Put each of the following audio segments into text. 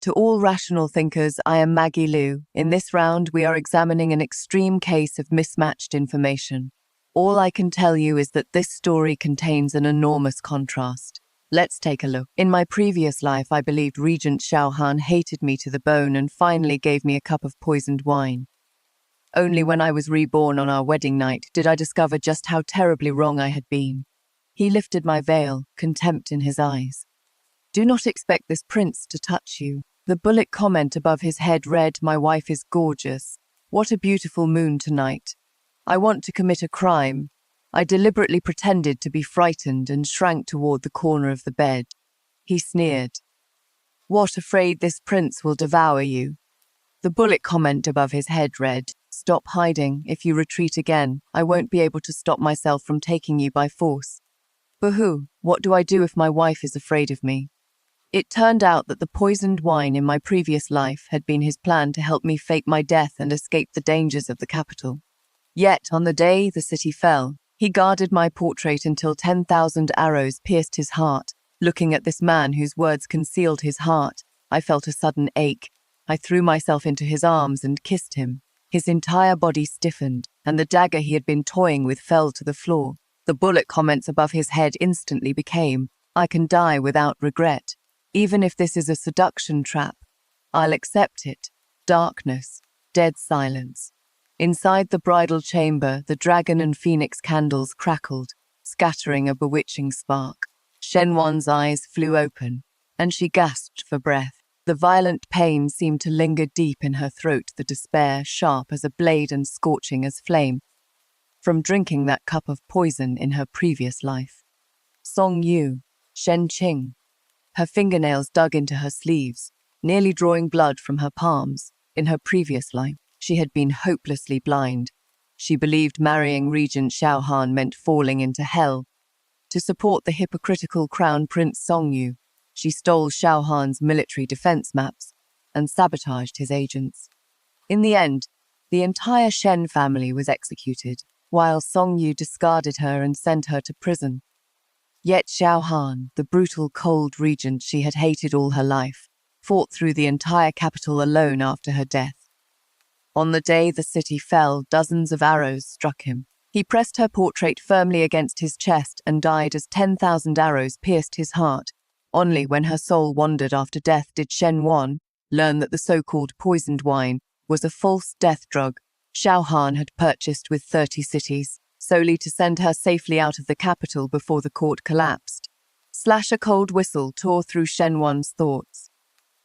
To all rational thinkers, I am Maggie Liu. In this round, we are examining an extreme case of mismatched information. All I can tell you is that this story contains an enormous contrast. Let's take a look. In my previous life, I believed Regent Xiaohan hated me to the bone and finally gave me a cup of poisoned wine. Only when I was reborn on our wedding night did I discover just how terribly wrong I had been. He lifted my veil, contempt in his eyes. "Do not expect this prince to touch you." The bullet comment above his head read, "My wife is gorgeous. What a beautiful moon tonight. I want to commit a crime." I deliberately pretended to be frightened and shrank toward the corner of the bed. He sneered. "What, afraid this prince will devour you?" The bullet comment above his head read, "Stop hiding. If you retreat again, I won't be able to stop myself from taking you by force." Boo-hoo, what do I do if my wife is afraid of me? It turned out that the poisoned wine in my previous life had been his plan to help me fake my death and escape the dangers of the capital. Yet, on the day the city fell, he guarded my portrait until 10,000 arrows pierced his heart. Looking at this man whose words concealed his heart, I felt a sudden ache. I threw myself into his arms and kissed him. His entire body stiffened, and the dagger he had been toying with fell to the floor. The bullet comments above his head instantly became, "I can die without regret. Even if this is a seduction trap, I'll accept it." Darkness, dead silence. Inside the bridal chamber, the dragon and phoenix candles crackled, scattering a bewitching spark. Shenwan's eyes flew open, and she gasped for breath. The violent pain seemed to linger deep in her throat, the despair sharp as a blade and scorching as flame, from drinking that cup of poison in her previous life. Song Yu, Shen Qing. Her fingernails dug into her sleeves, nearly drawing blood from her palms. In her previous life, she had been hopelessly blind. She believed marrying Regent Xiaohan meant falling into hell. To support the hypocritical crown prince Songyu, she stole Xiaohan's military defense maps and sabotaged his agents. In the end, the entire Shen family was executed, while Songyu discarded her and sent her to prison. Yet Xiaohan, the brutal, cold regent she had hated all her life, fought through the entire capital alone after her death. On the day the city fell, dozens of arrows struck him. He pressed her portrait firmly against his chest and died as 10,000 arrows pierced his heart. Only when her soul wandered after death did Shen Wan learn that the so-called poisoned wine was a false death drug Xiaohan had purchased with 30 cities, solely to send her safely out of the capital before the court collapsed. A cold whistle tore through Shen Wan's thoughts.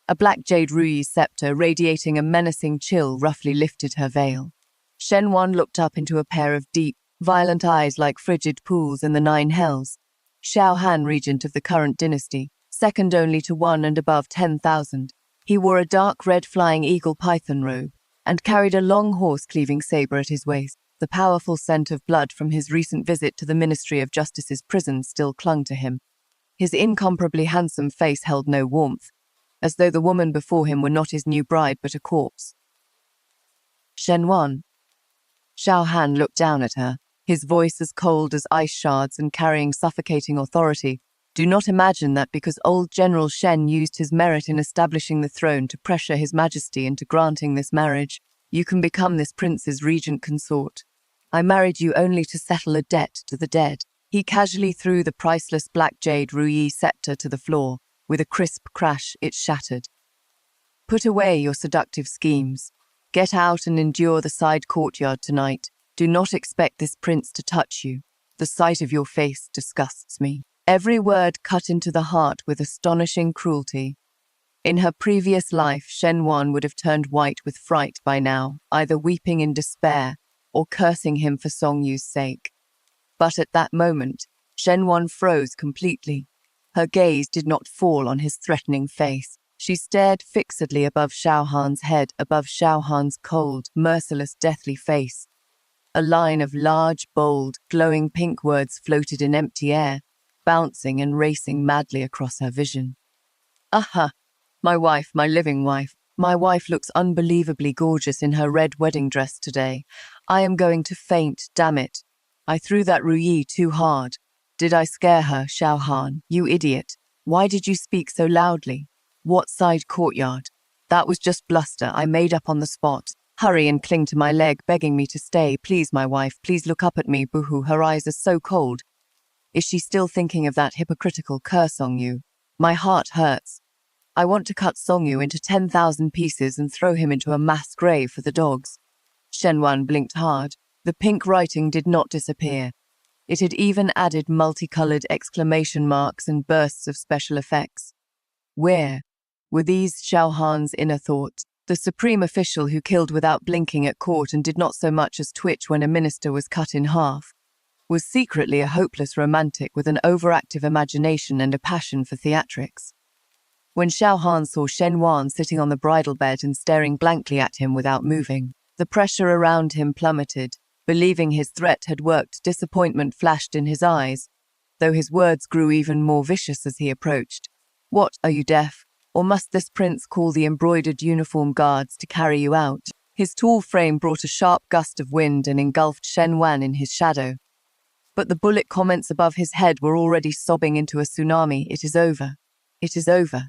A black jade ruyi scepter radiating a menacing chill roughly lifted her veil. Shen Wan looked up into a pair of deep, violent eyes like frigid pools in the 9 hells. Xiaohan, regent of the current dynasty, second only to one and above 10,000. He wore a dark red flying eagle python robe and carried a long horse-cleaving saber at his waist. The powerful scent of blood from his recent visit to the Ministry of Justice's prison still clung to him. His incomparably handsome face held no warmth, as though the woman before him were not his new bride but a corpse. "Shen Wan." Xiaohan looked down at her, his voice as cold as ice shards and carrying suffocating authority. "Do not imagine that because old General Shen used his merit in establishing the throne to pressure His Majesty into granting this marriage, you can become this prince's regent consort. I married you only to settle a debt to the dead." He casually threw the priceless black jade ruyi scepter to the floor. With a crisp crash, it shattered. "Put away your seductive schemes. Get out and endure the side courtyard tonight. Do not expect this prince to touch you. The sight of your face disgusts me." Every word cut into the heart with astonishing cruelty. In her previous life, Shen Wan would have turned white with fright by now, either weeping in despair or cursing him for Songyu's sake. But at that moment, Shen Wan froze completely. Her gaze did not fall on his threatening face. She stared fixedly above Xiaohan's head, above Xiaohan's cold, merciless, deathly face. A line of large, bold, glowing pink words floated in empty air, bouncing and racing madly across her vision. "Aha! My wife, my living wife. My wife looks unbelievably gorgeous in her red wedding dress today. I am going to faint, damn it. I threw that ruyi too hard. Did I scare her, Xiaohan? You idiot. Why did you speak so loudly? What side courtyard? That was just bluster I made up on the spot. Hurry and cling to my leg, begging me to stay. Please, my wife, please look up at me. Boohoo, her eyes are so cold. Is she still thinking of that hypocritical curse on you? My heart hurts. I want to cut Songyu into 10,000 pieces and throw him into a mass grave for the dogs. Shenwan blinked hard. The pink writing did not disappear. It had even added multicolored exclamation marks and bursts of special effects. Where were these Xiao Han's inner thoughts? The supreme official who killed without blinking at court and did not so much as twitch when a minister was cut in half, was secretly a hopeless romantic with an overactive imagination and a passion for theatrics. When Xiao Han saw Shen Wan sitting on the bridal bed and staring blankly at him without moving, the pressure around him plummeted. Believing his threat had worked, disappointment flashed in his eyes, though his words grew even more vicious as he approached. What, are you deaf? Or must this prince call the embroidered uniform guards to carry you out? His tall frame brought a sharp gust of wind and engulfed Shen Wan in his shadow. But the bullet comments above his head were already sobbing into a tsunami. It is over. It is over.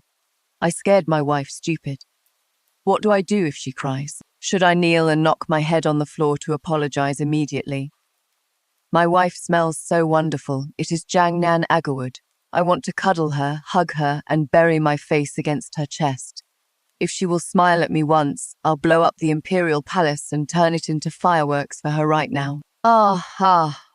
I scared my wife stupid. What do I do if she cries? Should I kneel and knock my head on the floor to apologize immediately? My wife smells so wonderful. It is Jiangnan Agarwood. I want to cuddle her, hug her, and bury my face against her chest. If she will smile at me once, I'll blow up the imperial palace and turn it into fireworks for her right now.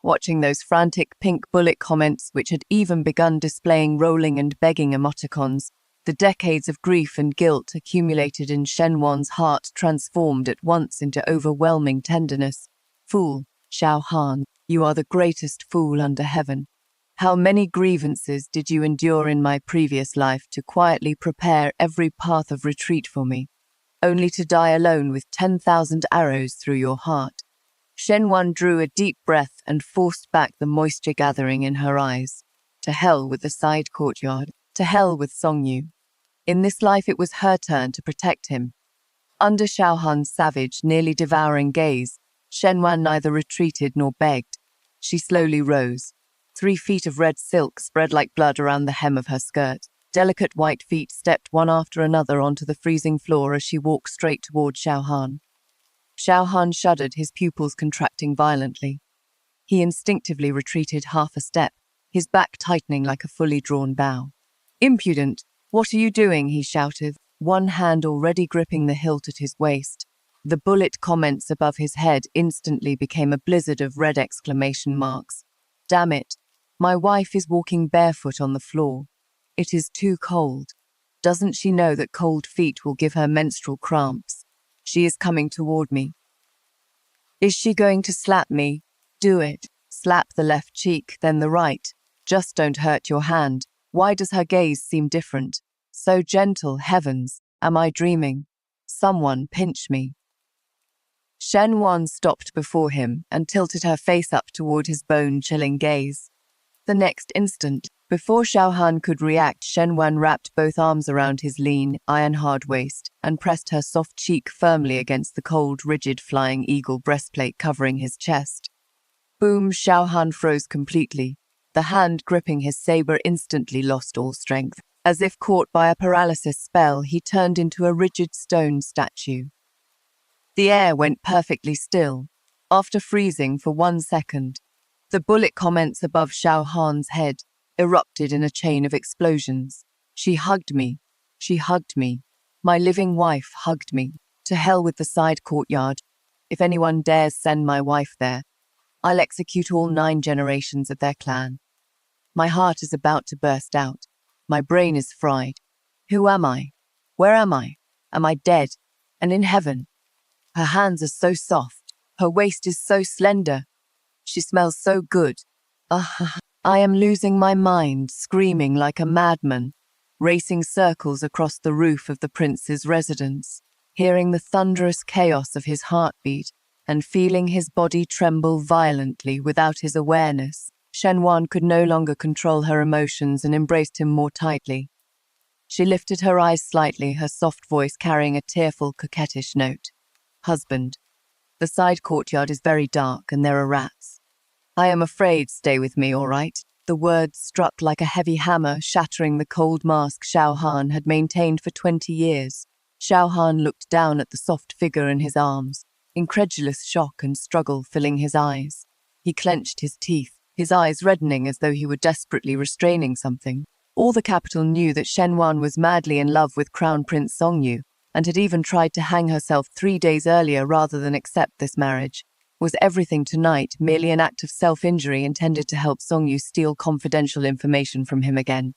Watching those frantic pink bullet comments which had even begun displaying rolling and begging emoticons, the decades of grief and guilt accumulated in Shen Wan's heart transformed at once into overwhelming tenderness. Fool, Xiao Han, you are the greatest fool under heaven. How many grievances did you endure in my previous life to quietly prepare every path of retreat for me, only to die alone with 10,000 arrows through your heart? Shen Wan drew a deep breath and forced back the moisture gathering in her eyes. To hell with the side courtyard. To hell with Songyu. In this life it was her turn to protect him. Under Xiao Han's savage, nearly devouring gaze, Shen Wan neither retreated nor begged. She slowly rose. 3 feet of red silk spread like blood around the hem of her skirt. Delicate white feet stepped one after another onto the freezing floor as she walked straight toward Xiao Han. Xiao Han shuddered, his pupils contracting violently. He instinctively retreated half a step, his back tightening like a fully drawn bow. Impudent! What are you doing? He shouted, one hand already gripping the hilt at his waist. The bullet comments above his head instantly became a blizzard of red exclamation marks. Damn it! My wife is walking barefoot on the floor. It is too cold. Doesn't she know that cold feet will give her menstrual cramps? She is coming toward me. Is she going to slap me? Do it. Slap the left cheek, then the right. Just don't hurt your hand. Why does her gaze seem different? So gentle, heavens. Am I dreaming? Someone pinch me. Shen Wan stopped before him and tilted her face up toward his bone-chilling gaze. The next instant, before Xiao Han could react, Shen Wan wrapped both arms around his lean, iron-hard waist and pressed her soft cheek firmly against the cold, rigid flying eagle breastplate covering his chest. Boom! Xiao Han froze completely. The hand gripping his saber instantly lost all strength. As if caught by a paralysis spell, he turned into a rigid stone statue. The air went perfectly still, after freezing for 1 second. The bullet comments above Xiao Han's head erupted in a chain of explosions. She hugged me. She hugged me. My living wife hugged me. To hell with the side courtyard. If anyone dares send my wife there, I'll execute all 9 generations of their clan. My heart is about to burst out. My brain is fried. Who am I? Where am I? Am I dead? And in heaven? Her hands are so soft. Her waist is so slender. She smells so good. I am losing my mind, screaming like a madman, racing circles across the roof of the prince's residence, hearing the thunderous chaos of his heartbeat and feeling his body tremble violently without his awareness. Shen Wan could no longer control her emotions and embraced him more tightly. She lifted her eyes slightly, her soft voice carrying a tearful, coquettish note. Husband, the side courtyard is very dark and there are rats. I am afraid, stay with me, all right? the words struck like a heavy hammer, shattering the cold mask Xiao Han had maintained for 20 years. Xiao Han looked down at the soft figure in his arms, incredulous shock and struggle filling his eyes. He clenched his teeth, his eyes reddening as though he were desperately restraining something. All the capital knew that Shen Wan was madly in love with Crown Prince Songyu, and had even tried to hang herself 3 days earlier rather than accept this marriage. Was everything tonight merely an act of self-injury intended to help Songyu steal confidential information from him again?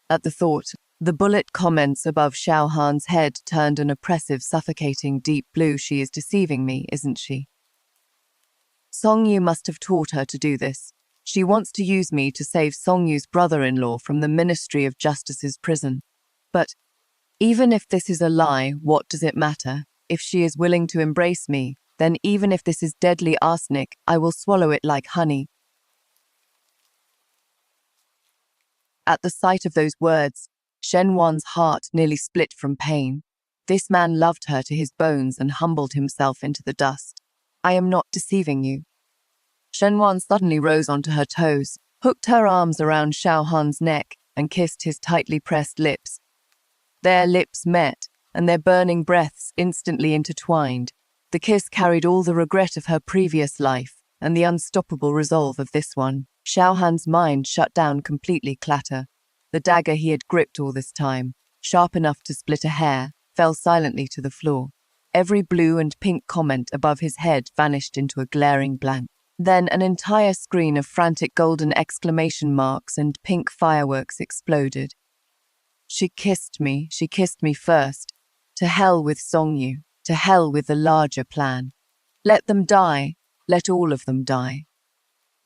At the thought, the bullet comments above Xiao Han's head turned an oppressive, suffocating deep blue. She is deceiving me, isn't she? Songyu must have taught her to do this. She wants to use me to save Songyu's brother-in-law from the Ministry of Justice's prison. But even if this is a lie, what does it matter? If she is willing to embrace me, then even if this is deadly arsenic, I will swallow it like honey. At the sight of those words, Shen Wan's heart nearly split from pain. This man loved her to his bones and humbled himself into the dust. I am not deceiving you. Shen Wan suddenly rose onto her toes, hooked her arms around Xiao Han's neck, and kissed his tightly pressed lips. Their lips met, and their burning breaths instantly intertwined. The kiss carried all the regret of her previous life, and the unstoppable resolve of this one. Xiao Han's mind shut down completely. Clatter. The dagger he had gripped all this time, sharp enough to split a hair, fell silently to the floor. Every blue and pink comment above his head vanished into a glaring blank. Then an entire screen of frantic golden exclamation marks and pink fireworks exploded. She kissed me first. To hell with Songyu, to hell with the larger plan. Let them die, let all of them die.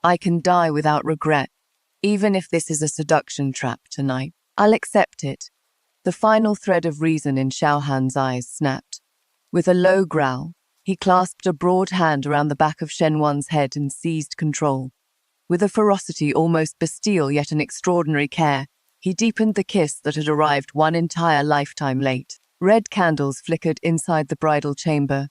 I can die without regret, even if this is a seduction trap tonight. I'll accept it. The final thread of reason in Xiao Han's eyes snapped. With a low growl, he clasped a broad hand around the back of Shen Wan's head and seized control. With a ferocity almost bestial yet an extraordinary care, he deepened the kiss that had arrived one entire lifetime late. Red candles flickered inside the bridal chamber.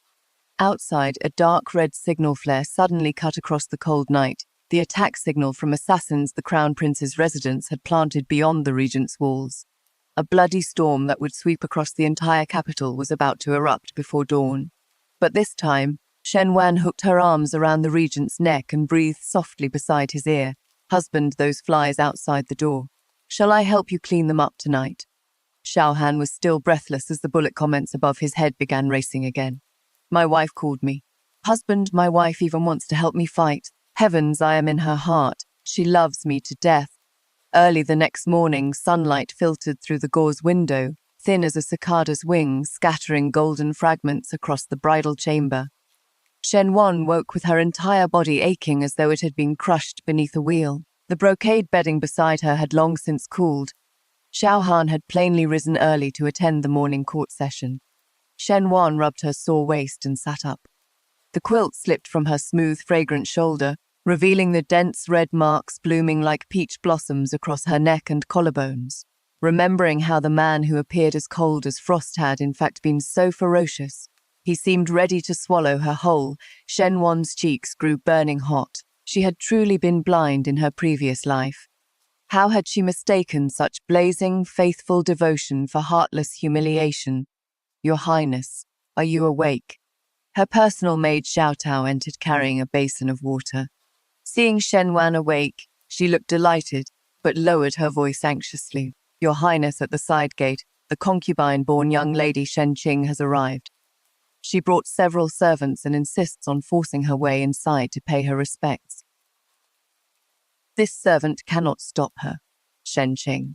Outside, a dark red signal flare suddenly cut across the cold night, the attack signal from assassins the Crown Prince's residence had planted beyond the Regent's walls. A bloody storm that would sweep across the entire capital was about to erupt before dawn. But this time, Shen Wan hooked her arms around the Regent's neck and breathed softly beside his ear. Husband, those flies outside the door. Shall I help you clean them up tonight? Xiao Han was still breathless as the bullet comments above his head began racing again. My wife called me. Husband, my wife even wants to help me fight. Heavens, I am in her heart. She loves me to death. Early the next morning, sunlight filtered through the gauze window, thin as a cicada's wing, scattering golden fragments across the bridal chamber. Shen Wan woke with her entire body aching as though it had been crushed beneath a wheel. The brocade bedding beside her had long since cooled. Xiao Han had plainly risen early to attend the morning court session. Shen Wan rubbed her sore waist and sat up. The quilt slipped from her smooth, fragrant shoulder, revealing the dense red marks blooming like peach blossoms across her neck and collarbones. Remembering how the man who appeared as cold as frost had in fact been so ferocious, he seemed ready to swallow her whole. Shen Wan's cheeks grew burning hot. She had truly been blind in her previous life. How had she mistaken such blazing, faithful devotion for heartless humiliation? Your Highness, are you awake? Her personal maid Xiao Tao entered carrying a basin of water. Seeing Shen Wan awake, she looked delighted, but lowered her voice anxiously. Your Highness, at the side gate, the concubine-born young lady Shen Qing has arrived. She brought several servants and insists on forcing her way inside to pay her respects. This servant cannot stop her, Shen Qing.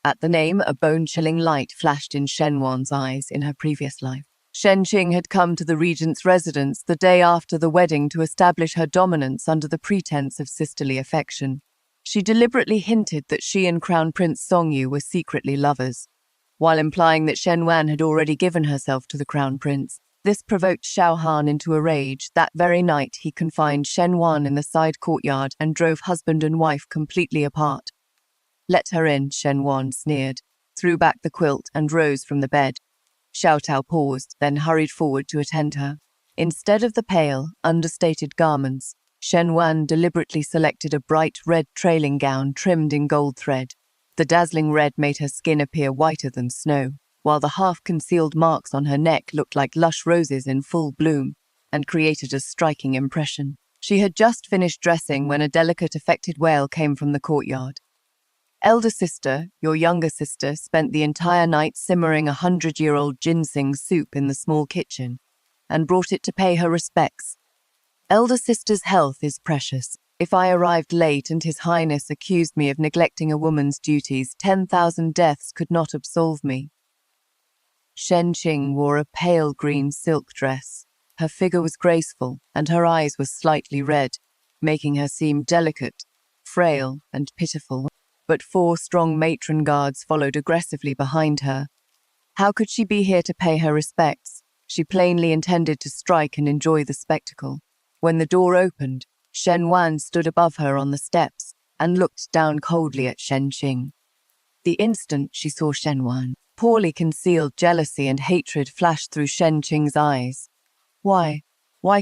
At the name, a bone-chilling light flashed in Shen Wan's eyes in her previous life. Shen Qing had come to the Regent's residence the day after the wedding to establish her dominance under the pretense of sisterly affection. She deliberately hinted that she and Crown Prince Songyu were secretly lovers, while implying that Shen Wan had already given herself to the Crown Prince. This provoked Xiao Han into a rage. That very night, he confined Shen Wan in the side courtyard and drove husband and wife completely apart. Let her in, Shen Wan sneered, threw back the quilt and rose from the bed. Xiao Tao paused, then hurried forward to attend her. Instead of the pale, understated garments, Shen Wan deliberately selected a bright red trailing gown trimmed in gold thread. The dazzling red made her skin appear whiter than snow, while the half-concealed marks on her neck looked like lush roses in full bloom and created a striking impression. She had just finished dressing when a delicate affected wail came from the courtyard. Elder sister, your younger sister, spent the entire night simmering 100-year-old ginseng soup in the small kitchen and brought it to pay her respects. Elder sister's health is precious. If I arrived late and His Highness accused me of neglecting a woman's duties, 10,000 deaths could not absolve me. Shen Qing wore a pale green silk dress. Her figure was graceful, and her eyes were slightly red, making her seem delicate, frail, and pitiful. But 4 strong matron guards followed aggressively behind her. How could she be here to pay her respects? She plainly intended to strike and enjoy the spectacle. When the door opened, Shen Wan stood above her on the steps and looked down coldly at Shen Qing. The instant she saw Shen Wan, poorly concealed jealousy and hatred flashed through Shen Qing's eyes. Why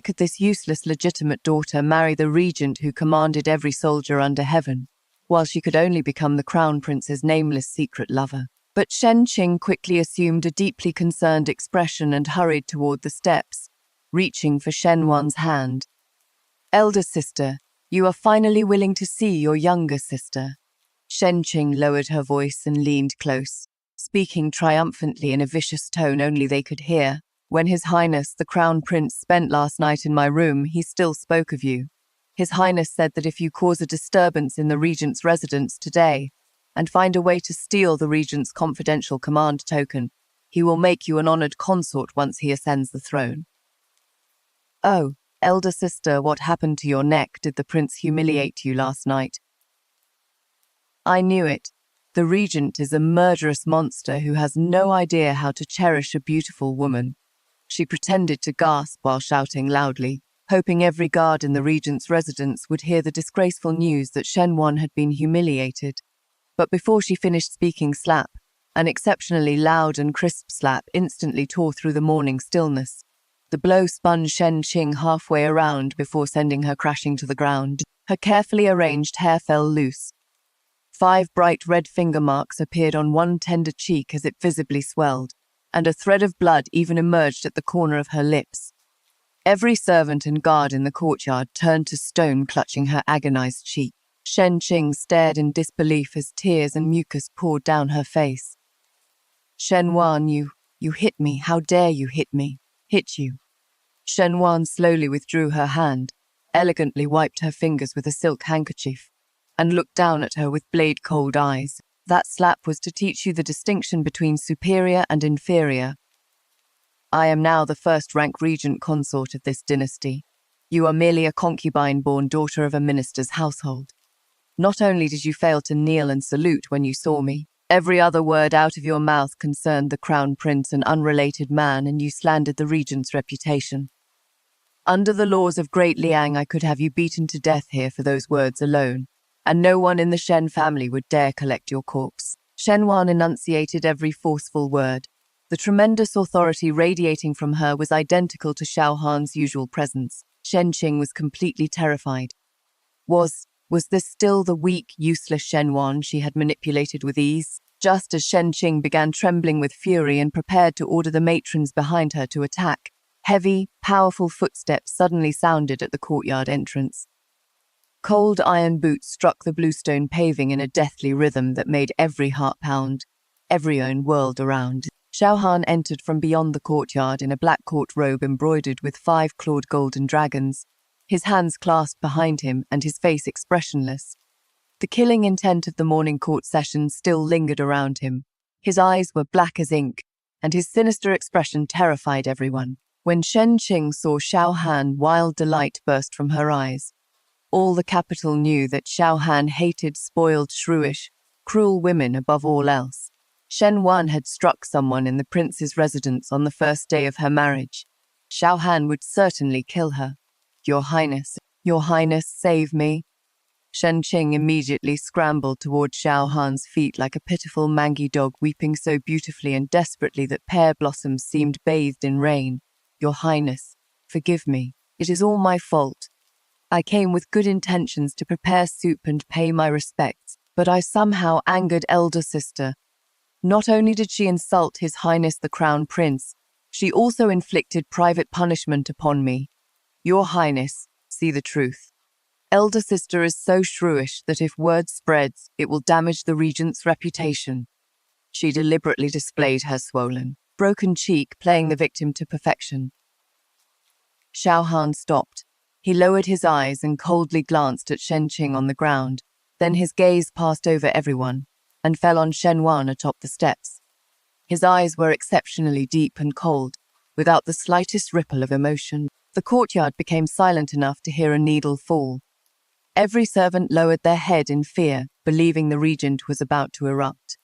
could this useless legitimate daughter marry the regent who commanded every soldier under heaven, while she could only become the crown prince's nameless secret lover? But Shen Qing quickly assumed a deeply concerned expression and hurried toward the steps, reaching for Shen Wan's hand. Elder sister, you are finally willing to see your younger sister. Shen Qing lowered her voice and leaned close, speaking triumphantly in a vicious tone only they could hear. When His Highness, the Crown Prince, spent last night in my room, he still spoke of you. His Highness said that if you cause a disturbance in the Regent's residence today and find a way to steal the Regent's confidential command token, he will make you an honored consort once he ascends the throne. Oh, elder sister, what happened to your neck? Did the prince humiliate you last night? I knew it. The Regent is a murderous monster who has no idea how to cherish a beautiful woman. She pretended to gasp while shouting loudly, hoping every guard in the Regent's residence would hear the disgraceful news that Shen Wan had been humiliated. But before she finished speaking, slap, an exceptionally loud and crisp slap, instantly tore through the morning stillness. The blow spun Shen Qing halfway around before sending her crashing to the ground. Her carefully arranged hair fell loose. 5 bright red finger marks appeared on one tender cheek as it visibly swelled, and a thread of blood even emerged at the corner of her lips. Every servant and guard in the courtyard turned to stone, clutching her agonized cheek. Shen Qing stared in disbelief as tears and mucus poured down her face. Shen Wan, you hit me. How dare you hit me? Hit you. Shen Wan slowly withdrew her hand, elegantly wiped her fingers with a silk handkerchief, and looked down at her with blade-cold eyes. That slap was to teach you the distinction between superior and inferior. I am now the first-rank regent consort of this dynasty. You are merely a concubine-born daughter of a minister's household. Not only did you fail to kneel and salute when you saw me, every other word out of your mouth concerned the crown prince, an unrelated man, and you slandered the regent's reputation. Under the laws of Great Liang, I could have you beaten to death here for those words alone, and no one in the Shen family would dare collect your corpse. Shen Wan enunciated every forceful word. The tremendous authority radiating from her was identical to Xiao Han's usual presence. Shen Qing was completely terrified. Was this still the weak, useless Shen Wan she had manipulated with ease? Just as Shen Qing began trembling with fury and prepared to order the matrons behind her to attack, heavy, powerful footsteps suddenly sounded at the courtyard entrance. Cold iron boots struck the bluestone paving in a deathly rhythm that made every heart pound. Everyone whirled around. Xiao Han entered from beyond the courtyard in a black court robe embroidered with 5 clawed golden dragons, his hands clasped behind him and his face expressionless. The killing intent of the morning court session still lingered around him. His eyes were black as ink, and his sinister expression terrified everyone. When Shen Qing saw Xiao Han, wild delight burst from her eyes. All the capital knew that Xiao Han hated spoiled, shrewish, cruel women above all else. Shen Wan had struck someone in the prince's residence on the first day of her marriage. Xiao Han would certainly kill her. Your Highness, save me. Shen Qing immediately scrambled toward Xiao Han's feet like a pitiful mangy dog, weeping so beautifully and desperately that pear blossoms seemed bathed in rain. Your Highness, forgive me. It is all my fault. I came with good intentions to prepare soup and pay my respects, but I somehow angered elder sister. Not only did she insult His Highness the Crown Prince, she also inflicted private punishment upon me. Your Highness, see the truth. Elder sister is so shrewish that if word spreads, it will damage the regent's reputation. She deliberately displayed her swollen, broken cheek, playing the victim to perfection. Xiao Han stopped. He lowered his eyes and coldly glanced at Shen Qing on the ground. Then his gaze passed over everyone and fell on Shen Wan atop the steps. His eyes were exceptionally deep and cold, without the slightest ripple of emotion. The courtyard became silent enough to hear a needle fall. Every servant lowered their head in fear, believing the regent was about to erupt.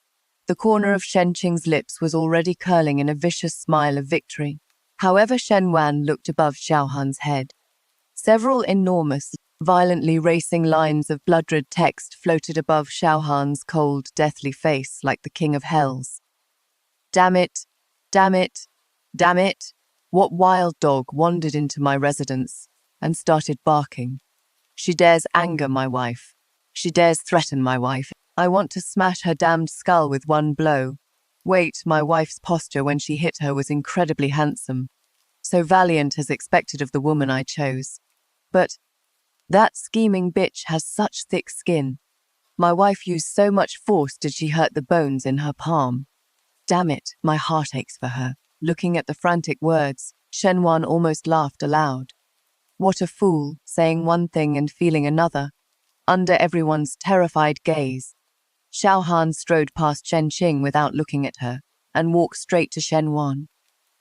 The corner of Shen Qing's lips was already curling in a vicious smile of victory. However, Shen Wan looked above Xiao Han's head. Several enormous, violently racing lines of blood-red text floated above Xiao Han's cold, deathly face like the king of hells. Damn it! Damn it! Damn it! What wild dog wandered into my residence and started barking? She dares anger my wife. She dares threaten my wife. I want to smash her damned skull with one blow. Wait, my wife's posture when she hit her was incredibly handsome. So valiant as expected of the woman I chose. But that scheming bitch has such thick skin. My wife used so much force did she hurt the bones in her palm. Damn it, my heart aches for her. Looking at the frantic words, Shen Wan almost laughed aloud. What a fool, saying one thing and feeling another, under everyone's terrified gaze. Xiao Han strode past Shen Qing without looking at her and walked straight to Shen Wan.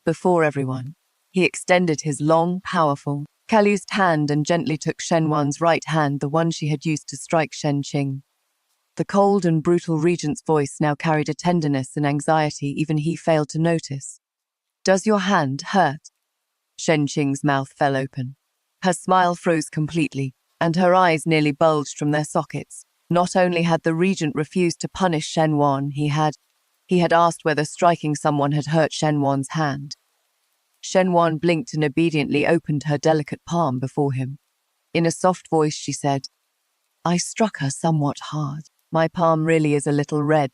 Before everyone, he extended his long, powerful, calloused hand and gently took Shen Wan's right hand, the one she had used to strike Shen Qing. The cold and brutal regent's voice now carried a tenderness and anxiety even he failed to notice. Does your hand hurt? Shen Qing's mouth fell open. Her smile froze completely, and her eyes nearly bulged from their sockets. Not only had the regent refused to punish Shen Wan, he had asked whether striking someone had hurt Shen Wan's hand. Shen Wan blinked and obediently opened her delicate palm before him. In a soft voice she said, I struck her somewhat hard. My palm really is a little red.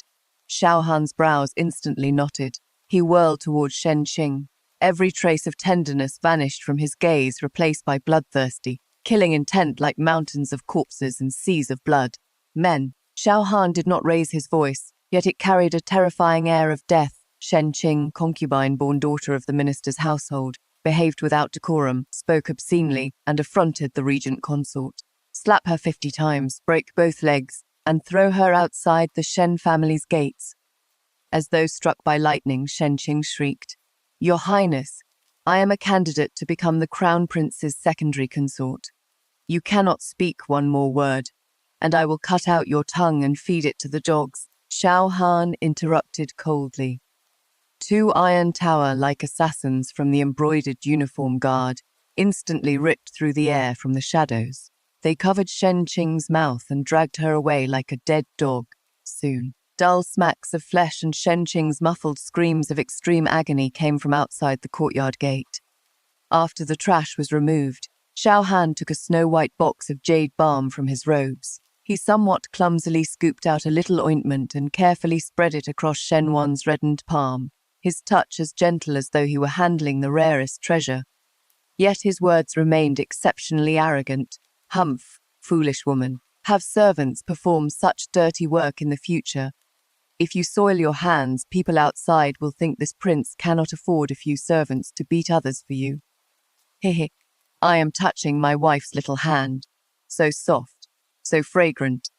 Xiao Han's brows instantly knotted. He whirled towards Shen Qing. Every trace of tenderness vanished from his gaze, replaced by bloodthirsty, killing intent like mountains of corpses and seas of blood. Men. Xiao Han did not raise his voice, yet it carried a terrifying air of death. Shen Qing, concubine-born daughter of the minister's household, behaved without decorum, spoke obscenely, and affronted the regent consort. Slap her 50 times, break both legs, and throw her outside the Shen family's gates. As though struck by lightning, Shen Qing shrieked, Your Highness, I am a candidate to become the Crown Prince's secondary consort. You cannot speak one more word, and I will cut out your tongue and feed it to the dogs. Xiao Han interrupted coldly. 2 iron tower-like assassins from the embroidered uniform guard instantly ripped through the air from the shadows. They covered Shen Qing's mouth and dragged her away like a dead dog. Soon, dull smacks of flesh and Shen Qing's muffled screams of extreme agony came from outside the courtyard gate. After the trash was removed, Xiao Han took a snow-white box of jade balm from his robes. He somewhat clumsily scooped out a little ointment and carefully spread it across Shen Wan's reddened palm, his touch as gentle as though he were handling the rarest treasure. Yet his words remained exceptionally arrogant. Humph, foolish woman, have servants perform such dirty work in the future. If you soil your hands, people outside will think this prince cannot afford a few servants to beat others for you. Hehe, I am touching my wife's little hand. So soft, so fragrant.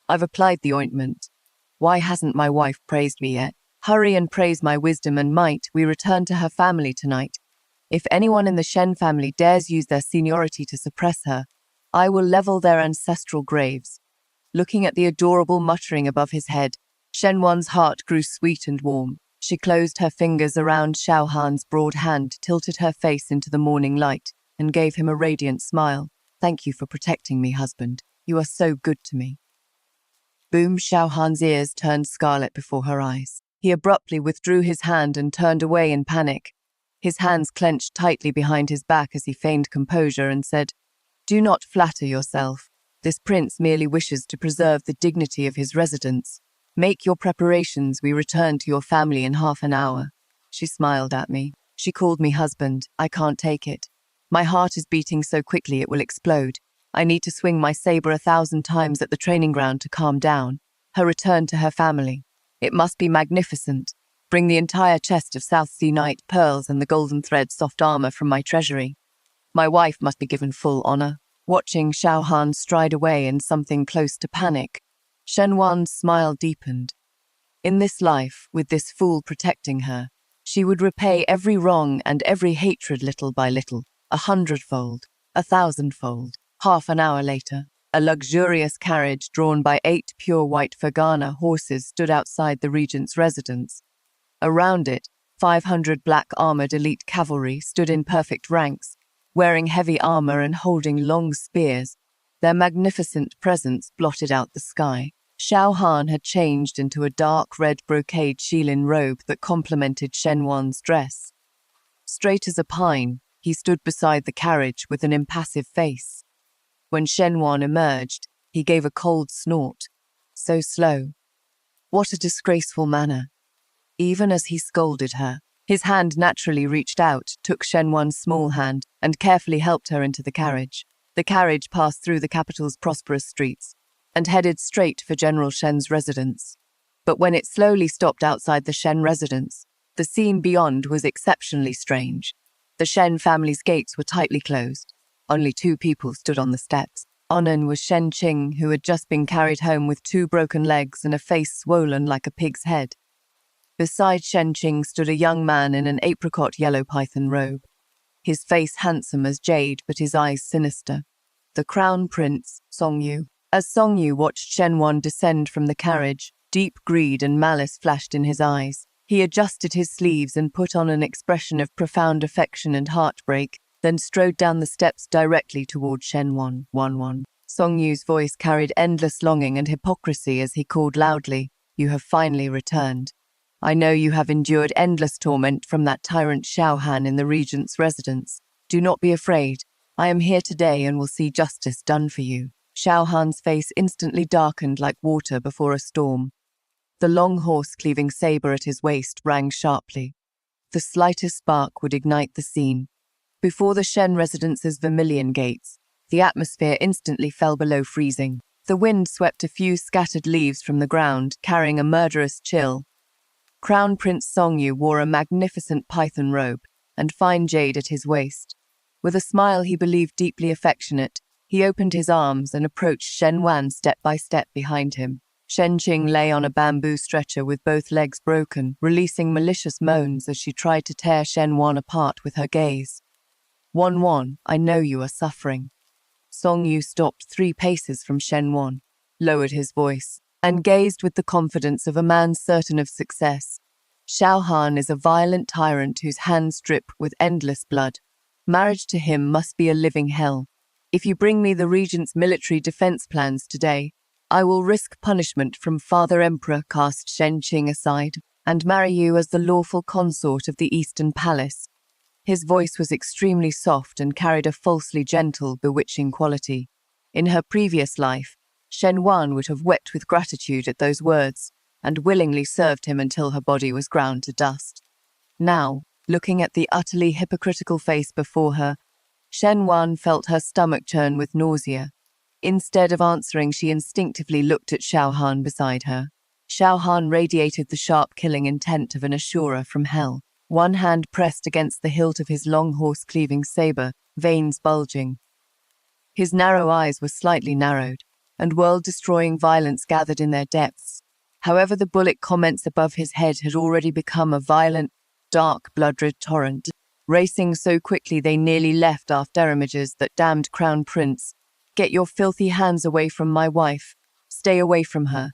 I've applied the ointment. Why hasn't my wife praised me yet? Hurry and praise my wisdom and might. We return to her family tonight. If anyone in the Shen family dares use their seniority to suppress her, I will level their ancestral graves. Looking at the adorable muttering above his head, Shen Wan's heart grew sweet and warm. She closed her fingers around Xiao Han's broad hand, tilted her face into the morning light, and gave him a radiant smile. Thank you for protecting me, husband. You are so good to me. Boom! Xiao Han's ears turned scarlet before her eyes. He abruptly withdrew his hand and turned away in panic. His hands clenched tightly behind his back as he feigned composure and said, Do not flatter yourself. This prince merely wishes to preserve the dignity of his residence. Make your preparations, we return to your family in half an hour. She smiled at me. She called me husband. I can't take it. My heart is beating so quickly it will explode. I need to swing my saber 1,000 times at the training ground to calm down. Her return to her family. It must be magnificent. Bring the entire chest of South Sea Night pearls and the golden thread soft armor from my treasury. My wife must be given full honor. Watching Xiao Han stride away in something close to panic, Shen Wan's smile deepened. In this life, with this fool protecting her, she would repay every wrong and every hatred little by little, 100-fold, 1,000-fold. Half an hour later, a luxurious carriage drawn by 8 pure white Fergana horses stood outside the Regent's residence. Around it, 500 black-armored elite cavalry stood in perfect ranks, wearing heavy armor and holding long spears. Their magnificent presence blotted out the sky. Xiao Han had changed into a dark red brocade Shilin robe that complemented Shen Wan's dress. Straight as a pine, he stood beside the carriage with an impassive face. When Shen Wan emerged, he gave a cold snort. So slow. What a disgraceful manner. Even as he scolded her, his hand naturally reached out, took Shen Wan's small hand, and carefully helped her into the carriage. The carriage passed through the capital's prosperous streets and headed straight for General Shen's residence. But when it slowly stopped outside the Shen residence, the scene beyond was exceptionally strange. The Shen family's gates were tightly closed. Only 2 people stood on the steps. Onan was Shen Qing, who had just been carried home with 2 broken legs and a face swollen like a pig's head. Beside Shen Qing stood a young man in an apricot yellow python robe. His face handsome as jade, but his eyes sinister. The Crown Prince, Song Yu. As Song Yu watched Shen Wan descend from the carriage, deep greed and malice flashed in his eyes. He adjusted his sleeves and put on an expression of profound affection and heartbreak, then strode down the steps directly toward Shen Wan. Song Yu's voice carried endless longing and hypocrisy as he called loudly, "You have finally returned. I know you have endured endless torment from that tyrant Xiao Han in the Regent's residence. Do not be afraid. I am here today and will see justice done for you." Xiao Han's face instantly darkened like water before a storm. The long horse-cleaving saber at his waist rang sharply. The slightest spark would ignite the scene. Before the Shen residence's vermilion gates, the atmosphere instantly fell below freezing. The wind swept a few scattered leaves from the ground, carrying a murderous chill. Crown Prince Song Yu wore a magnificent python robe and fine jade at his waist. With a smile he believed deeply affectionate, he opened his arms and approached Shen Wan step by step behind him. Shen Qing lay on a bamboo stretcher with both legs broken, releasing malicious moans as she tried to tear Shen Wan apart with her gaze. Wan, I know you are suffering." Song Yu stopped 3 paces from Shen Wan, lowered his voice, and gazed with the confidence of a man certain of success. "Xiao Han is a violent tyrant whose hands drip with endless blood. Marriage to him must be a living hell. If you bring me the Regent's military defense plans today, I will risk punishment from Father Emperor," cast Shen Qing aside, "and marry you as the lawful consort of the Eastern Palace." His voice was extremely soft and carried a falsely gentle, bewitching quality. In her previous life, Shen Wan would have wept with gratitude at those words and willingly served him until her body was ground to dust. Now, looking at the utterly hypocritical face before her, Shen Wan felt her stomach churn with nausea. Instead of answering, she instinctively looked at Xiao Han beside her. Xiao Han radiated the sharp killing intent of an assurer from hell. One hand pressed against the hilt of his long horse-cleaving saber, veins bulging. His narrow eyes were slightly narrowed, and world-destroying violence gathered in their depths. However, the bullet comments above his head had already become a violent, dark, blood-red torrent, racing so quickly they nearly left after images that damned Crown Prince. "Get your filthy hands away from my wife. Stay away from her.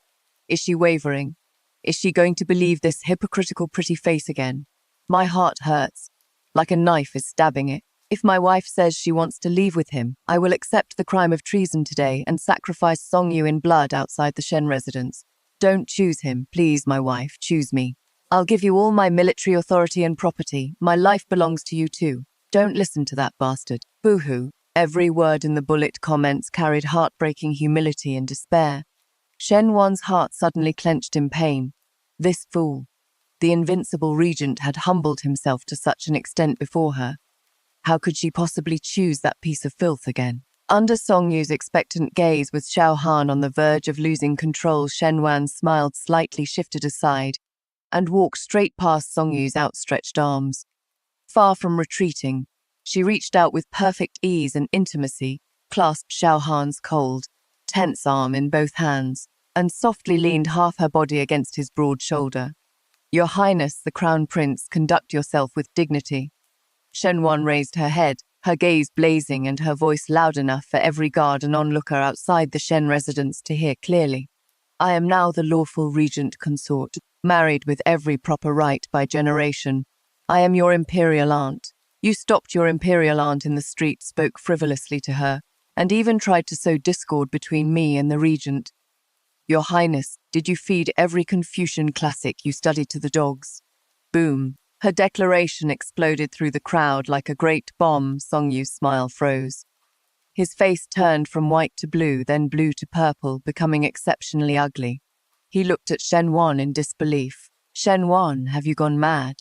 Is she wavering? Is she going to believe this hypocritical pretty face again? My heart hurts, like a knife is stabbing it. If my wife says she wants to leave with him, I will accept the crime of treason today and sacrifice Song Yu in blood outside the Shen residence. Don't choose him, please, my wife, choose me. I'll give you all my military authority and property. My life belongs to you too. Don't listen to that bastard. Boo-hoo." Every word in the bullet comments carried heartbreaking humility and despair. Shen Wan's heart suddenly clenched in pain. This fool, the invincible regent, had humbled himself to such an extent before her. How could she possibly choose that piece of filth again? Under Song Yu's expectant gaze, with Xiao Han on the verge of losing control, Shen Wan smiled slightly, shifted aside, and walked straight past Song Yu's outstretched arms. Far from retreating, she reached out with perfect ease and intimacy, clasped Xiao Han's cold, tense arm in both hands, and softly leaned half her body against his broad shoulder. "Your Highness, the Crown Prince, conduct yourself with dignity." Shen Wan raised her head, her gaze blazing and her voice loud enough for every guard and onlooker outside the Shen residence to hear clearly. "I am now the lawful regent consort, married with every proper right by generation. I am your imperial aunt. You stopped your imperial aunt in the street, spoke frivolously to her, and even tried to sow discord between me and the regent. Your Highness, did you feed every Confucian classic you studied to the dogs?" Boom. Her declaration exploded through the crowd like a great bomb. Song Yu's smile froze. His face turned from white to blue, then blue to purple, becoming exceptionally ugly. He looked at Shen Wan in disbelief. "Shen Wan, have you gone mad?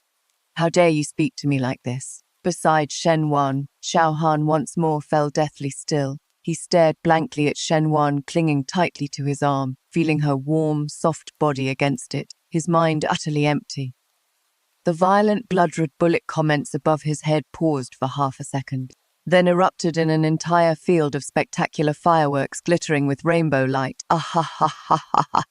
How dare you speak to me like this?" Beside Shen Wan, Xiao Han once more fell deathly still. He stared blankly at Shen Wan, clinging tightly to his arm, feeling her warm, soft body against it, his mind utterly empty. The violent, blood-red bullet comments above his head paused for half a second, then erupted in an entire field of spectacular fireworks glittering with rainbow light. Ah ha ha ha ha ha.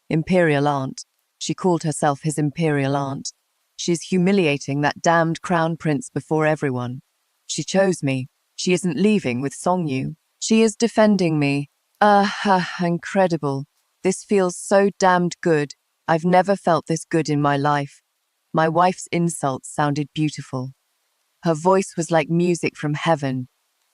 Imperial aunt. She called herself his imperial aunt. She's humiliating that damned crown prince before everyone. She chose me. She isn't leaving with Song Yu. She is defending me. Incredible. This feels so damned good. I've never felt this good in my life. My wife's insults sounded beautiful. Her voice was like music from heaven.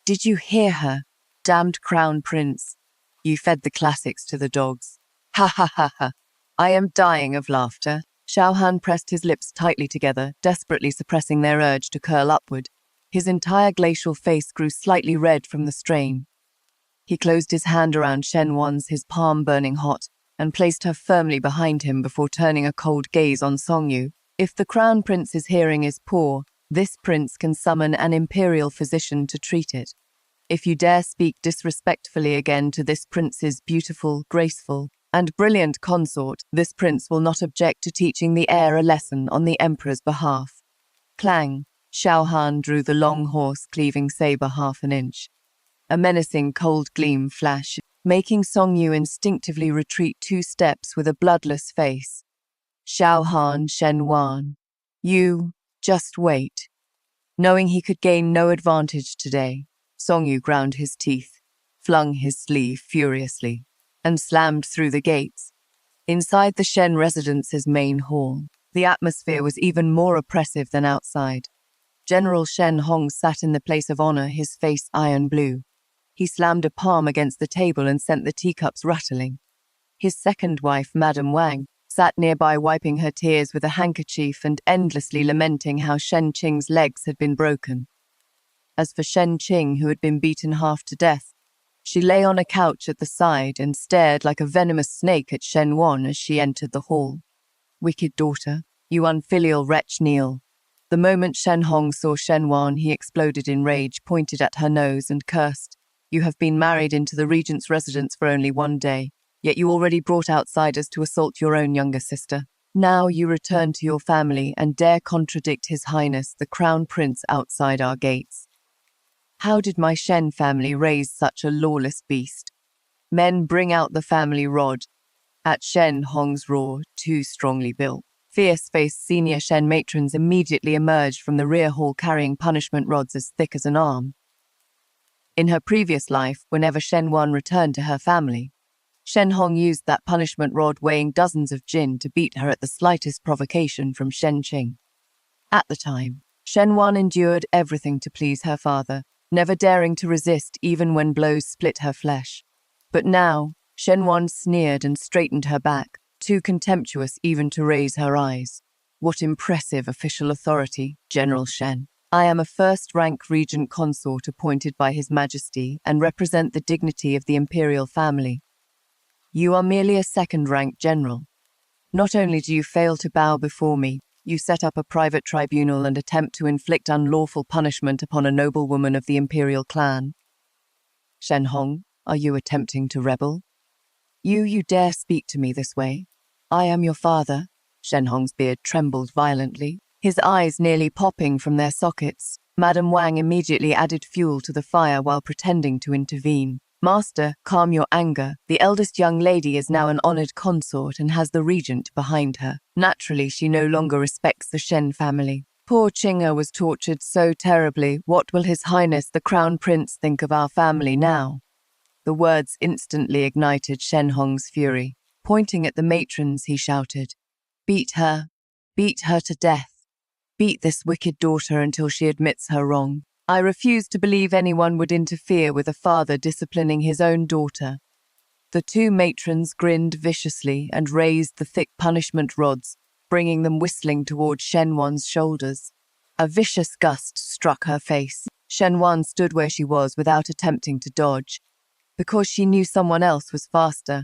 Did you hear her? Damned crown prince. You fed the classics to the dogs. Ha ha ha ha. I am dying of laughter. Xiao Han pressed his lips tightly together, desperately suppressing their urge to curl upward. His entire glacial face grew slightly red from the strain. He closed his hand around Shen Wan's, his palm burning hot, and placed her firmly behind him before turning a cold gaze on Song Yu. If the crown prince's hearing is poor, this prince can summon an imperial physician to treat it. If you dare speak disrespectfully again to this prince's beautiful, graceful, and brilliant consort, this prince will not object to teaching the heir a lesson on the emperor's behalf. Clang. Xiao Han drew the long horse-cleaving saber half an inch. A menacing cold gleam flashed, making Song Yu instinctively retreat 2 steps with a bloodless face. Xiao Han, Shen Wan, you just wait. Knowing he could gain no advantage today, Song Yu ground his teeth, flung his sleeve furiously, and slammed through the gates. Inside the Shen residence's main hall, the atmosphere was even more oppressive than outside. General Shen Hong sat in the place of honor, his face iron blue. He slammed a palm against the table and sent the teacups rattling. His second wife, Madame Wang, sat nearby wiping her tears with a handkerchief and endlessly lamenting how Shen Qing's legs had been broken. As for Shen Qing, who had been beaten half to death, she lay on a couch at the side and stared like a venomous snake at Shen Wan as she entered the hall. "Wicked daughter, you unfilial wretch, kneel." The moment Shen Hong saw Shen Wan, he exploded in rage, pointed at her nose and cursed. "You have been married into the regent's residence for only 1 day. Yet you already brought outsiders to assault your own younger sister. Now you return to your family and dare contradict His Highness, the Crown Prince, outside our gates. How did my Shen family raise such a lawless beast? Men, bring out the family rod." At Shen Hong's roar, 2 strongly built, fierce-faced senior Shen matrons immediately emerged from the rear hall carrying punishment rods as thick as an arm. In her previous life, whenever Shen Wan returned to her family, Shen Hong used that punishment rod weighing dozens of jin to beat her at the slightest provocation from Shen Qing. At the time, Shen Wan endured everything to please her father, never daring to resist even when blows split her flesh. But now, Shen Wan sneered and straightened her back, too contemptuous even to raise her eyes. "What impressive official authority, General Shen. I am a first-rank regent consort appointed by His Majesty and represent the dignity of the imperial family. You are merely a second-rank general. Not only do you fail to bow before me, you set up a private tribunal and attempt to inflict unlawful punishment upon a noblewoman of the imperial clan. Shen Hong, are you attempting to rebel? You dare speak to me this way? I am your father. Shen Hong's beard trembled violently, his eyes nearly popping from their sockets. Madame Wang immediately added fuel to the fire while pretending to intervene. Master, calm your anger. The eldest young lady is now an honored consort and has the regent behind her. Naturally, she no longer respects the Shen family. Poor Qing'er was tortured so terribly. What will His Highness the Crown Prince think of our family now? The words instantly ignited Shen Hong's fury. Pointing at the matrons, he shouted, Beat her to death. Beat this wicked daughter until she admits her wrong. I refuse to believe anyone would interfere with a father disciplining his own daughter. The two matrons grinned viciously and raised the thick punishment rods, bringing them whistling toward Shen Wan's shoulders. A vicious gust struck her face. Shen Wan stood where she was without attempting to dodge, because she knew someone else was faster.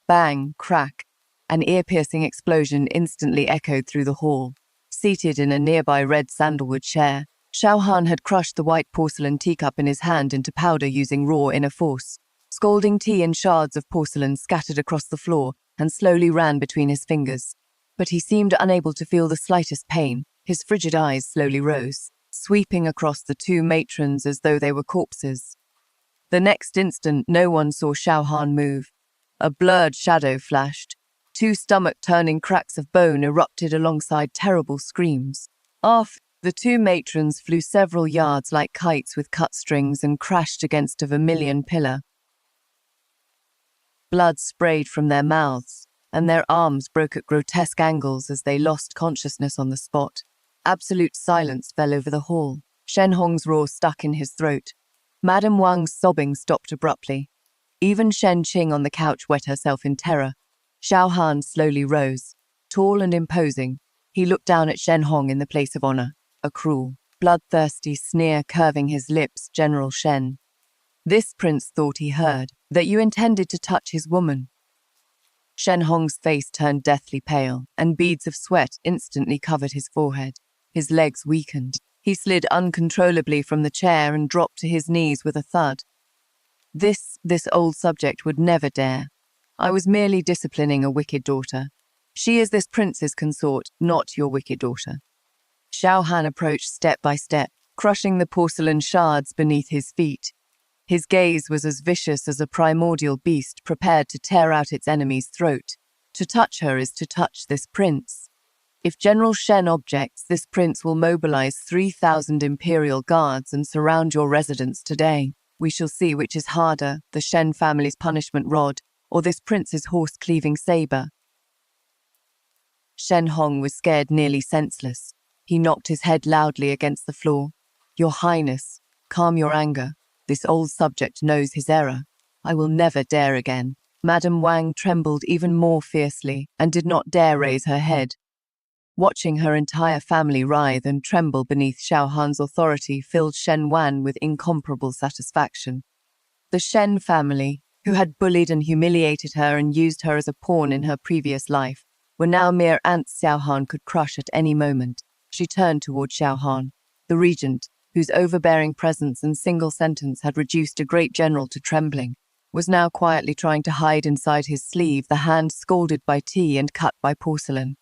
Bang, crack. An ear-piercing explosion instantly echoed through the hall. Seated in a nearby red sandalwood chair, Xiao Han had crushed the white porcelain teacup in his hand into powder using raw inner force. Scalding tea and shards of porcelain scattered across the floor and slowly ran between his fingers. But he seemed unable to feel the slightest pain. His frigid eyes slowly rose, sweeping across the two matrons as though they were corpses. The next instant, no one saw Xiao Han move. A blurred shadow flashed. Two stomach-turning cracks of bone erupted alongside terrible screams. Off, the two matrons flew several yards like kites with cut strings and crashed against a vermilion pillar. Blood sprayed from their mouths, and their arms broke at grotesque angles as they lost consciousness on the spot. Absolute silence fell over the hall. Shen Hong's roar stuck in his throat. Madame Wang's sobbing stopped abruptly. Even Shen Qing on the couch wet herself in terror. Xiao Han slowly rose. Tall and imposing, he looked down at Shen Hong in the place of honor, a cruel, bloodthirsty sneer curving his lips. General Shen. This prince thought he heard that you intended to touch his woman. Shen Hong's face turned deathly pale, and beads of sweat instantly covered his forehead. His legs weakened. He slid uncontrollably from the chair and dropped to his knees with a thud. This old subject would never dare. I was merely disciplining a wicked daughter. She is this prince's consort, not your wicked daughter. Xiao Han approached step by step, crushing the porcelain shards beneath his feet. His gaze was as vicious as a primordial beast prepared to tear out its enemy's throat. To touch her is to touch this prince. If General Shen objects, this prince will mobilize 3,000 imperial guards and surround your residence today. We shall see which is harder, the Shen family's punishment rod, or this prince's horse-cleaving saber. Shen Hong was scared nearly senseless. He knocked his head loudly against the floor. Your Highness, calm your anger. This old subject knows his error. I will never dare again. Madame Wang trembled even more fiercely and did not dare raise her head. Watching her entire family writhe and tremble beneath Xiao Han's authority filled Shen Wan with incomparable satisfaction. The Shen family, who had bullied and humiliated her and used her as a pawn in her previous life, were now mere ants Xiao Han could crush at any moment. She turned toward Xiao Han, the regent, whose overbearing presence and single sentence had reduced a great general to trembling, was now quietly trying to hide inside his sleeve the hand scalded by tea and cut by porcelain.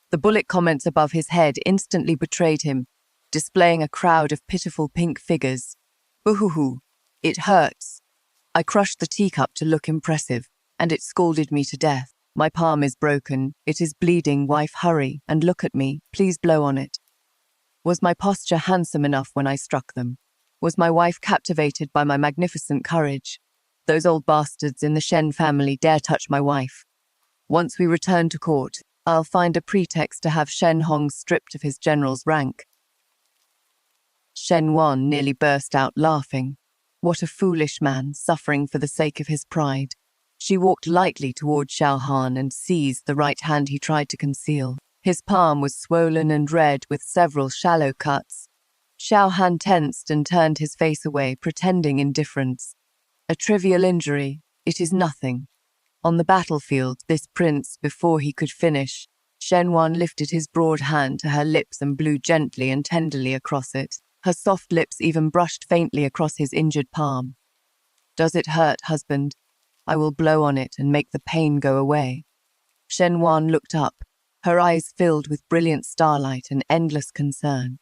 The bullet comments above his head instantly betrayed him, displaying a crowd of pitiful pink figures. Boo-hoo-hoo, it hurts. I crushed the teacup to look impressive, and it scalded me to death. My palm is broken, it is bleeding, wife, hurry, and look at me, please blow on it. Was my posture handsome enough when I struck them? Was my wife captivated by my magnificent courage? Those old bastards in the Shen family dare touch my wife. Once we return to court, I'll find a pretext to have Shen Hong stripped of his general's rank. Shen Wan nearly burst out laughing. What a foolish man, suffering for the sake of his pride. She walked lightly toward Xiao Han and seized the right hand he tried to conceal. His palm was swollen and red with several shallow cuts. Xiao Han tensed and turned his face away, pretending indifference. A trivial injury. It is nothing. On the battlefield, this prince, before he could finish, Shen Wan lifted his broad hand to her lips and blew gently and tenderly across it. Her soft lips even brushed faintly across his injured palm. Does it hurt, husband? I will blow on it and make the pain go away. Shen Wan looked up, her eyes filled with brilliant starlight and endless concern.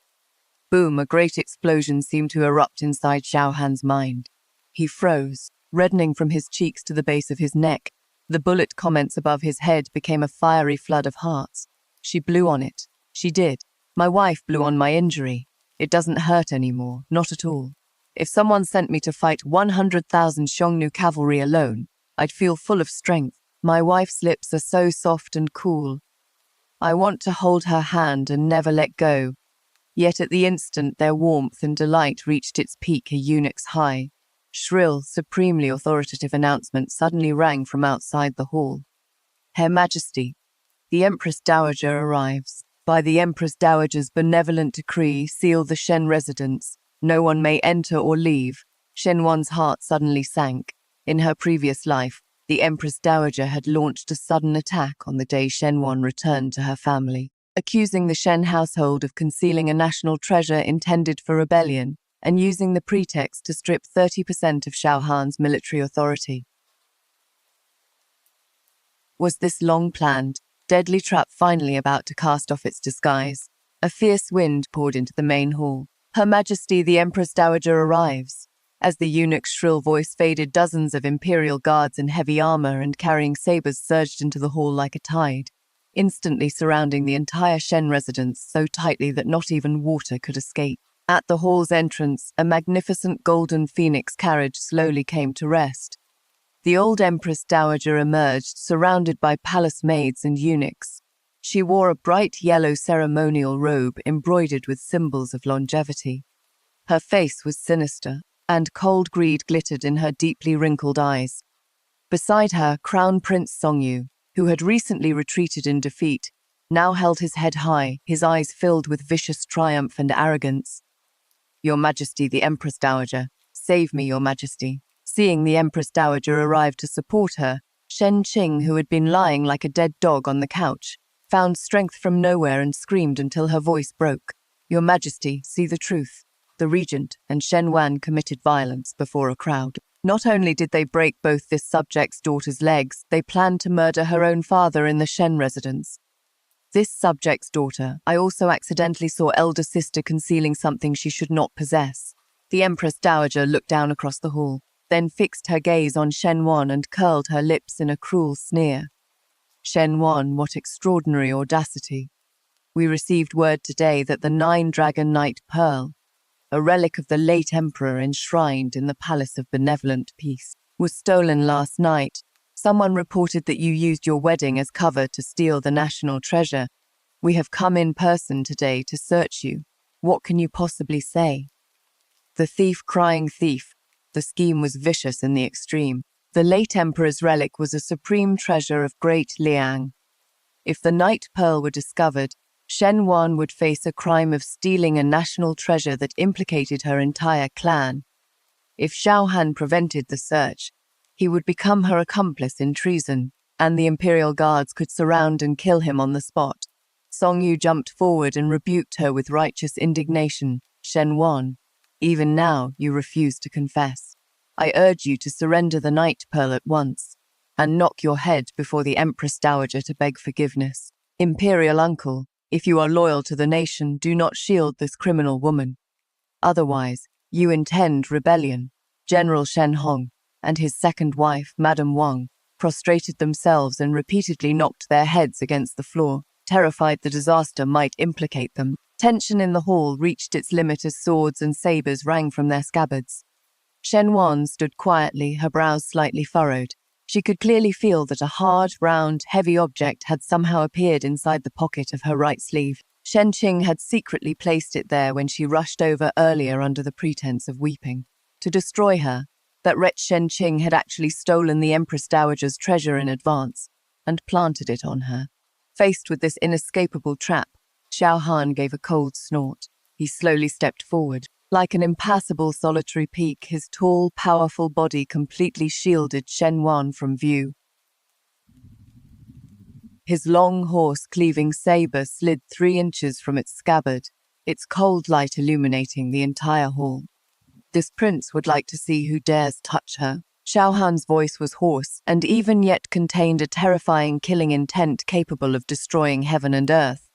Boom, a great explosion seemed to erupt inside Xiao Han's mind. He froze, reddening from his cheeks to the base of his neck. The bullet comments above his head became a fiery flood of hearts. She blew on it. She did. My wife blew on my injury. It doesn't hurt anymore, not at all. If someone sent me to fight 100,000 Xiongnu cavalry alone, I'd feel full of strength. My wife's lips are so soft and cool. I want to hold her hand and never let go. Yet at the instant their warmth and delight reached its peak, a eunuch's high, shrill, supremely authoritative announcement suddenly rang from outside the hall. Her Majesty, the Empress Dowager arrives. By the Empress Dowager's benevolent decree, seal the Shen residence. No one may enter or leave. Shen Wan's heart suddenly sank. In her previous life, the Empress Dowager had launched a sudden attack on the day Shen Wan returned to her family, accusing the Shen household of concealing a national treasure intended for rebellion and using the pretext to strip 30% of Xiao Han's military authority. Was this long-planned, deadly trap finally about to cast off its disguise? A fierce wind poured into the main hall. Her Majesty the Empress Dowager arrives. As the eunuch's shrill voice faded, dozens of imperial guards in heavy armor and carrying sabers surged into the hall like a tide, instantly surrounding the entire Shen residence so tightly that not even water could escape. At the hall's entrance, a magnificent golden phoenix carriage slowly came to rest. The old Empress Dowager emerged, surrounded by palace maids and eunuchs. She wore a bright yellow ceremonial robe embroidered with symbols of longevity. Her face was sinister, and cold greed glittered in her deeply wrinkled eyes. Beside her, Crown Prince Songyu, who had recently retreated in defeat, now held his head high, his eyes filled with vicious triumph and arrogance. Your Majesty, the Empress Dowager, save me, Your Majesty. Seeing the Empress Dowager arrive to support her, Shen Qing, who had been lying like a dead dog on the couch, found strength from nowhere and screamed until her voice broke. Your Majesty, see the truth. The Regent and Shen Wan committed violence before a crowd. Not only did they break both this subject's daughter's legs, they planned to murder her own father in the Shen residence. This subject's daughter, I also accidentally saw elder sister concealing something she should not possess. The Empress Dowager looked down across the hall, then fixed her gaze on Shen Wan and curled her lips in a cruel sneer. Shen Wan, what extraordinary audacity. We received word today that the 9-dragon Night Pearl, a relic of the late emperor enshrined in the Palace of Benevolent Peace, was stolen last night. Someone reported that you used your wedding as cover to steal the national treasure. We have come in person today to search you. What can you possibly say? The thief crying thief. The scheme was vicious in the extreme. The late emperor's relic was a supreme treasure of great liang. If the Night Pearl were discovered, Shen Wan would face a crime of stealing a national treasure that implicated her entire clan. If Xiao Han prevented the search, he would become her accomplice in treason, and the imperial guards could surround and kill him on the spot. Songyu jumped forward and rebuked her with righteous indignation. Shen Wan, even now you refuse to confess. I urge you to surrender the Night Pearl at once, and knock your head before the Empress Dowager to beg forgiveness. Imperial uncle, if you are loyal to the nation, do not shield this criminal woman. Otherwise, you intend rebellion. General Shen Hong and his second wife, Madame Wang, prostrated themselves and repeatedly knocked their heads against the floor, terrified the disaster might implicate them. Tension in the hall reached its limit as swords and sabers rang from their scabbards. Shen Wan stood quietly, her brows slightly furrowed. She could clearly feel that a hard, round, heavy object had somehow appeared inside the pocket of her right sleeve. Shen Qing had secretly placed it there when she rushed over earlier under the pretense of weeping. To destroy her, that wretch Shen Qing had actually stolen the Empress Dowager's treasure in advance and planted it on her. Faced with this inescapable trap, Xiao Han gave a cold snort. He slowly stepped forward. Like an impassable solitary peak, his tall, powerful body completely shielded Shen Wan from view. His long horse-cleaving saber slid 3 inches from its scabbard, its cold light illuminating the entire hall. This prince would like to see who dares touch her. Xiao Han's voice was hoarse, and even yet contained a terrifying killing intent capable of destroying heaven and earth.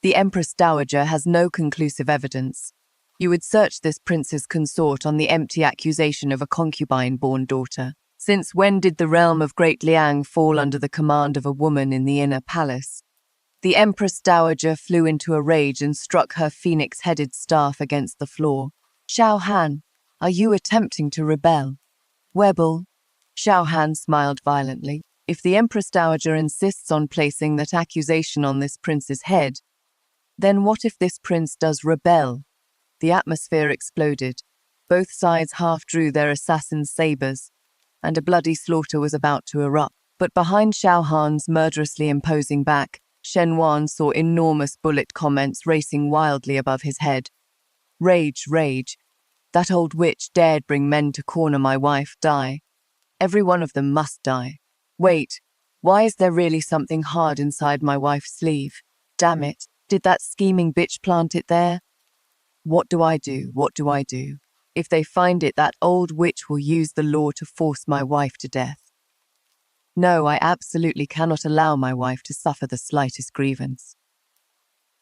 The Empress Dowager has no conclusive evidence. You would search this prince's consort on the empty accusation of a concubine-born daughter. Since when did the realm of Great Liang fall under the command of a woman in the inner palace? The Empress Dowager flew into a rage and struck her phoenix-headed staff against the floor. Xiao Han, are you attempting to rebel? Rebel? Xiao Han smiled violently. If the Empress Dowager insists on placing that accusation on this prince's head, then what if this prince does rebel? The atmosphere exploded. Both sides half drew their assassin's sabers, and a bloody slaughter was about to erupt. But behind Xiao Han's murderously imposing back, Shen Wan saw enormous bullet comments racing wildly above his head. Rage, rage. That old witch dared bring men to corner my wife. Die. Every one of them must die. Wait, why is there really something hard inside my wife's sleeve? Damn it, did that scheming bitch plant it there? What do I do? What do I do? If they find it, that old witch will use the law to force my wife to death. No, I absolutely cannot allow my wife to suffer the slightest grievance.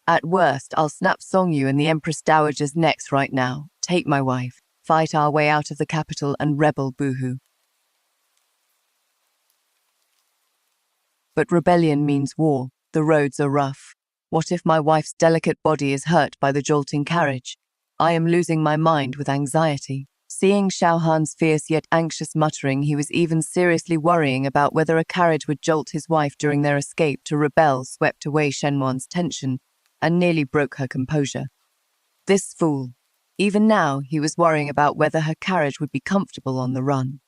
At worst, I'll snap Songyu and the Empress Dowager's necks right now, take my wife, fight our way out of the capital and rebel boohoo. But rebellion means war. The roads are rough. What if my wife's delicate body is hurt by the jolting carriage? I am losing my mind with anxiety. Seeing Xiao Han's fierce yet anxious muttering, he was even seriously worrying about whether a carriage would jolt his wife during their escape to rebel swept away Shen Wan's tension and nearly broke her composure. This fool. Even now, he was worrying about whether her carriage would be comfortable on the run.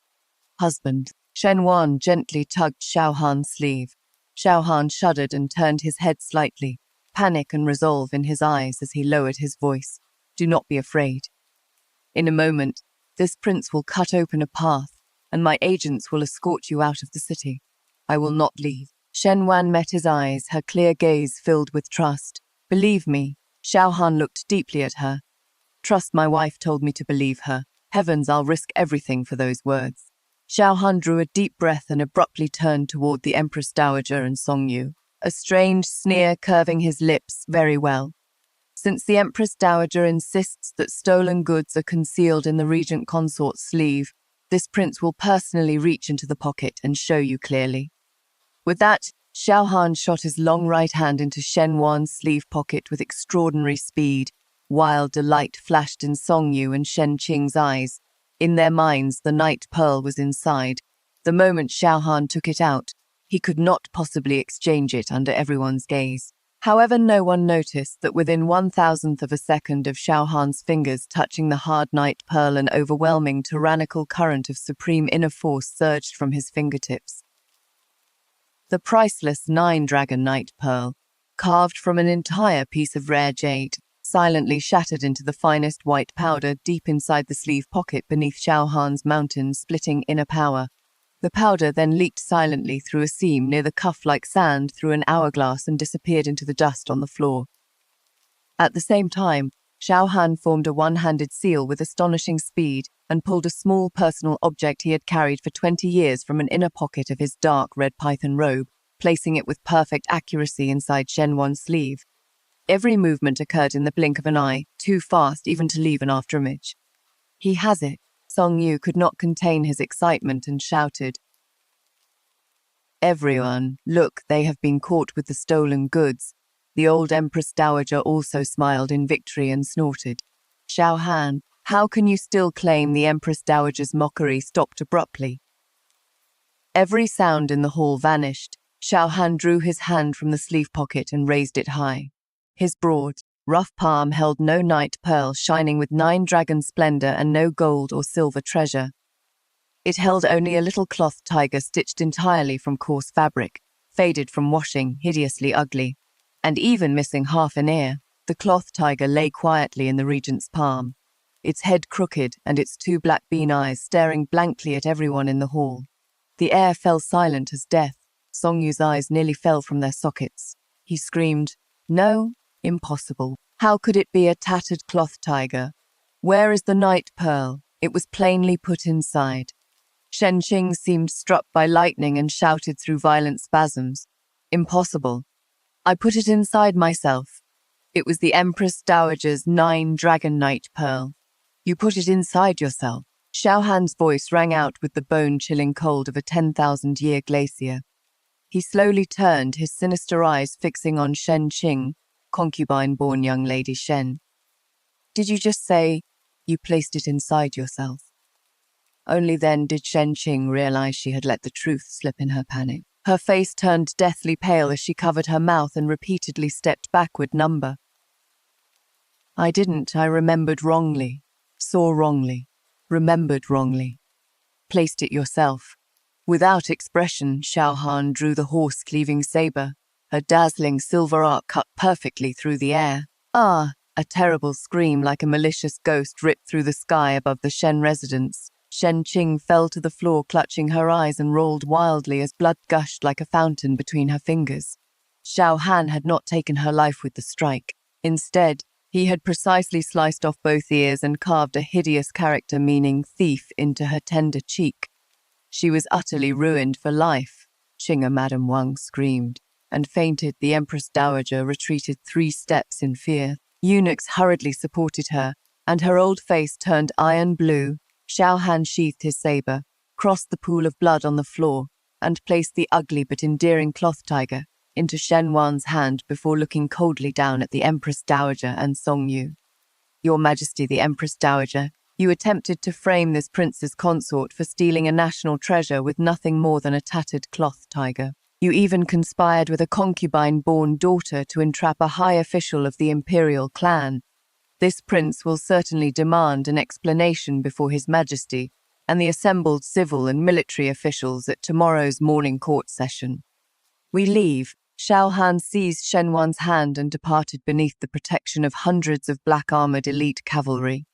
Husband. Shen Wan gently tugged Xiao Han's sleeve. Xiao Han shuddered and turned his head slightly, panic and resolve in his eyes as he lowered his voice. Do not be afraid. In a moment, this prince will cut open a path, and my agents will escort you out of the city. I will not leave. Shen Wan met his eyes, her clear gaze filled with trust. Believe me. Xiao Han looked deeply at her. Trust, my wife told me to believe her. Heavens, I'll risk everything for those words. Xiao Han drew a deep breath and abruptly turned toward the Empress Dowager and Songyu, a strange sneer curving his lips. Very well. Since the Empress Dowager insists that stolen goods are concealed in the Regent Consort's sleeve, this prince will personally reach into the pocket and show you clearly. With that, Xiao Han shot his long right hand into Shen Wan's sleeve pocket with extraordinary speed. Wild delight flashed in Songyu and Shen Qing's eyes. In their minds, the night pearl was inside. The moment Xiao Han took it out, he could not possibly exchange it under everyone's gaze. However, no one noticed that within 1,000th of a second of Xiao Han's fingers touching the hard night pearl, an overwhelming tyrannical current of supreme inner force surged from his fingertips. The priceless 9-dragon night pearl, carved from an entire piece of rare jade, silently shattered into the finest white powder deep inside the sleeve pocket beneath Xiao Han's mountain-splitting inner power. The powder then leaked silently through a seam near the cuff like sand through an hourglass and disappeared into the dust on the floor. At the same time, Xiao Han formed a one-handed seal with astonishing speed and pulled a small personal object he had carried for 20 years from an inner pocket of his dark red python robe, placing it with perfect accuracy inside Shen Wan's sleeve. Every movement occurred in the blink of an eye, too fast even to leave an afterimage. He has it. Songyu could not contain his excitement and shouted, Everyone, look, they have been caught with the stolen goods. The old Empress Dowager also smiled in victory and snorted. Xiao Han, how can you still claim the Empress Dowager's mockery stopped abruptly? Every sound in the hall vanished. Xiao Han drew his hand from the sleeve pocket and raised it high. His broad, rough palm held no night pearl shining with 9-dragon splendor and no gold or silver treasure. It held only a little cloth tiger stitched entirely from coarse fabric, faded from washing, hideously ugly, and even missing half an ear. The cloth tiger lay quietly in the regent's palm, its head crooked and its two black bean eyes staring blankly at everyone in the hall. The air fell silent as death. Songyu's eyes nearly fell from their sockets. He screamed, "No, impossible. How could it be a tattered cloth tiger? Where is the night pearl? It was plainly put inside." Shen Qing seemed struck by lightning and shouted through violent spasms, "Impossible. I put it inside myself. It was the Empress Dowager's 9 Dragon Night pearl. You put it inside yourself." Xiao Han's voice rang out with the bone-chilling cold of a 10,000-year glacier. He slowly turned, his sinister eyes fixing on Shen Qing, concubine-born young lady Shen. "Did you just say you placed it inside yourself?" Only then did Shen Qing realize she had let the truth slip in her panic. Her face turned deathly pale as she covered her mouth and repeatedly stepped backward. "Number." "I didn't. I remembered wrongly. Saw wrongly. Remembered wrongly. Placed it yourself." Without expression, Xiao Han drew the horse-cleaving saber, her dazzling silver arc cut perfectly through the air. "Ah!" A terrible scream like a malicious ghost ripped through the sky above the Shen residence. Shen Qing fell to the floor, clutching her eyes, and rolled wildly as blood gushed like a fountain between her fingers. Xiao Han had not taken her life with the strike. Instead, he had precisely sliced off both ears and carved a hideous character meaning thief into her tender cheek. She was utterly ruined for life. Qinga Madame Wang screamed and fainted. The Empress Dowager retreated 3 steps in fear. Eunuchs hurriedly supported her, and her old face turned iron blue. Xiao Han sheathed his saber, crossed the pool of blood on the floor, and placed the ugly but endearing cloth tiger into Shen Wan's hand before looking coldly down at the Empress Dowager and Songyu. "Your Majesty, the Empress Dowager, you attempted to frame this prince's consort for stealing a national treasure with nothing more than a tattered cloth tiger. You even conspired with a concubine-born daughter to entrap a high official of the imperial clan. This prince will certainly demand an explanation before His Majesty and the assembled civil and military officials at tomorrow's morning court session." "We leave." Xiao Han seized Shen Wan's hand and departed beneath the protection of hundreds of black-armored elite cavalry.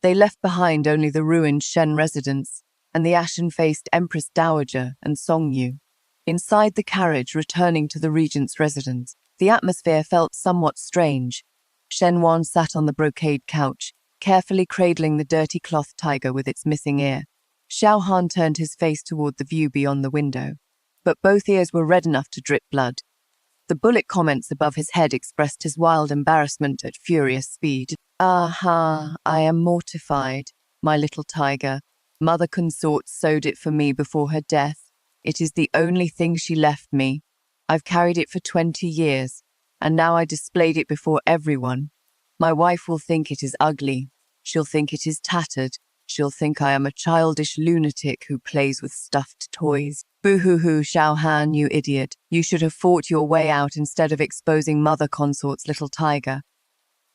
They left behind only the ruined Shen residence and the ashen-faced Empress Dowager and Songyu. Inside the carriage returning to the regent's residence, the atmosphere felt somewhat strange. Shen Wan sat on the brocade couch, carefully cradling the dirty cloth tiger with its missing ear. Xiao Han turned his face toward the view beyond the window, but both ears were red enough to drip blood. The bullet comments above his head expressed his wild embarrassment at furious speed. "Aha, I am mortified, my little tiger. Mother consort sewed it for me before her death. It is the only thing she left me. I've carried it for 20 years, and now I displayed it before everyone. My wife will think it is ugly. She'll think it is tattered. She'll think I am a childish lunatic who plays with stuffed toys. Boo-hoo-hoo, Xiao Han, you idiot. You should have fought your way out instead of exposing Mother Consort's little tiger."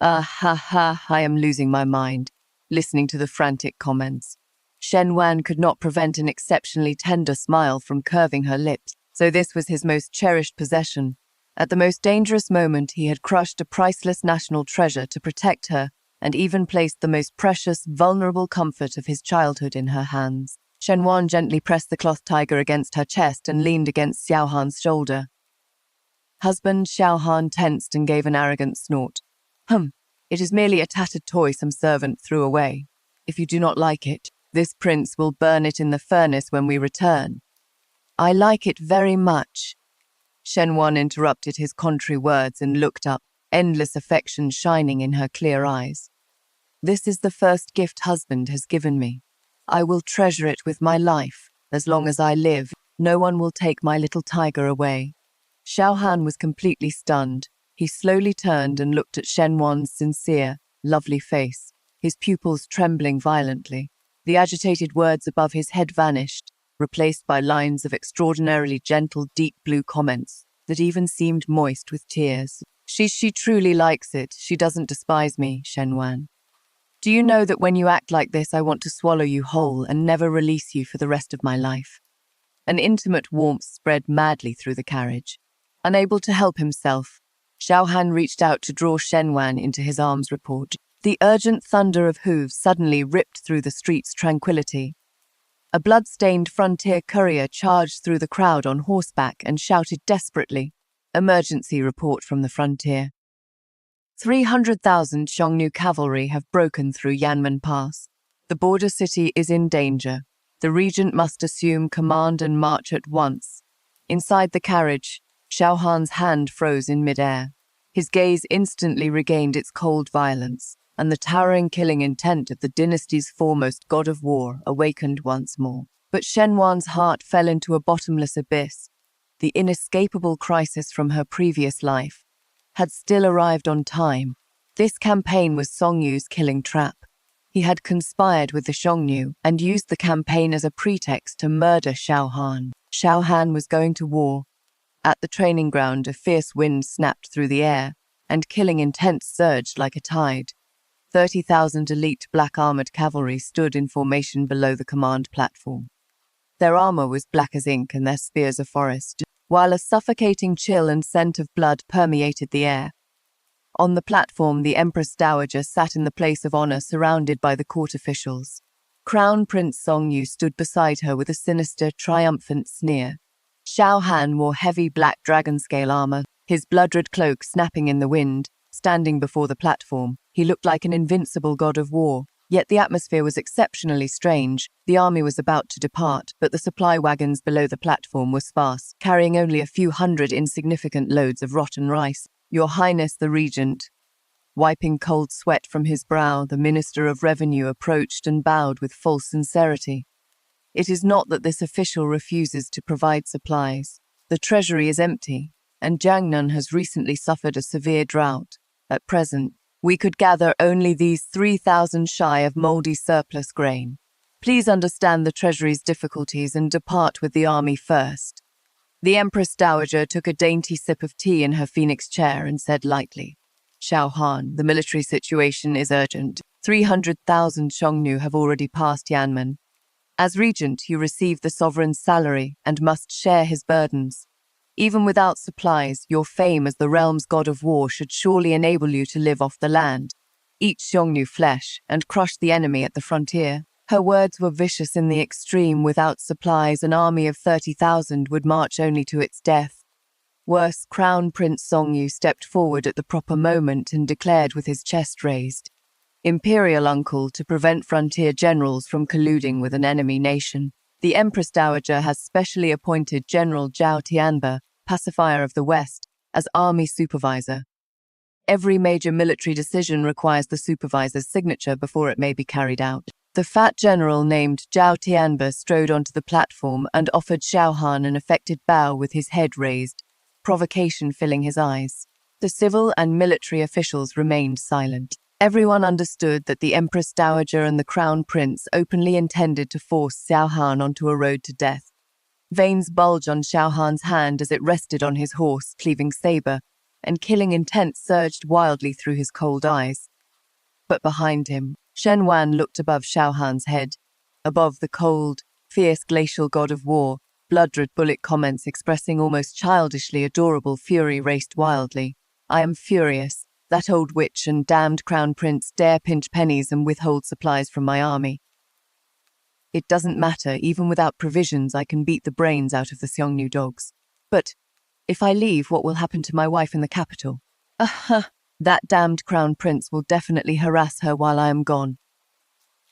"Ah ha ha, I am losing my mind," listening to the frantic comments. Shen Wan could not prevent an exceptionally tender smile from curving her lips. So this was his most cherished possession. At the most dangerous moment, he had crushed a priceless national treasure to protect her and even placed the most precious, vulnerable comfort of his childhood in her hands. Shen Wan gently pressed the cloth tiger against her chest and leaned against Xiao Han's shoulder. "Husband," Xiao Han tensed and gave an arrogant snort. It is merely a tattered toy some servant threw away. If you do not like it, this prince will burn it in the furnace when we return." "I like it very much." Shen Wan interrupted his contrary words and looked up, endless affection shining in her clear eyes. "This is the first gift husband has given me. I will treasure it with my life. As long as I live, no one will take my little tiger away." Xiao Han was completely stunned. He slowly turned and looked at Shen Wan's sincere, lovely face, his pupils trembling violently. The agitated words above his head vanished, replaced by lines of extraordinarily gentle, deep blue comments that even seemed moist with tears. She truly likes it. She doesn't despise me, Shen Wan. Do you know that when you act like this, I want to swallow you whole and never release you for the rest of my life?" An intimate warmth spread madly through the carriage. Unable to help himself, Xiao Han reached out to draw Shen Wan into his arms. Report. The urgent thunder of hooves suddenly ripped through the street's tranquility. A blood-stained frontier courier charged through the crowd on horseback and shouted desperately, "Emergency report from the frontier. 300,000 Xiongnu cavalry have broken through Yanmen Pass. The border city is in danger. The regent must assume command and march at once." Inside the carriage, Xiao Han's hand froze in midair. His gaze instantly regained its cold violence, and the towering killing intent of the dynasty's foremost god of war awakened once more. But Shen Wan's heart fell into a bottomless abyss. The inescapable crisis from her previous life had still arrived on time. This campaign was Songyu's killing trap. He had conspired with the Xiongnu and used the campaign as a pretext to murder Xiao Han. Xiao Han was going to war. At the training ground, a fierce wind snapped through the air, and killing intent surged like a tide. 30,000 elite black-armored cavalry stood in formation below the command platform. Their armor was black as ink and their spears a forest, while a suffocating chill and scent of blood permeated the air. On the platform, the Empress Dowager sat in the place of honor surrounded by the court officials. Crown Prince Songyu stood beside her with a sinister, triumphant sneer. Xiao Han wore heavy black dragon-scale armor, his blood-red cloak snapping in the wind. Standing before the platform, he looked like an invincible god of war. Yet the atmosphere was exceptionally strange. The army was about to depart, but the supply wagons below the platform were sparse, carrying only a few hundred insignificant loads of rotten rice. "Your Highness the Regent." Wiping cold sweat from his brow, the Minister of Revenue approached and bowed with false sincerity. "It is not that this official refuses to provide supplies. The treasury is empty, and Jiangnan has recently suffered a severe drought. At present, we could gather only these 3,000 shy of moldy surplus grain. Please understand the treasury's difficulties and depart with the army first." The Empress Dowager took a dainty sip of tea in her phoenix chair and said lightly, "Xiao Han, the military situation is urgent. 300,000 Xiongnu have already passed Yanmen. As regent, you receive the sovereign's salary and must share his burdens. Even without supplies, your fame as the realm's god of war should surely enable you to live off the land. Eat Xiongnu flesh and crush the enemy at the frontier." Her words were vicious in the extreme. Without supplies, an army of 30,000 would march only to its death. Worse, Crown Prince Songyu stepped forward at the proper moment and declared with his chest raised, "Imperial uncle, to prevent frontier generals from colluding with an enemy nation, the Empress Dowager has specially appointed General Zhao Tianba, pacifier of the West, as army supervisor. Every major military decision requires the supervisor's signature before it may be carried out." The fat general named Zhao Tianba strode onto the platform and offered Xiao Han an affected bow with his head raised, provocation filling his eyes. The civil and military officials remained silent. Everyone understood that the Empress Dowager and the Crown Prince openly intended to force Xiao Han onto a road to death. Veins bulged on Xiao Han's hand as it rested on his horse, cleaving saber, and killing intent surged wildly through his cold eyes. But behind him, Shen Wan looked above Xiao Han's head. Above the cold, fierce glacial god of war, blood-red bullet comments expressing almost childishly adorable fury raced wildly. "I am furious. That old witch and damned crown prince dare pinch pennies and withhold supplies from my army. It doesn't matter, even without provisions I can beat the brains out of the Xiongnu dogs. But if I leave, what will happen to my wife in the capital? That damned crown prince will definitely harass her while I am gone.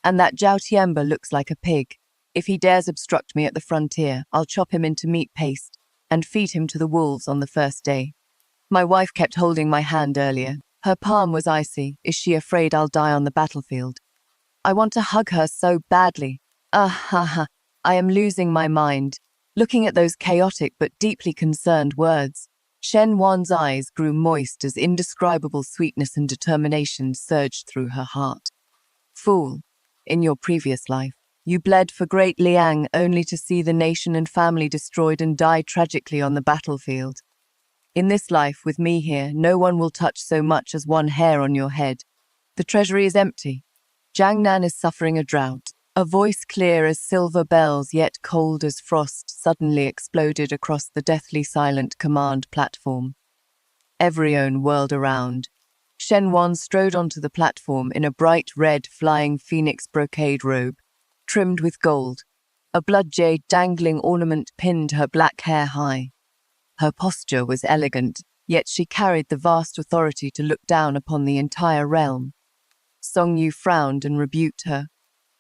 And that Zhao Tianba looks like a pig. If he dares obstruct me at the frontier, I'll chop him into meat paste and feed him to the wolves on the first day. My wife kept holding my hand earlier. Her palm was icy. Is she afraid I'll die on the battlefield? I want to hug her so badly. I am losing my mind. Looking at those chaotic but deeply concerned words, Shen Wan's eyes grew moist as indescribable sweetness and determination surged through her heart. Fool, in your previous life, you bled for great Liang only to see the nation and family destroyed and die tragically on the battlefield. In this life, with me here, no one will touch so much as one hair on your head. The treasury is empty. Jiangnan is suffering a drought. A voice clear as silver bells, yet cold as frost, suddenly exploded across the deathly silent command platform. every own whirled around. Shen Wan strode onto the platform in a bright red flying phoenix brocade robe, trimmed with gold. A blood jade dangling ornament pinned her black hair high. Her posture was elegant, yet she carried the vast authority to look down upon the entire realm. Song Yu frowned and rebuked her.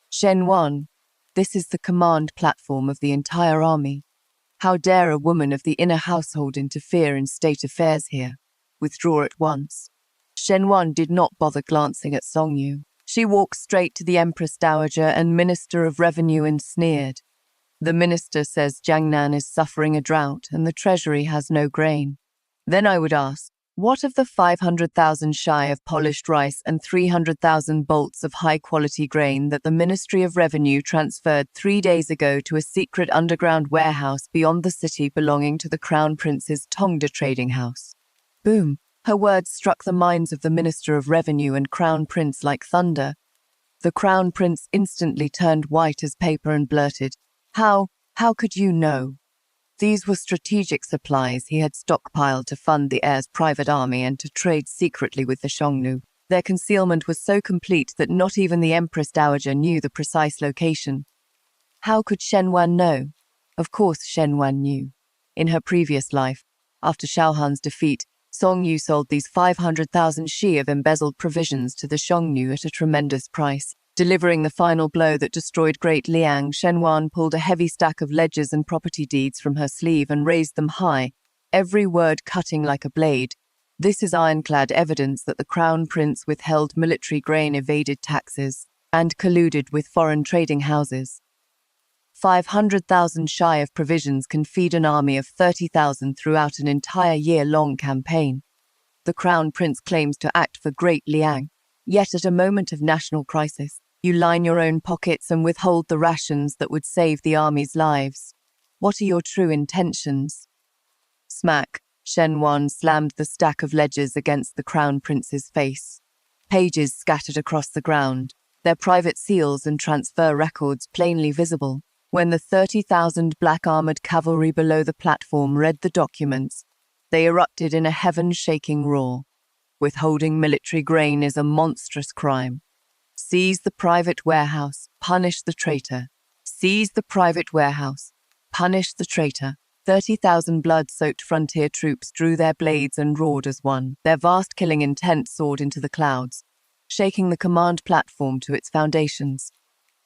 Shen Wan, this is the command platform of the entire army. How dare a woman of the inner household interfere in state affairs here? Withdraw at once. Shen Wan did not bother glancing at Song Yu. She walked straight to the Empress Dowager and Minister of Revenue and sneered. The minister says Jiangnan is suffering a drought and the treasury has no grain. Then I would ask, what of the 500,000 shy of polished rice and 300,000 bolts of high-quality grain that the Ministry of Revenue transferred 3 days ago to a secret underground warehouse beyond the city belonging to the Crown Prince's Tongda trading house? Boom! Her words struck the minds of the Minister of Revenue and Crown Prince like thunder. The Crown Prince instantly turned white as paper and blurted, How could you know? These were strategic supplies he had stockpiled to fund the heir's private army and to trade secretly with the Xiongnu. Their concealment was so complete that not even the Empress Dowager knew the precise location. How could Shen Wan know? Of course Shen Wan knew. In her previous life, after Xiaohan's defeat, Song Yu sold these 500,000 shi of embezzled provisions to the Xiongnu at a tremendous price. Delivering the final blow that destroyed Great Liang, Shen Wan pulled a heavy stack of ledgers and property deeds from her sleeve and raised them high, every word cutting like a blade. This is ironclad evidence that the Crown Prince withheld military grain, evaded taxes, and colluded with foreign trading houses. 500,000 shy of provisions can feed an army of 30,000 throughout an entire year-long campaign. The Crown Prince claims to act for Great Liang, yet at a moment of national crisis, you line your own pockets and withhold the rations that would save the army's lives. What are your true intentions? Smack! Shen Wan slammed the stack of ledgers against the Crown Prince's face. Pages scattered across the ground, their private seals and transfer records plainly visible. When the 30,000 black-armored cavalry below the platform read the documents, they erupted in a heaven-shaking roar. Withholding military grain is a monstrous crime. Seize the private warehouse, punish the traitor. Seize the private warehouse, punish the traitor. 30,000 blood-soaked frontier troops drew their blades and roared as one. Their vast killing intent soared into the clouds, shaking the command platform to its foundations.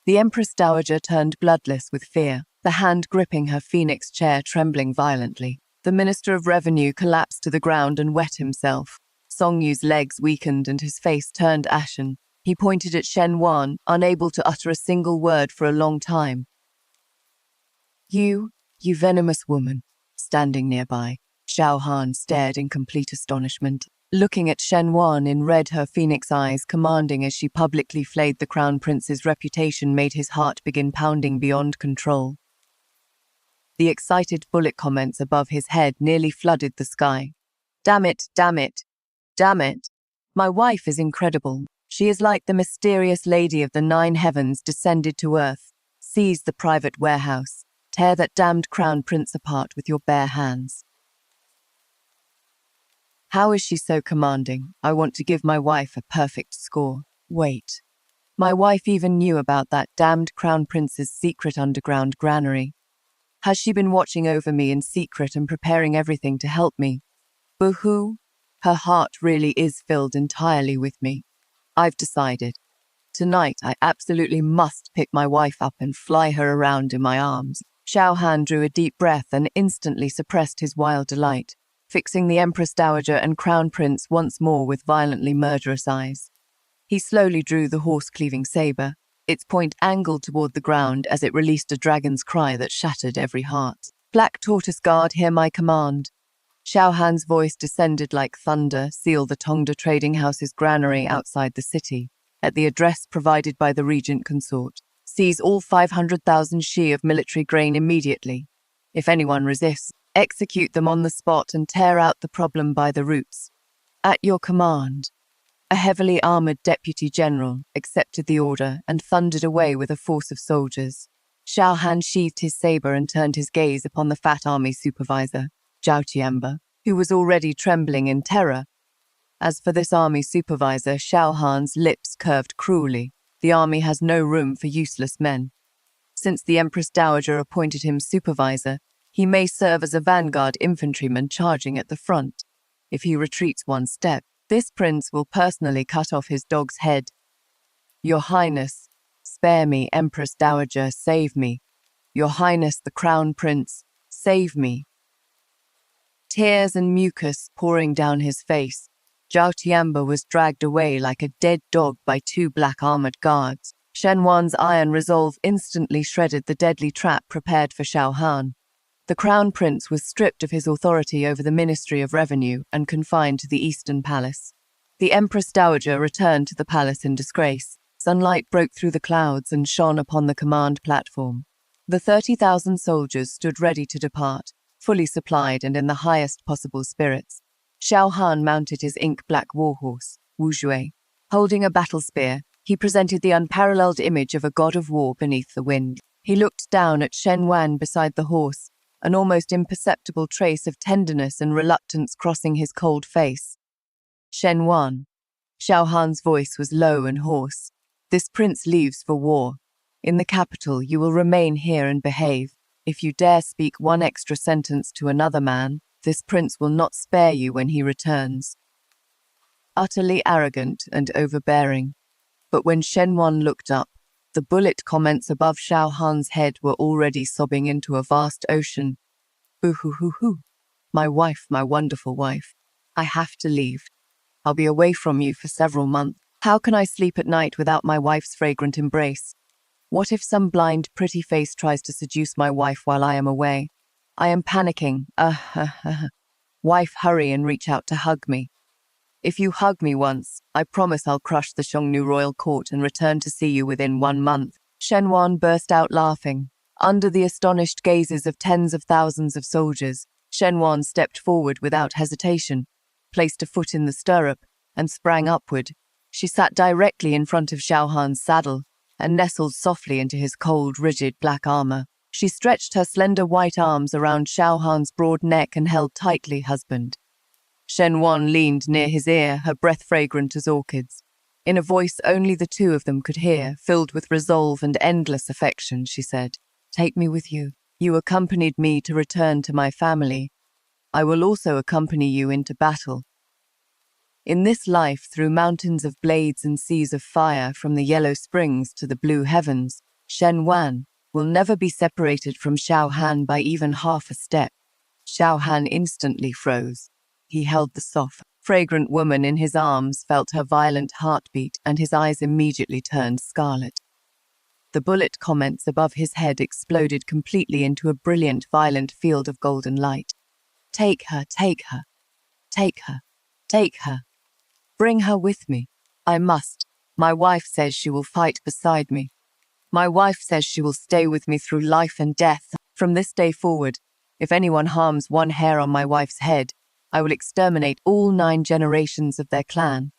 The Empress Dowager turned bloodless with fear, the hand gripping her phoenix chair trembling violently. The Minister of Revenue collapsed to the ground and wet himself. Song Yu's legs weakened and his face turned ashen. He pointed at Shen Wan, unable to utter a single word for a long time. You venomous woman. Standing nearby, Xiaohan stared in complete astonishment, looking at Shen Wan in red, her phoenix eyes commanding as she publicly flayed the Crown Prince's reputation made his heart begin pounding beyond control. The excited bullet comments above his head nearly flooded the sky. Damn it, damn it, damn it. My wife is incredible. She is like the mysterious lady of the 9 heavens descended to earth. Seize the private warehouse. Tear that damned Crown Prince apart with your bare hands. How is she so commanding? I want to give my wife a perfect score. Wait. My wife even knew about that damned Crown Prince's secret underground granary. Has she been watching over me in secret and preparing everything to help me? Boo-hoo. Her heart really is filled entirely with me. I've decided. Tonight I absolutely must pick my wife up and fly her around in my arms. Xiaohan drew a deep breath and instantly suppressed his wild delight, fixing the Empress Dowager and Crown Prince once more with violently murderous eyes. He slowly drew the horse-cleaving saber, its point angled toward the ground as it released a dragon's cry that shattered every heart. Black Tortoise Guard, hear my command. Xiaohan's voice descended like thunder, seal the Tongda trading house's granary outside the city, at the address provided by the Regent consort. Seize all 500,000 shi of military grain immediately. If anyone resists, execute them on the spot and tear out the problem by the roots. At your command. A heavily armored deputy general accepted the order and thundered away with a force of soldiers. Xiaohan sheathed his saber and turned his gaze upon the fat army supervisor, Zhao Tianba. who was already trembling in terror. As for this army supervisor, Xiao Han's lips curved cruelly. The army has no room for useless men. Since the Empress Dowager appointed him supervisor, he may serve as a vanguard infantryman charging at the front. If he retreats one step, this prince will personally cut off his dog's head. Your Highness, spare me, Empress Dowager, save me. Your Highness, the Crown Prince, save me. Tears and mucus pouring down his face, Zhao Tianba was dragged away like a dead dog by two black armored guards. Shen Wan's iron resolve instantly shredded the deadly trap prepared for Xiao Han. The Crown Prince was stripped of his authority over the Ministry of Revenue and confined to the Eastern Palace. The Empress Dowager returned to the palace in disgrace. Sunlight broke through the clouds and shone upon the command platform. The 30,000 soldiers stood ready to depart, fully supplied and in the highest possible spirits. Xiao Han mounted his ink-black warhorse, Wu Jue. Holding a battle spear, he presented the unparalleled image of a god of war beneath the wind. He looked down at Shen Wan beside the horse, an almost imperceptible trace of tenderness and reluctance crossing his cold face. Shen Wan. Xiao Han's voice was low and hoarse. This prince leaves for war. In the capital, you will remain here and behave. If you dare speak one extra sentence to another man, this prince will not spare you when he returns. Utterly arrogant and overbearing. But when Shen Wan looked up, the bullet comments above Xiao Han's head were already sobbing into a vast ocean. Boo-hoo-hoo-hoo. My wife, my wonderful wife. I have to leave. I'll be away from you for several months. How can I sleep at night without my wife's fragrant embrace? What if some blind, pretty face tries to seduce my wife while I am away? I am panicking. Wife, hurry and reach out to hug me. If you hug me once, I promise I'll crush the Xiongnu royal court and return to see you within 1 month. Shen Wan burst out laughing. Under the astonished gazes of tens of thousands of soldiers, Shen Wan stepped forward without hesitation, placed a foot in the stirrup, and sprang upward. She sat directly in front of Xiao Han's saddle and nestled softly into his cold, rigid black armor. She stretched her slender white arms around Xiao Han's broad neck and held tightly, husband. Shen Wan leaned near his ear, her breath fragrant as orchids. In a voice only the two of them could hear, filled with resolve and endless affection, she said, "Take me with you. You accompanied me to return to my family. I will also accompany you into battle. In this life, through mountains of blades and seas of fire, from the yellow springs to the blue heavens, Shen Wan will never be separated from Xiao Han by even half a step." Xiao Han instantly froze. He held the soft, fragrant woman in his arms, felt her violent heartbeat, and his eyes immediately turned scarlet. The bullet comments above his head exploded completely into a brilliant, violent field of golden light. "Take her, take her, take her, take her. Bring her with me. I must. My wife says she will fight beside me. My wife says she will stay with me through life and death. From this day forward, if anyone harms one hair on my wife's head, I will exterminate all 9 generations of their clan.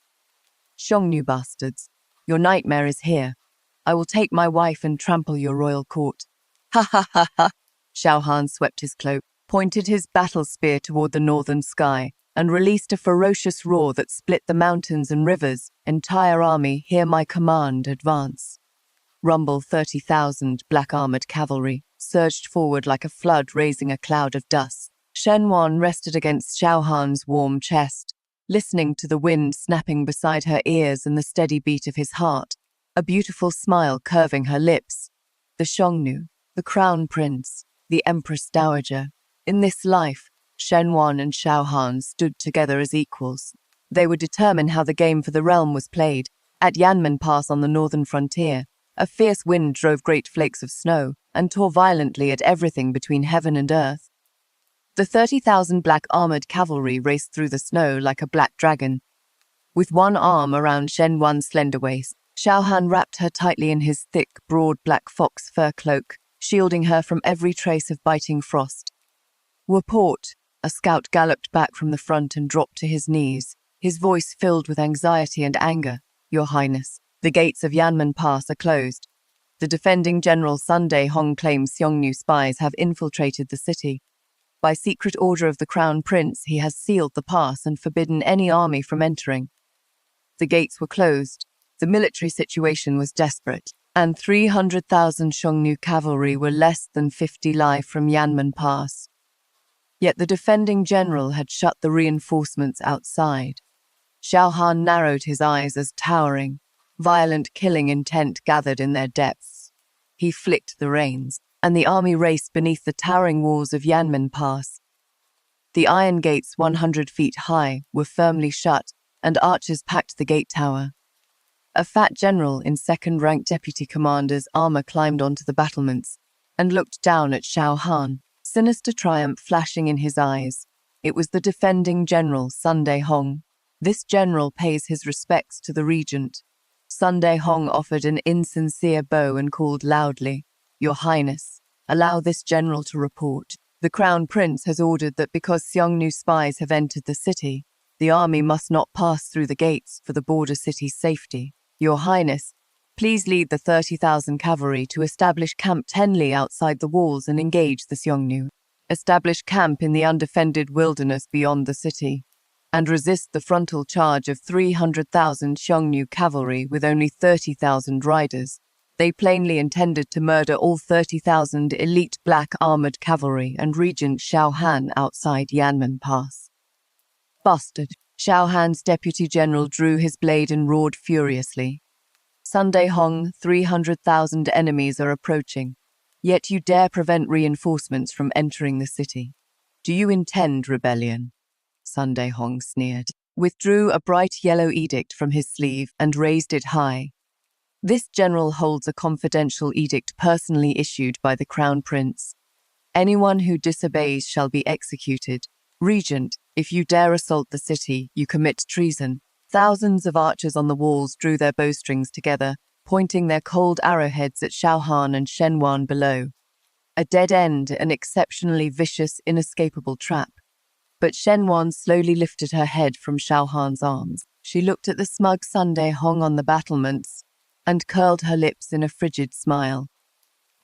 Xiongnu bastards, your nightmare is here. I will take my wife and trample your royal court." "Ha ha ha ha!" Xiao Han swept his cloak, pointed his battle spear toward the northern sky, and released a ferocious roar that split the mountains and rivers. "Entire army, hear my command, advance." Rumble 30,000 black-armored cavalry surged forward like a flood, raising a cloud of dust. Shen Wan rested against Xiao Han's warm chest, listening to the wind snapping beside her ears and the steady beat of his heart, a beautiful smile curving her lips. The Xiongnu, the Crown Prince, the Empress Dowager. In this life, Shen Wan and Xiao Han stood together as equals. They would determine how the game for the realm was played. At Yanmen Pass on the northern frontier, a fierce wind drove great flakes of snow and tore violently at everything between heaven and earth. The 30,000 black-armored cavalry raced through the snow like a black dragon. With one arm around Shen Wan's slender waist, Xiao Han wrapped her tightly in his thick, broad black fox fur cloak, shielding her from every trace of biting frost. "Report!" A scout galloped back from the front and dropped to his knees, his voice filled with anxiety and anger. "Your Highness, the gates of Yanmen Pass are closed. The defending General Sunday Hong claims Xiongnu spies have infiltrated the city." By secret order of the Crown Prince, he has sealed the pass and forbidden any army from entering. The gates were closed, the military situation was desperate, and 300,000 Xiongnu cavalry were less than 50 li from Yanmen Pass. Yet the defending general had shut the reinforcements outside. Xiao Han narrowed his eyes as towering, violent killing intent gathered in their depths. He flicked the reins, and the army raced beneath the towering walls of Yanmen Pass. The iron gates 100 feet high were firmly shut, and archers packed the gate tower. A fat general in second-rank deputy commander's armor climbed onto the battlements and looked down at Xiao Han, sinister triumph flashing in his eyes. It was the defending general, Sunday Hong. This general pays his respects to the regent. Sunday Hong offered an insincere bow and called loudly, "Your Highness, allow this general to report. The Crown Prince has ordered that because Xiongnu spies have entered the city, the army must not pass through the gates for the border city's safety. Your Highness, please lead the 30,000 cavalry to establish Camp 10 li outside the walls and engage the Xiongnu. Establish camp in the undefended wilderness beyond the city, and resist the frontal charge of 300,000 Xiongnu cavalry with only 30,000 riders. They plainly intended to murder all 30,000 elite black armored cavalry and Regent Xiao Han outside Yanmen Pass." "Bastard!" Xiao Han's deputy general drew his blade and roared furiously. "Sunday Hong, 300,000 enemies are approaching, yet you dare prevent reinforcements from entering the city. Do you intend rebellion?" Sunday Hong sneered, withdrew a bright yellow edict from his sleeve and raised it high. "This general holds a confidential edict personally issued by the Crown Prince. Anyone who disobeys shall be executed. Regent, if you dare assault the city, you commit treason." Thousands of archers on the walls drew their bowstrings together, pointing their cold arrowheads at Xiao Han and Shen Wan below. A dead end, an exceptionally vicious, inescapable trap. But Shen Wan slowly lifted her head from Xiao Han's arms. She looked at the smug Sunday Hong on the battlements and curled her lips in a frigid smile.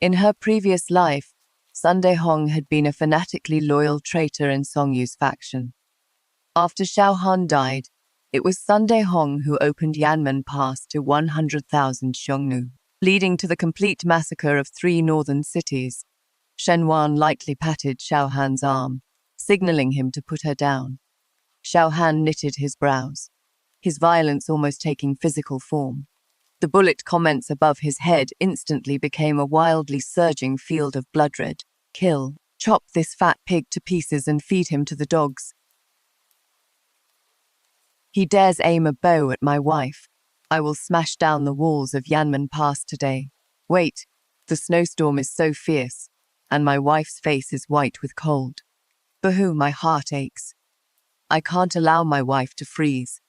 In her previous life, Sunday Hong had been a fanatically loyal traitor in Song Yu's faction. After Xiao Han died, it was Sunday Hong who opened Yanmen Pass to 100,000 Xiongnu, leading to the complete massacre of 3 northern cities. Shen Wan lightly patted Xiao Han's arm, signaling him to put her down. Xiao Han knitted his brows, his violence almost taking physical form. The bullet comments above his head instantly became a wildly surging field of blood red. "Kill, chop this fat pig to pieces and feed him to the dogs. He dares aim a bow at my wife. I will smash down the walls of Yanmen Pass today. Wait, the snowstorm is so fierce, and my wife's face is white with cold. For whom my heart aches. I can't allow my wife to freeze.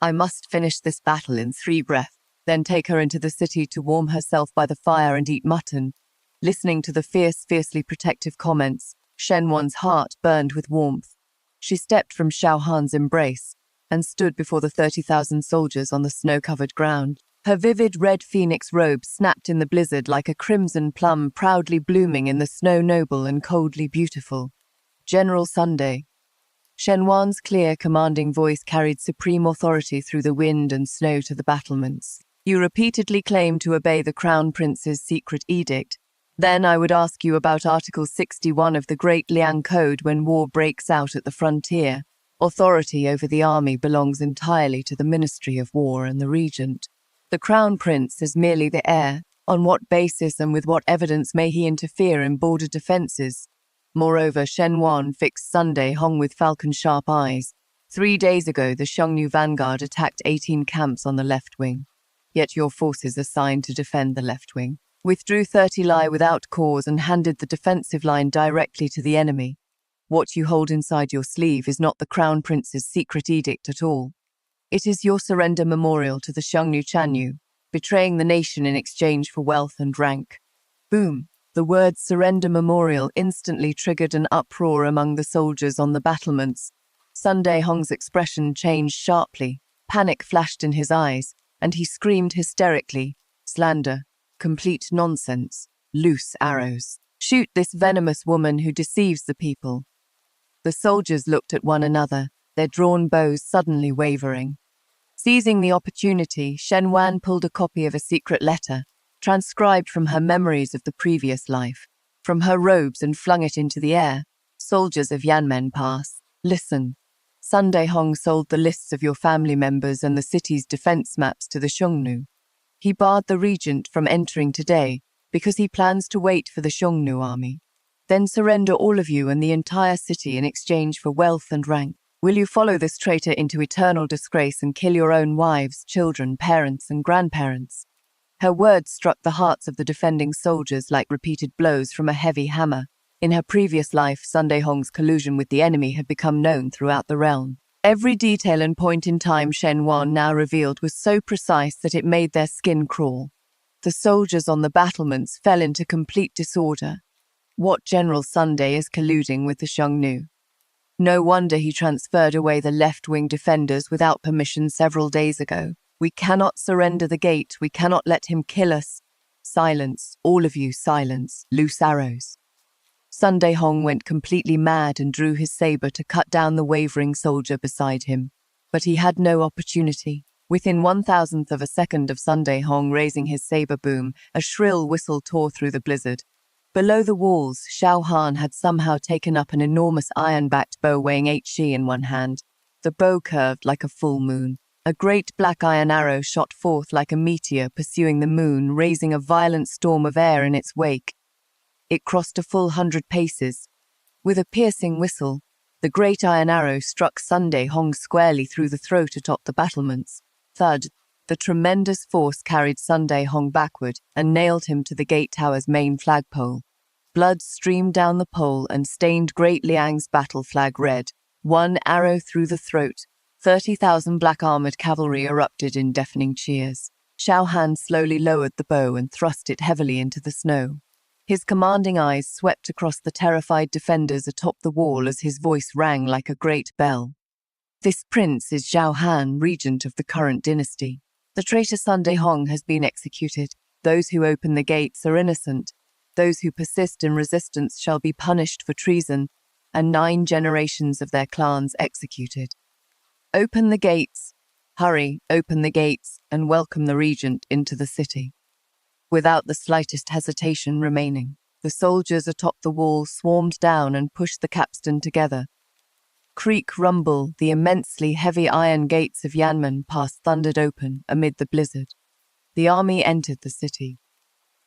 I must finish this battle in 3 breaths, then take her into the city to warm herself by the fire and eat mutton." Listening to the fiercely protective comments, Shen Wan's heart burned with warmth. She stepped from Xiao Han's embrace and stood before the 30,000 soldiers on the snow-covered ground. Her vivid red phoenix robe snapped in the blizzard like a crimson plum proudly blooming in the snow, noble and coldly beautiful. "General Sunday." Shen Wan's clear, commanding voice carried supreme authority through the wind and snow to the battlements. "You repeatedly claim to obey the Crown Prince's secret edict. Then I would ask you about Article 61 of the Great Liang Code when war breaks out at the frontier. Authority over the army belongs entirely to the Ministry of War and the Regent. The Crown Prince is merely the heir. On what basis and with what evidence may he interfere in border defences?" Moreover, Shen Wan fixed Sunday Hong with falcon-sharp eyes. 3 days ago, the Xiongnu vanguard attacked 18 camps on the left wing. Yet your forces assigned to defend the left wing withdrew 30 li without cause and handed the defensive line directly to the enemy. What you hold inside your sleeve is not the Crown Prince's secret edict at all. It is your surrender memorial to the Xiongnu Chanyu, betraying the nation in exchange for wealth and rank. Boom! The word surrender memorial instantly triggered an uproar among the soldiers on the battlements. Sunday Hong's expression changed sharply. Panic flashed in his eyes, and he screamed hysterically, "Slander, complete nonsense, loose arrows." Shoot this venomous woman who deceives the people." The soldiers looked at one another, their drawn bows suddenly wavering. Seizing the opportunity, Shen Wan pulled a copy of a secret letter, transcribed from her memories of the previous life, from her robes, and flung it into the air. "Soldiers of Yanmen Pass, listen. Sunday Hong sold the lists of your family members and the city's defense maps to the Xiongnu. He barred the Regent from entering today because he plans to wait for the Xiongnu army. Then surrender all of you and the entire city in exchange for wealth and rank. Will you follow this traitor into eternal disgrace and kill your own wives, children, parents, and grandparents?" Her words struck the hearts of the defending soldiers like repeated blows from a heavy hammer. In her previous life, Sunday Hong's collusion with the enemy had become known throughout the realm. Every detail and point in time Shen Wan now revealed was so precise that it made their skin crawl. The soldiers on the battlements fell into complete disorder. What General Sunday is colluding with the Xiongnu? No wonder he transferred away the left-wing defenders without permission several days ago. "We cannot surrender the gate. We cannot let him kill us. Silence, all of you, silence. Loose arrows." Sunday Hong went completely mad and drew his saber to cut down the wavering soldier beside him. But he had no opportunity. Within 1,000th of a second of Sunday Hong raising his saber boom, a shrill whistle tore through the blizzard. Below the walls, Xiao Han had somehow taken up an enormous iron-backed bow weighing 8 shi in one hand. The bow curved like a full moon. A great black iron arrow shot forth like a meteor pursuing the moon, raising a violent storm of air in its wake. It crossed a full 100 paces. With a piercing whistle, the great iron arrow struck Sunday Hong squarely through the throat atop the battlements. Thud! The tremendous force carried Sunday Hong backward and nailed him to the gate tower's main flagpole. Blood streamed down the pole and stained Great Liang's battle flag red. One arrow through the throat. 30,000 black-armored cavalry erupted in deafening cheers. Xiao Han slowly lowered the bow and thrust it heavily into the snow. His commanding eyes swept across the terrified defenders atop the wall as his voice rang like a great bell. "This prince is Xiao Han, regent of the current dynasty. The traitor Sunday Hong has been executed. Those who open the gates are innocent. Those who persist in resistance shall be punished for treason, and 9 generations of their clans executed. Open the gates. Hurry, open the gates, and welcome the regent into the city." Without the slightest hesitation remaining, the soldiers atop the wall swarmed down and pushed the capstan together. Creak, rumble, the immensely heavy iron gates of Yanmen Pass thundered open amid the blizzard. The army entered the city.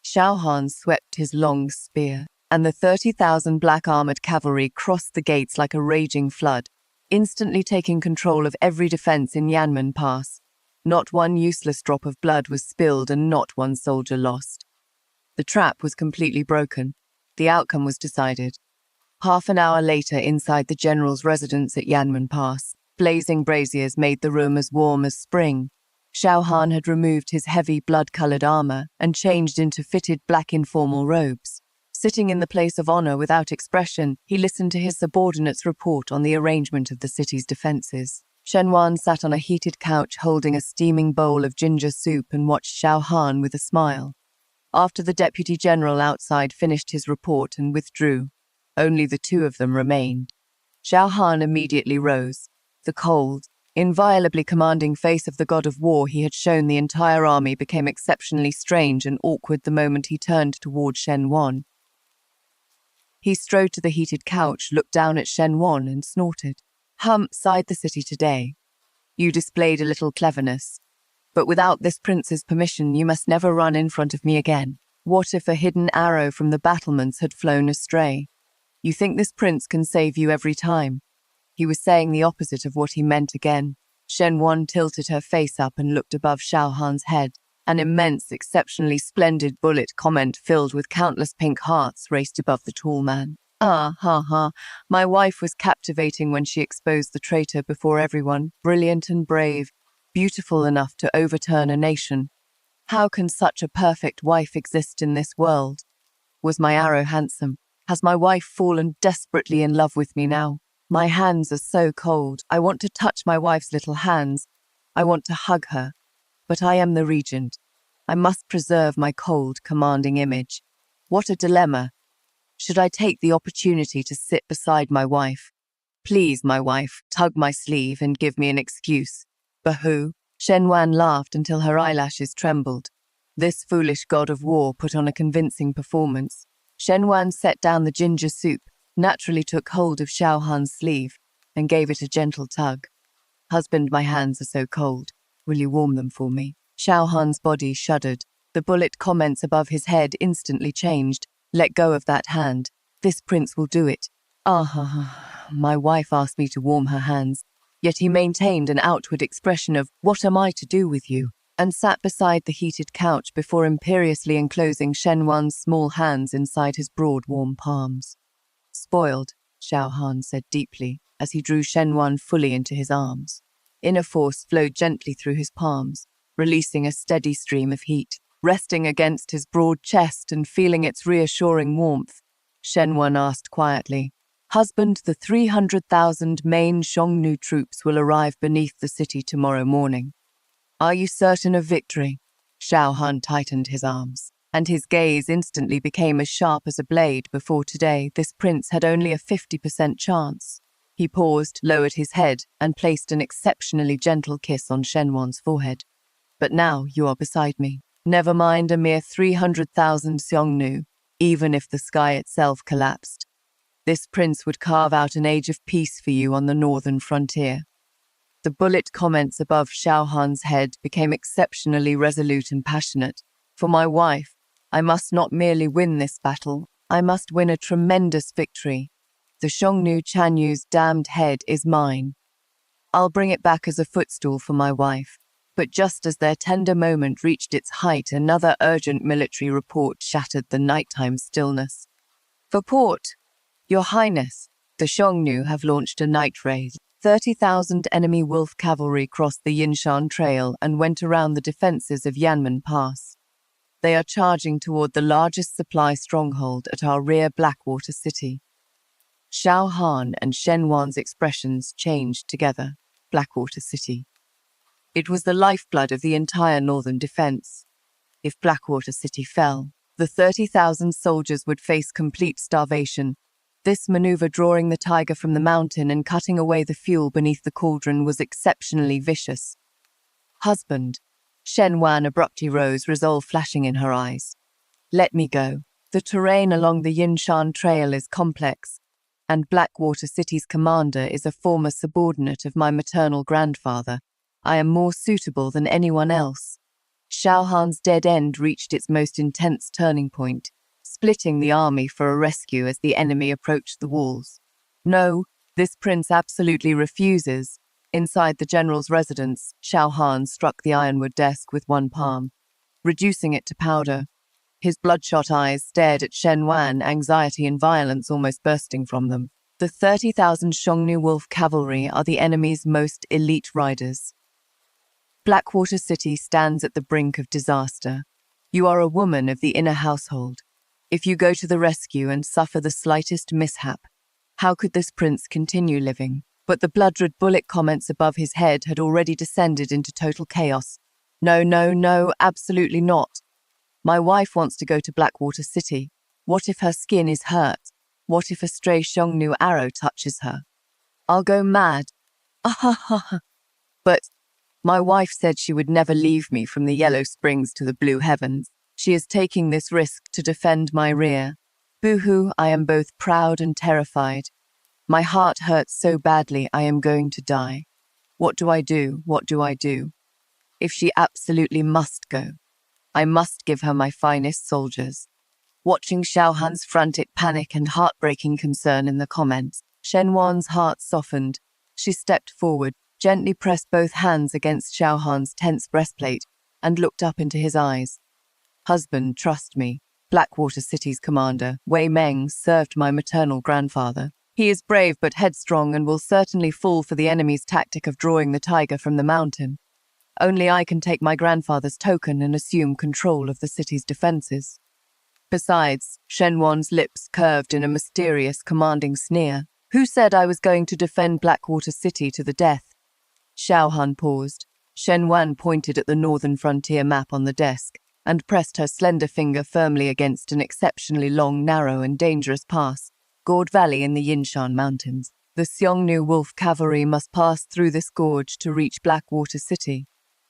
Xiao Han swept his long spear, and the 30,000 black-armored cavalry crossed the gates like a raging flood, instantly taking control of every defense in Yanmen Pass. Not one useless drop of blood was spilled and not one soldier lost. The trap was completely broken. The outcome was decided. Half an hour later, inside the general's residence at Yanmen Pass, blazing braziers made the room as warm as spring. Xiao Han had removed his heavy blood-colored armor and changed into fitted black informal robes. Sitting in the place of honor without expression, he listened to his subordinates report on the arrangement of the city's defenses. Shen Wan sat on a heated couch holding a steaming bowl of ginger soup and watched Xiao Han with a smile. After the deputy general outside finished his report and withdrew, only the two of them remained. Xiao Han immediately rose. The cold, inviolably commanding face of the god of war he had shown the entire army became exceptionally strange and awkward the moment he turned toward Shen Wan. He strode to the heated couch, looked down at Shen Wan and snorted. "Sighed the city today. You displayed a little cleverness. But without this prince's permission, you must never run in front of me again. What if a hidden arrow from the battlements had flown astray? You think this prince can save you every time?" He was saying the opposite of what he meant again. Shen Wan tilted her face up and looked above Xiao Han's head. An immense, exceptionally splendid bullet comment filled with countless pink hearts raced above the tall man. "Ah, ha, ha. My wife was captivating when she exposed the traitor before everyone, brilliant and brave, beautiful enough to overturn a nation. How can such a perfect wife exist in this world? Was my arrow handsome? Has my wife fallen desperately in love with me now? My hands are so cold. I want to touch my wife's little hands. I want to hug her. But I am the regent. I must preserve my cold, commanding image. What a dilemma. Should I take the opportunity to sit beside my wife? Please, my wife, tug my sleeve and give me an excuse. Bahu. Shen Wan laughed until her eyelashes trembled. This foolish god of war put on a convincing performance. Shen Wan set down the ginger soup, naturally took hold of Xiao Han's sleeve, and gave it a gentle tug. Husband, my hands are so cold. Will you warm them for me? Xiao Han's body shuddered. The bullet comments above his head instantly changed. Let go of that hand. This prince will do it. My wife asked me to warm her hands, yet he maintained an outward expression of, what am I to do with you? And sat beside the heated couch before imperiously enclosing Shen Wan's small hands inside his broad, warm palms. Spoiled, Xiao Han said deeply, as he drew Shen Wan fully into his arms. Inner force flowed gently through his palms, releasing a steady stream of heat. Resting against his broad chest and feeling its reassuring warmth, Shen Wan asked quietly, Husband, the 300,000 main Xiongnu troops will arrive beneath the city tomorrow morning. Are you certain of victory? Xiao Han tightened his arms, and his gaze instantly became as sharp as a blade. Before today, this prince had only a 50% chance. He paused, lowered his head, and placed an exceptionally gentle kiss on Shen Wan's forehead. But now you are beside me. Never mind a mere 300,000 Xiongnu, even if the sky itself collapsed. This prince would carve out an age of peace for you on the northern frontier. The bullet comments above Xiao Han's head became exceptionally resolute and passionate. For my wife, I must not merely win this battle, I must win a tremendous victory. The Xiongnu Chanyu's damned head is mine. I'll bring it back as a footstool for my wife. But just as their tender moment reached its height, another urgent military report shattered the nighttime stillness. For port, Your Highness, the Xiongnu have launched a night raid. 30,000 enemy wolf cavalry crossed the Yinshan Trail and went around the defenses of Yanmen Pass. They are charging toward the largest supply stronghold at our rear Blackwater city. Xiao Han and Shen Wan's expressions changed together. Blackwater city. It was the lifeblood of the entire northern defense. If Blackwater City fell, the 30,000 soldiers would face complete starvation. This maneuver, drawing the tiger from the mountain and cutting away the fuel beneath the cauldron, was exceptionally vicious. Husband, Shen Wan abruptly rose, resolve flashing in her eyes. Let me go. The terrain along the Yinshan Trail is complex, and Blackwater City's commander is a former subordinate of my maternal grandfather. I am more suitable than anyone else. Xiao Han's dead end reached its most intense turning point, splitting the army for a rescue as the enemy approached the walls. No, this prince absolutely refuses. Inside the general's residence, Xiao Han struck the ironwood desk with one palm, reducing it to powder. His bloodshot eyes stared at Shen Wan, anxiety and violence almost bursting from them. The 30,000 Xiongnu wolf cavalry are the enemy's most elite riders. Blackwater City stands at the brink of disaster. You are a woman of the inner household. If you go to the rescue and suffer the slightest mishap, how could this prince continue living? But the blood-red bullet comments above his head had already descended into total chaos. No, absolutely not. My wife wants to go to Blackwater City. What if her skin is hurt? What if a stray Xiongnu arrow touches her? I'll go mad. But my wife said she would never leave me from the Yellow Springs to the Blue Heavens. She is taking this risk to defend my rear. Boo-hoo, I am both proud and terrified. My heart hurts so badly I am going to die. What do I do? What do I do? If she absolutely must go, I must give her my finest soldiers. Watching Xiao Han's frantic panic and heartbreaking concern in the comments, Shen Wan's heart softened. She stepped forward, gently pressed both hands against Xiao Han's tense breastplate, and looked up into his eyes. Husband, trust me. Blackwater City's commander, Wei Meng, served my maternal grandfather. He is brave but headstrong and will certainly fall for the enemy's tactic of drawing the tiger from the mountain. Only I can take my grandfather's token and assume control of the city's defenses. Besides, Shen Wan's lips curved in a mysterious, commanding sneer. Who said I was going to defend Blackwater City to the death? Xiao Han paused. Shen Wan pointed at the northern frontier map on the desk. and pressed her slender finger firmly against an exceptionally long, narrow, and dangerous pass, Gourd Valley in the Yinshan Mountains. The Xiongnu Wolf Cavalry must pass through this gorge to reach Blackwater City.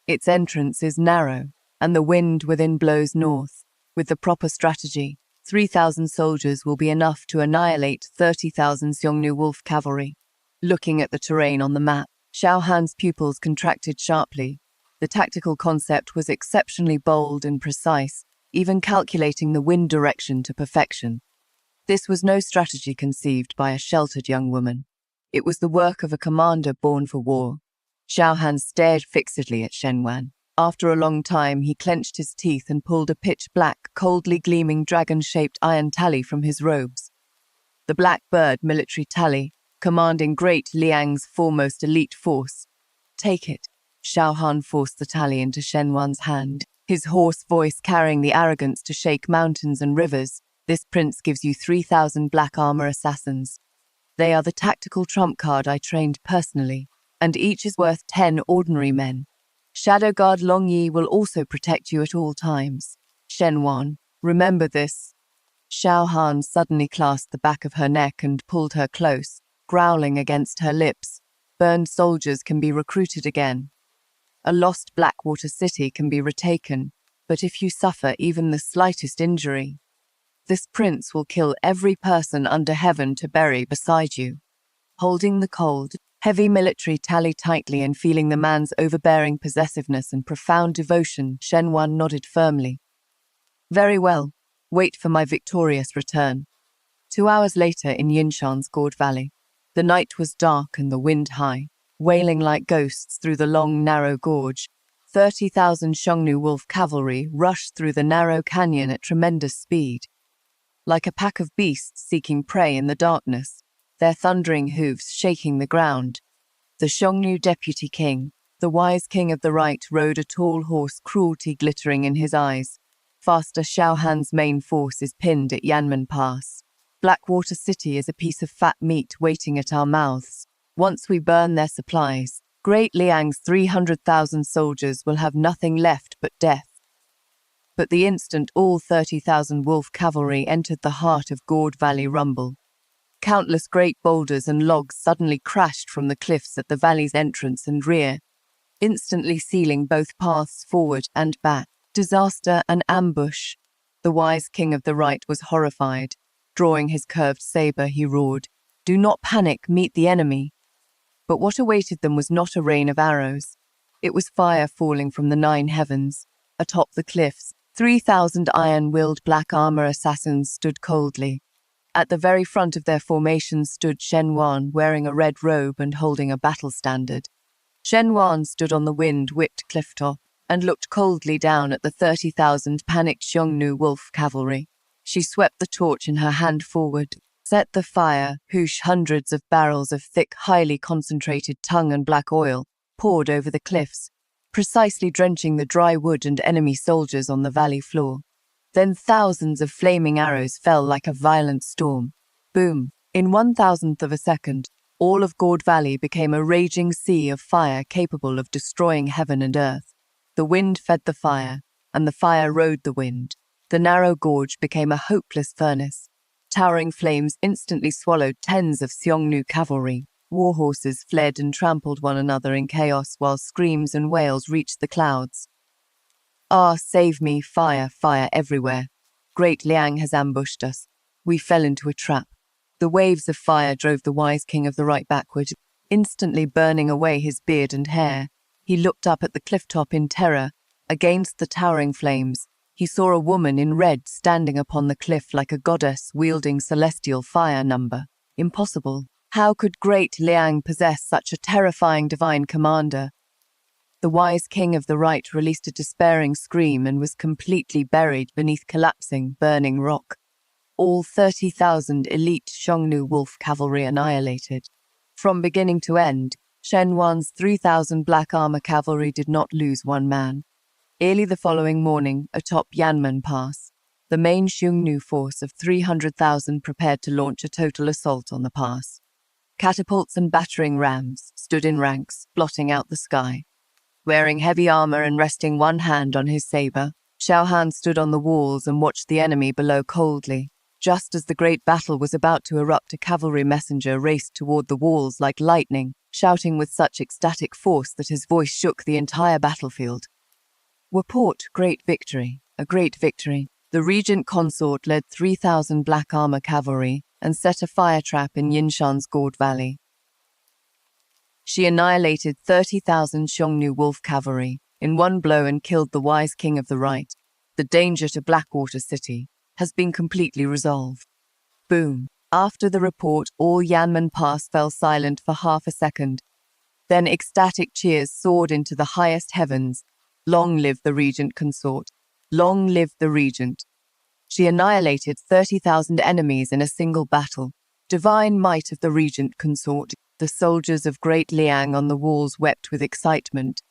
Its entrance is narrow, and the wind within blows north. With the proper strategy, 3,000 soldiers will be enough to annihilate 30,000 Xiongnu Wolf Cavalry. Looking at the terrain on the map, Xiao Han's pupils contracted sharply. The tactical concept was exceptionally bold and precise, even calculating the wind direction to perfection. This was no strategy conceived by a sheltered young woman. It was the work of a commander born for war. Xiao Han stared fixedly at Shen Wan. After a long time, he clenched his teeth and pulled a pitch-black, coldly gleaming dragon-shaped iron tally from his robes. The Black Bird military tally, commanding Great Liang's foremost elite force. Take it. Xiao Han forced the tally into Shen Wan's hand, his hoarse voice carrying the arrogance to shake mountains and rivers. This prince gives you 3,000 black armor assassins. They are the tactical trump card I trained personally, and each is worth 10 ordinary men. Shadow Guard Long Yi will also protect you at all times. Shen Wan, remember this. Xiao Han suddenly clasped the back of her neck and pulled her close, growling against her lips. Burned soldiers can be recruited again. A lost Blackwater City can be retaken, but if you suffer even the slightest injury, this prince will kill every person under heaven to bury beside you. Holding the cold, heavy military tally tightly and feeling the man's overbearing possessiveness and profound devotion, Shen Wan nodded firmly. Very well. Wait for my victorious return. 2 hours later in Yinshan's Gourd Valley. The night was dark and the wind high, wailing like ghosts through the long, narrow gorge. 30,000 Xiongnu Wolf Cavalry rushed through the narrow canyon at tremendous speed. Like a pack of beasts seeking prey in the darkness, their thundering hooves shaking the ground. The Xiongnu Deputy King, the wise king of the right, rode a tall horse, cruelty glittering in his eyes. Faster Xiao Han's main force is pinned at Yanmen Pass. Blackwater City is a piece of fat meat waiting at our mouths. Once we burn their supplies, Great Liang's 300,000 soldiers will have nothing left but death. But the instant all 30,000 wolf cavalry entered the heart of Gourd Valley rumble, countless great boulders and logs suddenly crashed from the cliffs at the valley's entrance and rear, instantly sealing both paths forward and back. Disaster and ambush. The wise king of the right was horrified. Drawing his curved saber, he roared, "Do not panic, meet the enemy." But what awaited them was not a rain of arrows. It was fire falling from the 9 heavens. Atop the cliffs, 3,000 iron-willed black armor assassins stood coldly. At the very front of their formation stood Shen Wan, wearing a red robe and holding a battle standard. Shen Wan stood on the wind-whipped clifftop and looked coldly down at the 30,000 panicked Xiongnu wolf cavalry. She swept the torch in her hand forward, set the fire, whoosh, hundreds of barrels of thick, highly concentrated tung and black oil poured over the cliffs, precisely drenching the dry wood and enemy soldiers on the valley floor. Then thousands of flaming arrows fell like a violent storm. Boom! In 1,000th of a second, all of Gourd Valley became a raging sea of fire capable of destroying heaven and earth. The wind fed the fire, and the fire rode the wind. The narrow gorge became a hopeless furnace. Towering flames instantly swallowed tens of Xiongnu cavalry. War horses fled and trampled one another in chaos while screams and wails reached the clouds. "Ah, save me, fire, fire everywhere. Great Liang has ambushed us. We fell into a trap." The waves of fire drove the wise king of the right backward, instantly burning away his beard and hair. He looked up at the clifftop in terror. Against the towering flames, he saw a woman in red standing upon the cliff like a goddess wielding celestial fire number. Impossible. How could Great Liang possess such a terrifying divine commander? The wise king of the right released a despairing scream and was completely buried beneath collapsing, burning rock. All 30,000 elite Xiongnu wolf cavalry annihilated. From beginning to end, Shen Wan's 3,000 black armor cavalry did not lose one man. Early the following morning, atop Yanmen Pass, the main Xiongnu force of 300,000 prepared to launch a total assault on the pass. Catapults and battering rams stood in ranks, blotting out the sky. Wearing heavy armor and resting one hand on his saber, Xiao Han stood on the walls and watched the enemy below coldly. Just as the great battle was about to erupt, a cavalry messenger raced toward the walls like lightning, shouting with such ecstatic force that his voice shook the entire battlefield. Report, great victory, a great victory. The Regent consort led 3,000 black armor cavalry and set a fire trap in Yinshan's Gourd Valley. She annihilated 30,000 Xiongnu wolf cavalry in one blow and killed the wise king of the right. The danger to Blackwater City has been completely resolved. Boom. After the report, all Yanmen Pass fell silent for half a second. Then ecstatic cheers soared into the highest heavens. Long live the Regent consort. Long live the Regent. She annihilated 30,000 enemies in a single battle. Divine might of the Regent consort. The soldiers of Great Liang on the walls wept with excitement,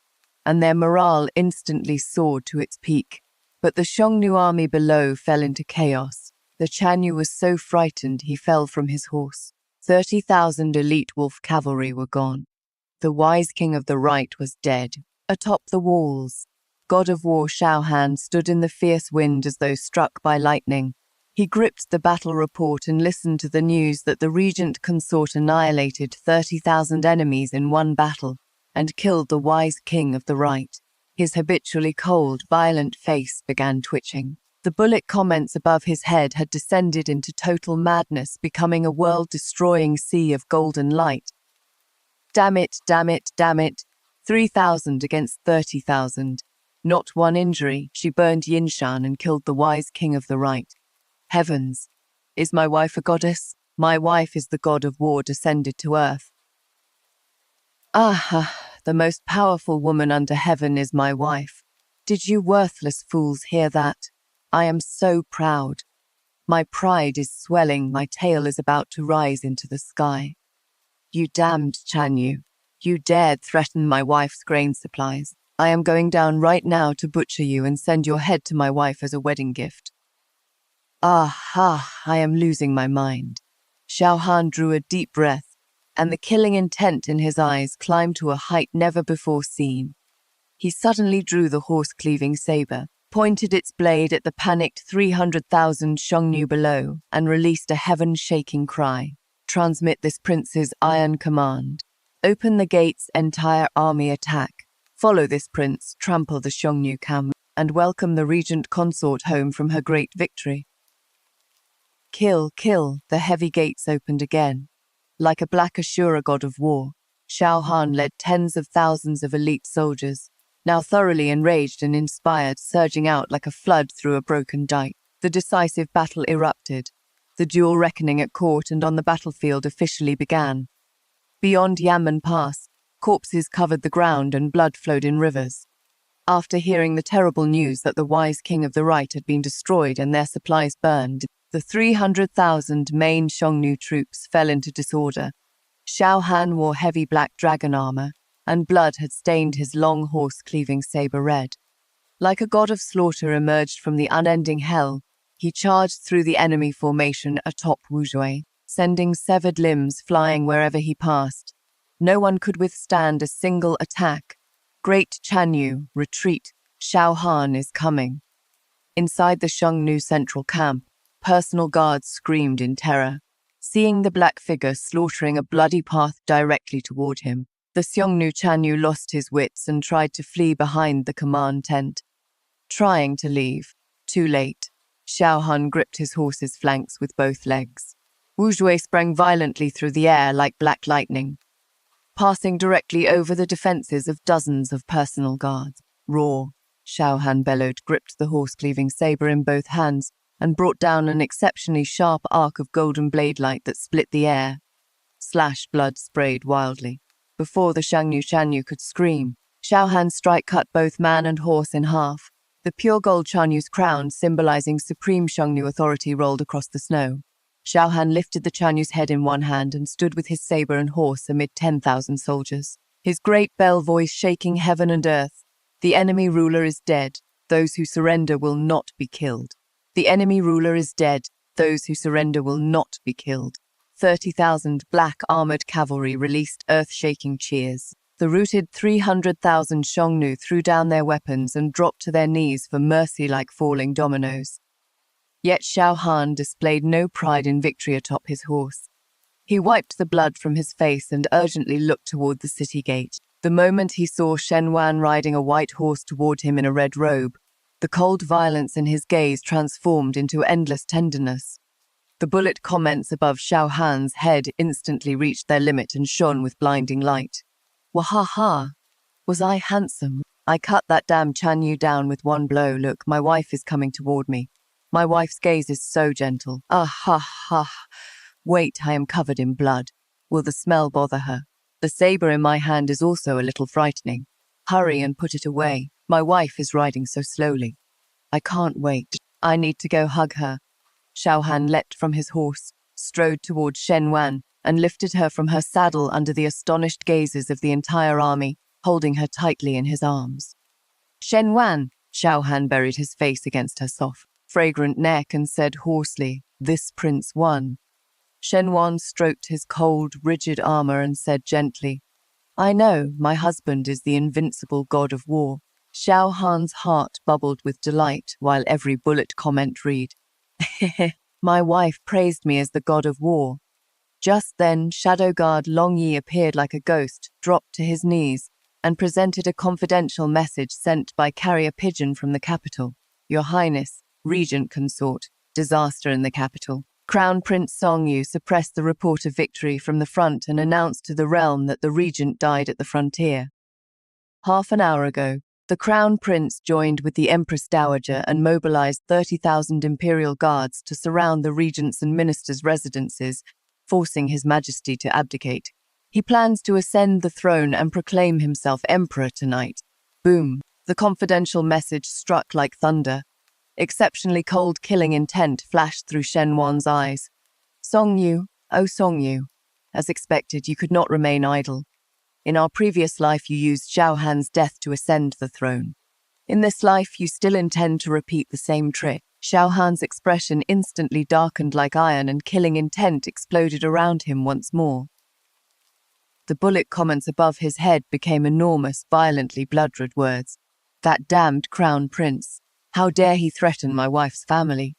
and their morale instantly soared to its peak. But the Xiongnu army below fell into chaos. The Chanyu was so frightened he fell from his horse. 30,000 elite wolf cavalry were gone. The wise king of the right was dead. Atop the walls, God of War Xiao Han stood in the fierce wind as though struck by lightning. He gripped the battle report and listened to the news that the Regent consort annihilated 30,000 enemies in one battle and killed the wise king of the right. His habitually cold, violent face began twitching. The bullet comments above his head had descended into total madness, becoming a world-destroying sea of golden light. Damn it, damn it, damn it. 3,000 against 30,000. Not one injury. She burned Yinshan and killed the wise king of the right. Heavens! Is my wife a goddess? My wife is the god of war descended to earth. Ah, the most powerful woman under heaven is my wife. Did you worthless fools hear that? I am so proud. My pride is swelling, my tail is about to rise into the sky. You damned Chanyu. You dared threaten my wife's grain supplies. I am going down right now to butcher you and send your head to my wife as a wedding gift. Ah, I am losing my mind. Xiao Han drew a deep breath, and the killing intent in his eyes climbed to a height never before seen. He suddenly drew the horse-cleaving saber, pointed its blade at the panicked 300,000 Xiongnu below, and released a heaven-shaking cry. Transmit this prince's iron command. Open the gates, entire army attack. Follow this prince, trample the Xiongnu camp, and welcome the Regent consort home from her great victory. Kill, kill, the heavy gates opened again. Like a black Ashura god of war, Xiao Han led tens of thousands of elite soldiers, now thoroughly enraged and inspired, surging out like a flood through a broken dike. The decisive battle erupted. The dual reckoning at court and on the battlefield officially began. Beyond Yanmen Pass, corpses covered the ground and blood flowed in rivers. After hearing the terrible news that the wise king of the right had been destroyed and their supplies burned, the 300,000 main Xiongnu troops fell into disorder. Xiao Han wore heavy black dragon armor, and blood had stained his long horse-cleaving saber red. Like a god of slaughter emerged from the unending hell, he charged through the enemy formation atop Wuzhui, sending severed limbs flying wherever he passed. No one could withstand a single attack. Great Chanyu, retreat, Xiao Han is coming. Inside the Xiongnu central camp, personal guards screamed in terror, seeing the black figure slaughtering a bloody path directly toward him. The Xiongnu Chanyu lost his wits and tried to flee behind the command tent. Trying to leave. Too late. Xiao Han gripped his horse's flanks with both legs. Wuzhui sprang violently through the air like black lightning, passing directly over the defenses of dozens of personal guards. Roar! Xiao Han bellowed, gripped the horse-cleaving saber in both hands, and brought down an exceptionally sharp arc of golden blade light that split the air. Slash blood sprayed wildly. Before the Xiongnu Chanyu could scream, Xiao Han's strike cut both man and horse in half. The pure gold Chanyu's crown, symbolizing supreme Xiongnu authority, rolled across the snow. Xiao Han lifted the Chanyu's head in one hand and stood with his saber and horse amid 10,000 soldiers. His great bell voice shaking heaven and earth. The enemy ruler is dead. Those who surrender will not be killed. The enemy ruler is dead. Those who surrender will not be killed. 30,000 black armored cavalry released earth-shaking cheers. The routed 300,000 Xiongnu threw down their weapons and dropped to their knees for mercy like falling dominoes. Yet Xiao Han displayed no pride in victory atop his horse. He wiped the blood from his face and urgently looked toward the city gate. The moment he saw Shen Wan riding a white horse toward him in a red robe, the cold violence in his gaze transformed into endless tenderness. The bullet comments above Xiao Han's head instantly reached their limit and shone with blinding light. Wahaha! Was I handsome? I cut that damn Chan Yu down with one blow. Look, my wife is coming toward me. My wife's gaze is so gentle. Ah ha ha. Wait, I am covered in blood. Will the smell bother her? The saber in my hand is also a little frightening. Hurry and put it away. My wife is riding so slowly. I can't wait. I need to go hug her. Xiao Han leapt from his horse, strode toward Shen Wan, and lifted her from her saddle under the astonished gazes of the entire army, holding her tightly in his arms. Shen Wan! Xiao Han buried his face against her soft, fragrant neck and said hoarsely, "This prince won." Shen Wan stroked his cold, rigid armor and said gently, "I know, my husband is the invincible god of war." Xiao Han's heart bubbled with delight while every bullet comment read, "My wife praised me as the god of war." Just then, Shadow Guard Long Yi appeared like a ghost, dropped to his knees, and presented a confidential message sent by carrier pigeon from the capital. "Your Highness, Regent consort, disaster in the capital." Crown Prince Songyu suppressed the report of victory from the front and announced to the realm that the regent died at the frontier. Half an hour ago, the Crown Prince joined with the Empress Dowager and mobilized 30,000 imperial guards to surround the regents' and ministers' residences, forcing His Majesty to abdicate. He plans to ascend the throne and proclaim himself emperor tonight. Boom! The confidential message struck like thunder. Exceptionally cold killing intent flashed through Shen Wan's eyes. "Songyu, oh Songyu. As expected, you could not remain idle. In our previous life you used Xiao Han's death to ascend the throne. In this life you still intend to repeat the same trick." Xiao Han's expression instantly darkened like iron and killing intent exploded around him once more. The bullet comments above his head became enormous, violently blood-red words. "That damned crown prince. How dare he threaten my wife's family?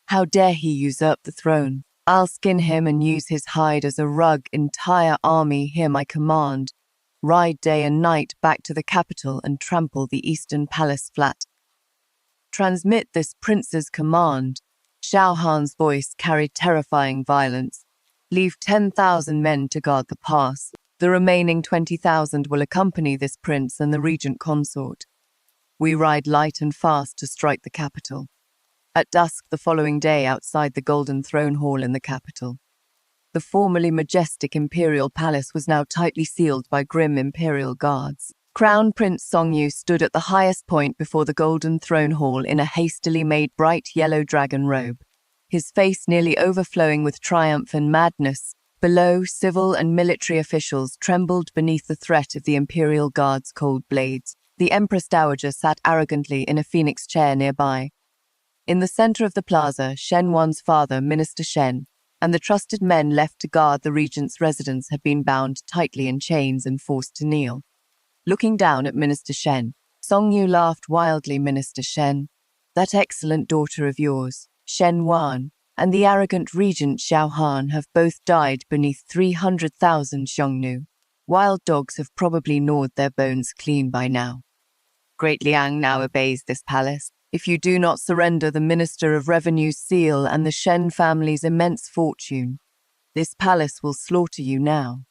How dare he usurp the throne? I'll skin him and use his hide as a rug. Entire army, hear my command. Ride day and night back to the capital and trample the Eastern Palace flat. Transmit this prince's command." Xiao Han's voice carried terrifying violence. "Leave 10,000 men to guard the pass. The remaining 20,000 will accompany this prince and the regent consort. We ride light and fast to strike the capital." At dusk the following day outside the Golden Throne Hall in the capital. The formerly majestic imperial palace was now tightly sealed by grim imperial guards. Crown Prince Songyu stood at the highest point before the Golden Throne Hall in a hastily made bright yellow dragon robe, his face nearly overflowing with triumph and madness. Below, civil and military officials trembled beneath the threat of the imperial guard's cold blades. The Empress Dowager sat arrogantly in a phoenix chair nearby. In the center of the plaza, Shen Wan's father, Minister Shen, and the trusted men left to guard the regent's residence had been bound tightly in chains and forced to kneel. Looking down at Minister Shen, Songyu laughed wildly. "Minister Shen, that excellent daughter of yours, Shen Wan, and the arrogant regent Xiao Han have both died beneath 300,000 Xiongnu. Wild dogs have probably gnawed their bones clean by now. Great Liang now obeys this palace. If you do not surrender the Minister of Revenue's seal and the Shen family's immense fortune, this palace will slaughter you now."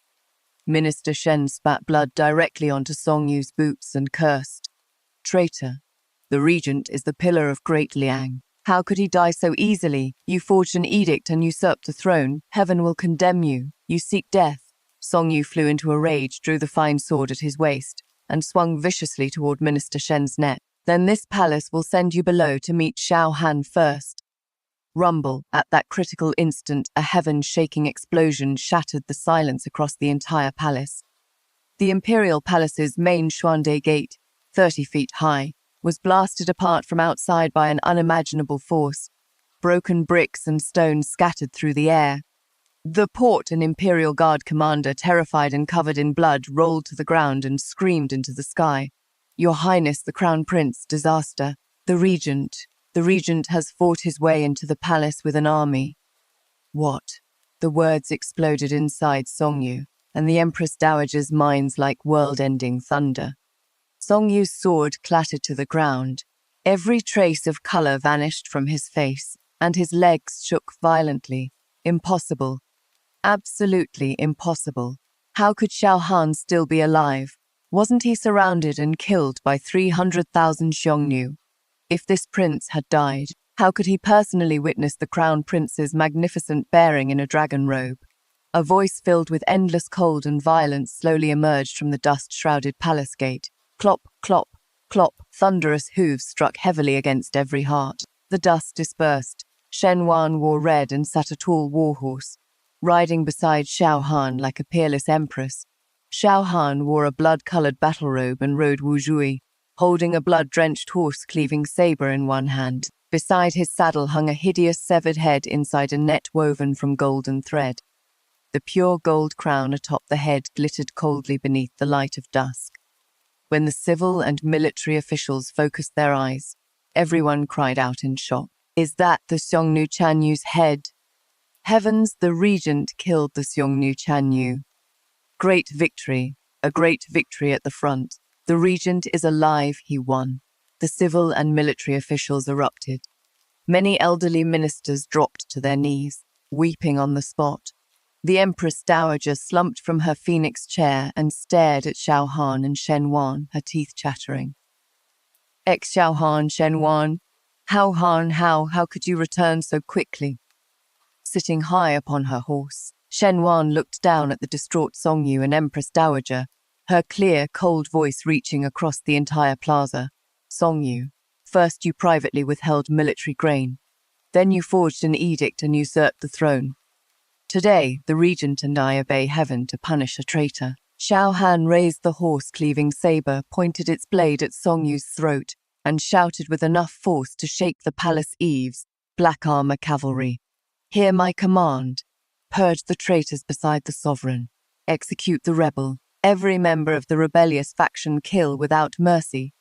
Minister Shen spat blood directly onto Songyu's boots and cursed, "Traitor, the regent is the pillar of Great Liang. How could he die so easily? You forged an edict and usurped the throne. Heaven will condemn you. You seek death." Songyu flew into a rage, drew the fine sword at his waist, and swung viciously toward Minister Shen's neck. "Then this palace will send you below to meet Xiao Han first." Rumble. At that critical instant, a heaven-shaking explosion shattered the silence across the entire palace. The imperial palace's main Xuande gate, 30 feet high, was blasted apart from outside by an unimaginable force. Broken bricks and stones scattered through the air. The port and Imperial Guard commander, terrified and covered in blood, rolled to the ground and screamed into the sky. "Your Highness, the Crown Prince, disaster. The Regent. The Regent has fought his way into the palace with an army." What? The words exploded inside Songyu, and the Empress Dowager's mind's like world-ending thunder. Songyu's sword clattered to the ground. Every trace of color vanished from his face, and his legs shook violently. Impossible. Absolutely impossible. How could Xiao Han still be alive? Wasn't he surrounded and killed by 300,000 Xiongnu? If this prince had died, how could he personally witness the crown prince's magnificent bearing in a dragon robe? A voice filled with endless cold and violence slowly emerged from the dust-shrouded palace gate. Clop, clop, clop, thunderous hooves struck heavily against every heart. The dust dispersed. Shen Wan wore red and sat a tall warhorse, riding beside Xiao Han like a peerless empress. Xiao Han wore a blood-colored battle robe and rode Wu Zhui, holding a blood-drenched horse-cleaving saber in one hand. Beside his saddle hung a hideous severed head inside a net woven from golden thread. The pure gold crown atop the head glittered coldly beneath the light of dusk. When the civil and military officials focused their eyes, everyone cried out in shock. "Is that the Xiongnu Chanyu's head?" Heavens, the Regent killed the Xiongnu Chanyu. Great victory, a great victory at the front. The Regent is alive, he won. The civil and military officials erupted. Many elderly ministers dropped to their knees, weeping on the spot. The Empress Dowager slumped from her phoenix chair and stared at Xiao Han and Shen Wan, her teeth chattering. "Xiao Han, Shen Wan, how could you return so quickly?" Sitting high upon her horse, Shen Wan looked down at the distraught Songyu and Empress Dowager, her clear, cold voice reaching across the entire plaza. "Songyu, first you privately withheld military grain. Then you forged an edict and usurped the throne. Today, the Regent and I obey heaven to punish a traitor." Xiao Han raised the horse-cleaving saber, pointed its blade at Songyu's throat, and shouted with enough force to shake the palace eaves. "Black armor cavalry, hear my command. Purge the traitors beside the sovereign. Execute the rebel. Every member of the rebellious faction kill without mercy."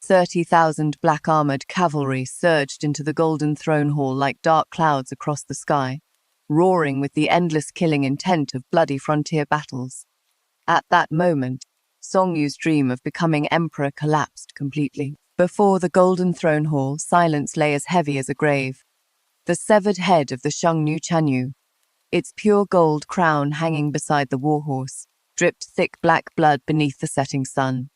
30,000 black-armored cavalry surged into the Golden Throne Hall like dark clouds across the sky, roaring with the endless killing intent of bloody frontier battles. At that moment, Songyu's dream of becoming emperor collapsed completely. Before the Golden Throne Hall, silence lay as heavy as a grave. The severed head of the Xiongnu Chanyu, its pure gold crown hanging beside the warhorse, dripped thick black blood beneath the setting sun.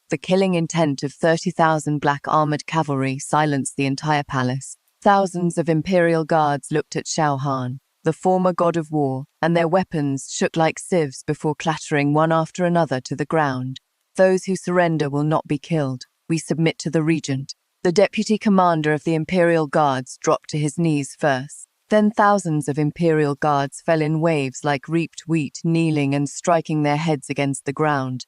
The killing intent of 30,000 black-armored cavalry silenced the entire palace. Thousands of Imperial Guards looked at Xiao Han, the former god of war, and their weapons shook like sieves before clattering one after another to the ground. "Those who surrender will not be killed. We submit to the Regent." The deputy commander of the Imperial Guards dropped to his knees first. Then thousands of Imperial Guards fell in waves like reaped wheat, kneeling and striking their heads against the ground.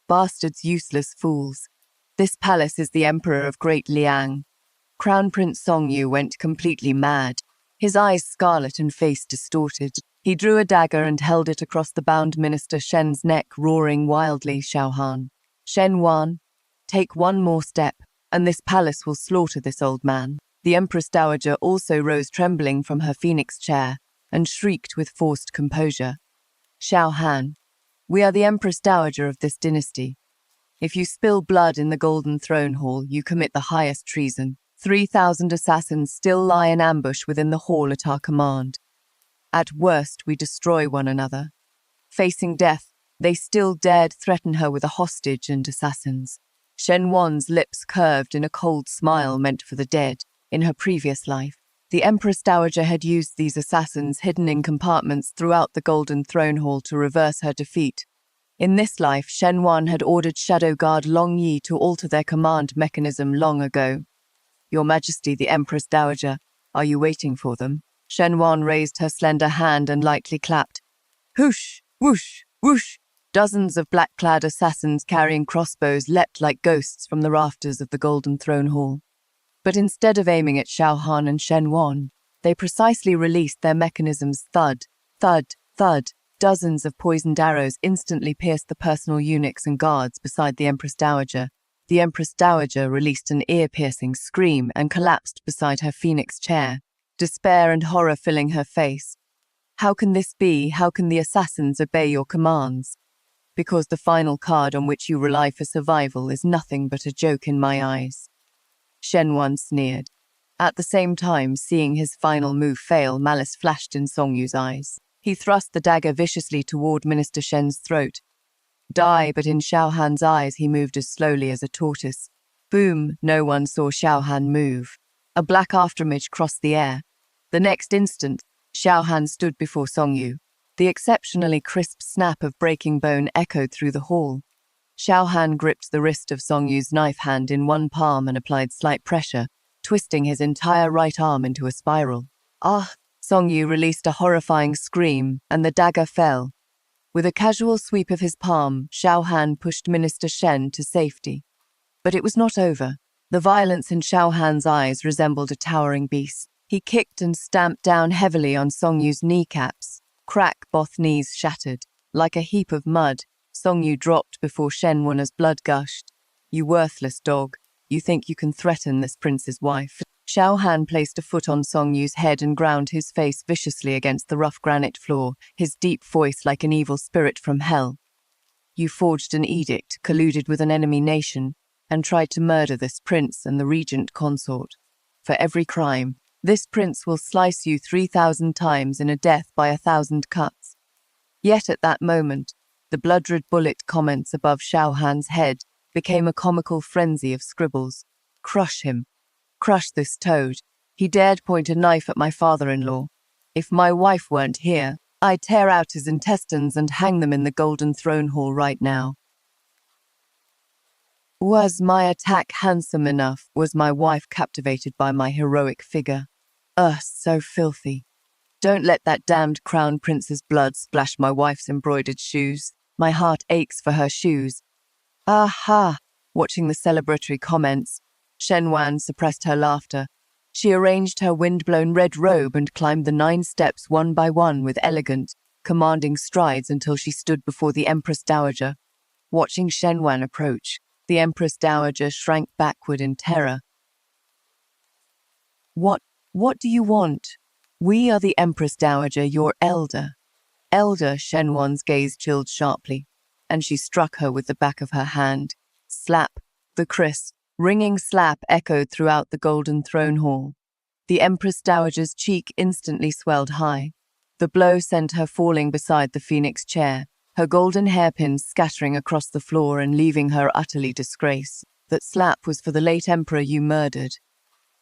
"Bastards, useless fools. This palace is the Emperor of Great Liang." Crown Prince Songyu went completely mad, his eyes scarlet and face distorted. He drew a dagger and held it across the bound minister Shen's neck, roaring wildly, "Xiao Han, Shen Wan, take one more step, and this palace will slaughter this old man." The Empress Dowager also rose trembling from her phoenix chair and shrieked with forced composure, "Xiao Han, we are the Empress Dowager of this dynasty. If you spill blood in the Golden Throne Hall, you commit the highest treason. 3,000 assassins still lie in ambush within the hall at our command. At worst, we destroy one another." Facing death, they still dared threaten her with a hostage and assassins. Shen Wan's lips curved in a cold smile meant for the dead. In her previous life, the Empress Dowager had used these assassins hidden in compartments throughout the Golden Throne Hall to reverse her defeat. In this life, Shen Wan had ordered Shadow Guard Long Yi to alter their command mechanism long ago. "Your Majesty, the Empress Dowager, are you waiting for them?" Shen Wan raised her slender hand and lightly clapped. Whoosh, whoosh, whoosh. Dozens of black-clad assassins carrying crossbows leapt like ghosts from the rafters of the Golden Throne Hall. But instead of aiming at Xiao Han and Shen Wan, They precisely released their mechanisms. Thud, thud, thud. Dozens of poisoned arrows instantly pierced the personal eunuchs and guards beside the Empress Dowager. The Empress Dowager released an ear-piercing scream and collapsed beside her phoenix chair, despair and horror filling her face. How can this be? How can the assassins obey your commands? Because the final card on which you rely for survival is nothing but a joke in my eyes. Shen Wan sneered. At the same time, seeing his final move fail, malice flashed in Song Yu's eyes. He thrust the dagger viciously toward Minister Shen's throat. Die, but in Xiao Han's eyes he moved as slowly as a tortoise. Boom! No one saw Xiao Han move. A black afterimage crossed the air. The next instant, Xiao Han stood before Song Yu. The exceptionally crisp snap of breaking bone echoed through the hall. Xiao Han gripped the wrist of Song Yu's knife hand in one palm and applied slight pressure, twisting his entire right arm into a spiral. Ah! Song Yu released a horrifying scream, and the dagger fell. With a casual sweep of his palm, Xiao Han pushed Minister Shen to safety. But it was not over. The violence in Xiao Han's eyes resembled a towering beast. He kicked and stamped down heavily on Song Yu's kneecaps. Crack, both knees shattered. Like a heap of mud, Song Yu dropped before Shen Wan as blood gushed. You worthless dog. You think you can threaten this prince's wife? Xiao Han placed a foot on Song Yu's head and ground his face viciously against the rough granite floor, his deep voice like an evil spirit from hell. You forged an edict, colluded with an enemy nation, and tried to murder this prince and the regent consort. For every crime, this prince will slice you 3,000 times in a death by 1,000 cuts. Yet at that moment, the blood-red bullet comments above Xiao Han's head became a comical frenzy of scribbles. Crush him. Crush this toad. He dared point a knife at my father-in-law. If my wife weren't here, I'd tear out his intestines and hang them in the Golden Throne Hall right now. Was my attack handsome enough? Was my wife captivated by my heroic figure? So filthy. Don't let that damned crown prince's blood splash my wife's embroidered shoes. My heart aches for her shoes. Aha! Watching the celebratory comments, Shen Wan suppressed her laughter. She arranged her wind-blown red robe and climbed the 9 steps one by one with elegant, commanding strides until she stood before the Empress Dowager. Watching Shen Wan approach, the Empress Dowager shrank backward in terror. What do you want? We are the Empress Dowager, your elder. Elder, Shen Wan's gaze chilled sharply, and she struck her with the back of her hand. Slap, the crisp, ringing slap echoed throughout the Golden Throne Hall. The Empress Dowager's cheek instantly swelled high. The blow sent her falling beside the phoenix chair, her golden hairpins scattering across the floor and leaving her utterly disgraced. That slap was for the late emperor you murdered.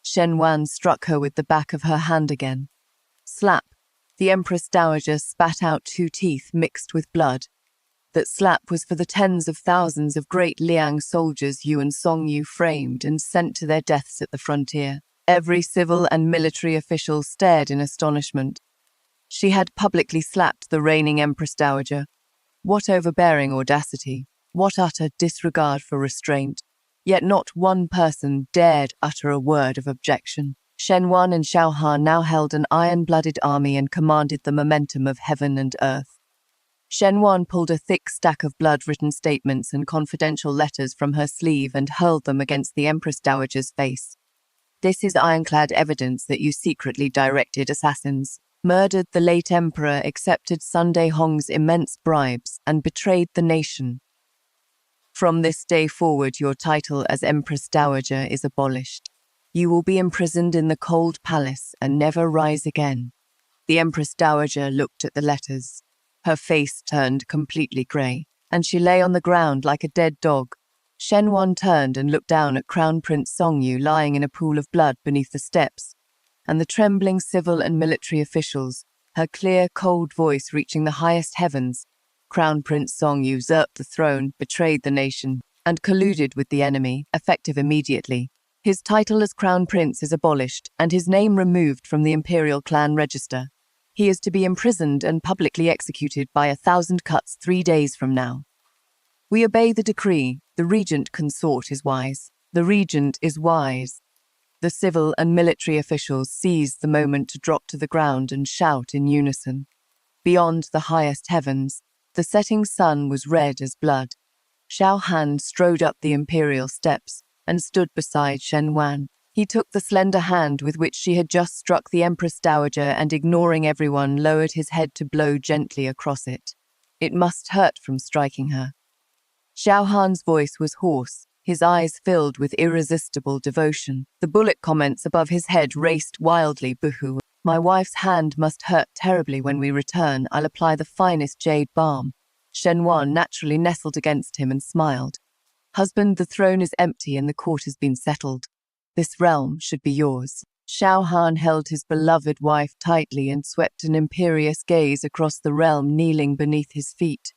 Shen Wan struck her with the back of her hand again. Slap. The Empress Dowager spat out 2 teeth mixed with blood. That slap was for the tens of thousands of great Liang soldiers you and Song Yu framed and sent to their deaths at the frontier. Every civil and military official stared in astonishment. She had publicly slapped the reigning Empress Dowager. What overbearing audacity, what utter disregard for restraint. Yet not one person dared utter a word of objection. Shen Wan and Xiao Han now held an iron-blooded army and commanded the momentum of heaven and earth. Shen Wan pulled a thick stack of blood-written statements and confidential letters from her sleeve and hurled them against the Empress Dowager's face. This is ironclad evidence that you secretly directed assassins, murdered the late emperor, accepted Sunday Hong's immense bribes, and betrayed the nation. From this day forward, your title as Empress Dowager is abolished. You will be imprisoned in the cold palace and never rise again. The Empress Dowager looked at the letters. Her face turned completely grey, and she lay on the ground like a dead dog. Shen Wan turned and looked down at Crown Prince Song Yu lying in a pool of blood beneath the steps, and the trembling civil and military officials, her clear, cold voice reaching the highest heavens. Crown Prince Song Yu usurped the throne, betrayed the nation, and colluded with the enemy, effective immediately. His title as Crown Prince is abolished, and his name removed from the imperial clan register. He is to be imprisoned and publicly executed by 1,000 cuts 3 days from now. We obey the decree. The regent consort is wise. The regent is wise. The civil and military officials seized the moment to drop to the ground and shout in unison. Beyond the highest heavens, the setting sun was red as blood. Xiao Han strode up the imperial steps and stood beside Shen Wan. He took the slender hand with which she had just struck the Empress Dowager and, ignoring everyone, lowered his head to blow gently across it. It must hurt from striking her. Xiao Han's voice was hoarse, his eyes filled with irresistible devotion. The bullet comments above his head raced wildly. Boohoo. My wife's hand must hurt terribly when we return. I'll apply the finest jade balm. Shen Wan naturally nestled against him and smiled. Husband, the throne is empty and the court has been settled. This realm should be yours. Xiao Han held his beloved wife tightly and swept an imperious gaze across the realm, kneeling beneath his feet.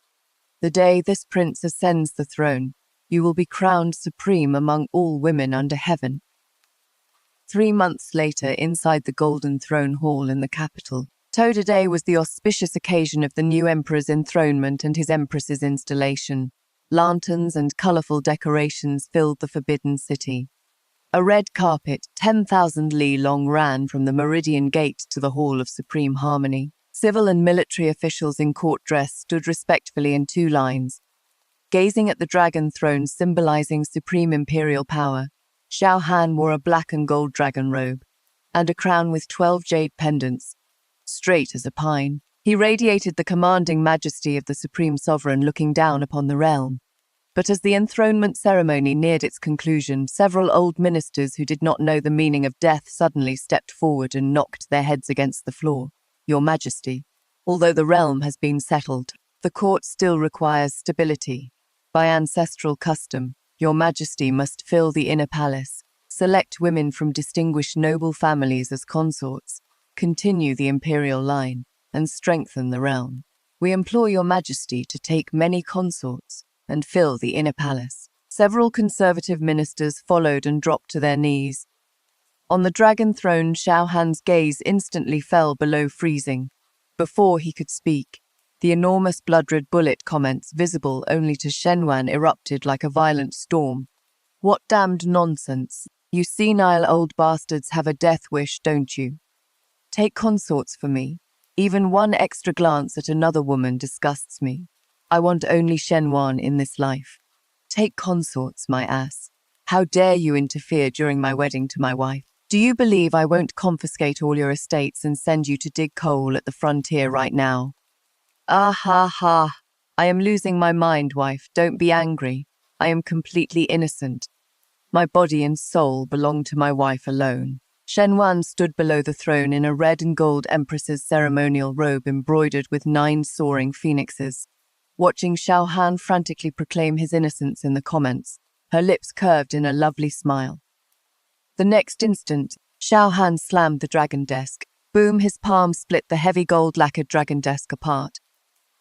The day this prince ascends the throne, you will be crowned supreme among all women under heaven. 3 months later, inside the Golden Throne Hall in the capital, Today was the auspicious occasion of the new emperor's enthronement and his empress's installation. Lanterns and colourful decorations filled the forbidden city. A red carpet 10,000 li long ran from the Meridian Gate to the Hall of Supreme Harmony. Civil and military officials in court dress stood respectfully in 2 lines, gazing at the dragon throne symbolizing supreme imperial power. Xiao Han wore a black and gold dragon robe and a crown with 12 jade pendants, straight as a pine. He radiated the commanding majesty of the supreme sovereign looking down upon the realm. But as the enthronement ceremony neared its conclusion, several old ministers who did not know the meaning of death suddenly stepped forward and knocked their heads against the floor. Your Majesty, although the realm has been settled, the court still requires stability. By ancestral custom, Your Majesty must fill the inner palace, select women from distinguished noble families as consorts, continue the imperial line, and strengthen the realm. We implore Your Majesty to take many consorts and fill the inner palace. Several conservative ministers followed and dropped to their knees. On the dragon throne, Xiao Han's gaze instantly fell below freezing. Before he could speak, the enormous blood-red bullet comments visible only to Shen Wan erupted like a violent storm. What damned nonsense! You senile old bastards have a death wish, don't you? Take consorts for me. Even one extra glance at another woman disgusts me. I want only Shen Wan in this life. Take consorts, my ass. How dare you interfere during my wedding to my wife? Do you believe I won't confiscate all your estates and send you to dig coal at the frontier right now? Ah ha ha. I am losing my mind, wife. Don't be angry. I am completely innocent. My body and soul belong to my wife alone. Shen Wan stood below the throne in a red and gold empress's ceremonial robe embroidered with 9 soaring phoenixes. Watching Xiao Han frantically proclaim his innocence in the comments, her lips curved in a lovely smile. The next instant, Xiao Han slammed the dragon desk. Boom, his palm split the heavy gold-lacquered dragon desk apart.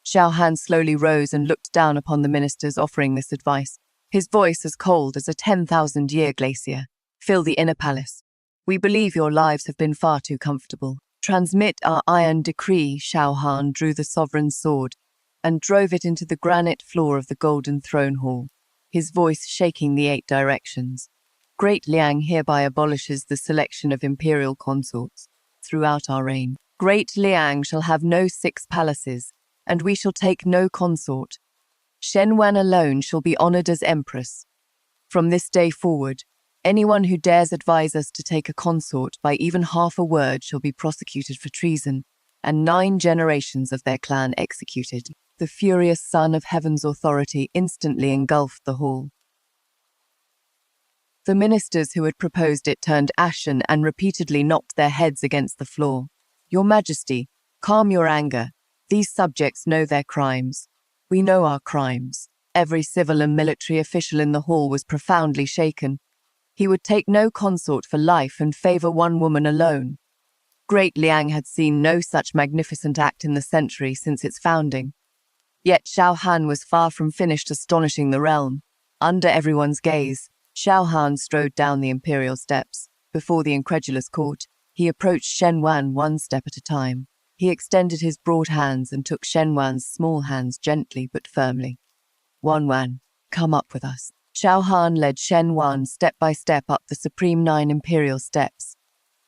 Xiao Han slowly rose and looked down upon the ministers offering this advice, his voice as cold as a 10,000-year glacier. Fill the inner palace. We believe your lives have been far too comfortable. Transmit our iron decree. Xiao Han drew the sovereign's sword and drove it into the granite floor of the Golden Throne Hall, his voice shaking the 8 directions. Great Liang hereby abolishes the selection of imperial consorts throughout our reign. Great Liang shall have no 6 palaces, and we shall take no consort. Shen Wan alone shall be honored as empress. From this day forward, anyone who dares advise us to take a consort by even half a word shall be prosecuted for treason, and 9 generations of their clan executed. The furious son of heaven's authority instantly engulfed the hall. The ministers who had proposed it turned ashen and repeatedly knocked their heads against the floor. Your Majesty, calm your anger. These subjects know their crimes. We know our crimes. Every civil and military official in the hall was profoundly shaken. He would take no consort for life and favor one woman alone. Great Liang had seen no such magnificent act in the century since its founding. Yet Xiao Han was far from finished astonishing the realm. Under everyone's gaze, Xiao Han strode down the imperial steps. Before the incredulous court, he approached Shen Wan 1 step at a time. He extended his broad hands and took Shen Wan's small hands gently but firmly. Wan, come up with us. Xiao Han led Shen Wan step by step up the Supreme Nine Imperial Steps.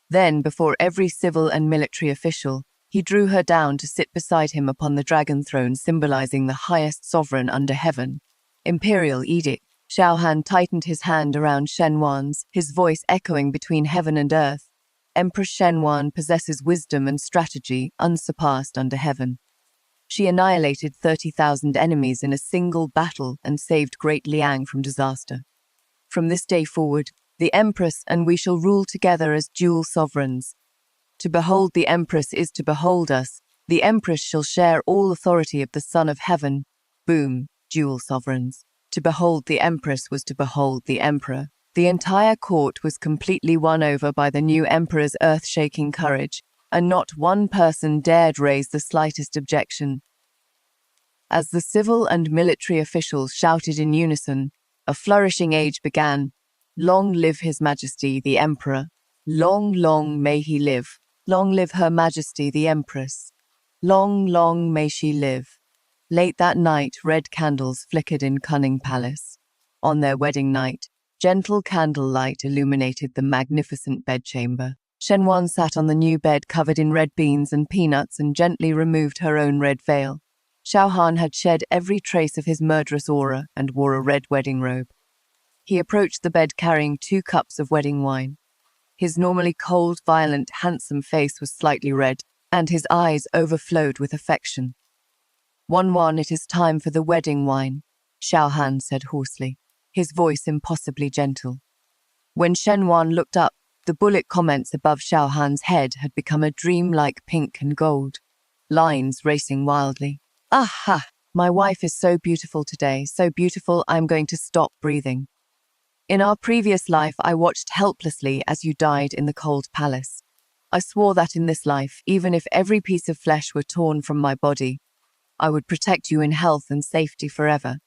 Then, before every civil and military official, he drew her down to sit beside him upon the dragon throne, symbolizing the highest sovereign under heaven. Imperial Edict. Xiao Han tightened his hand around Shen Wan's, his voice echoing between heaven and earth. Empress Shen Wan possesses wisdom and strategy unsurpassed under heaven. She annihilated 30,000 enemies in a single battle and saved Great Liang from disaster. From this day forward, the Empress and we shall rule together as dual sovereigns. To behold the Empress is to behold us. The Empress shall share all authority of the Son of Heaven. Boom, dual sovereigns. To behold the Empress was to behold the Emperor. The entire court was completely won over by the new Emperor's earth-shaking courage, and not one person dared raise the slightest objection. As the civil and military officials shouted in unison, a flourishing age began. Long live His Majesty the Emperor. Long, long may he live. Long live Her Majesty the Empress. Long, long may she live. Late that night, red candles flickered in Cunning Palace. On their wedding night, gentle candlelight illuminated the magnificent bedchamber. Shen Wan sat on the new bed covered in red beans and peanuts and gently removed her own red veil. Xiao Han had shed every trace of his murderous aura and wore a red wedding robe. He approached the bed carrying 2 cups of wedding wine. His normally cold, violent, handsome face was slightly red, and his eyes overflowed with affection. Wan, it is time for the wedding wine, Xiao Han said hoarsely, his voice impossibly gentle. When Shen Wan looked up, the bullet comments above Xiao Han's head had become a dream-like pink and gold, lines racing wildly. Aha! My wife is so beautiful today, so beautiful I'm going to stop breathing. In our previous life, I watched helplessly as you died in the cold palace. I swore that in this life, even if every piece of flesh were torn from my body, I would protect you in health and safety forever.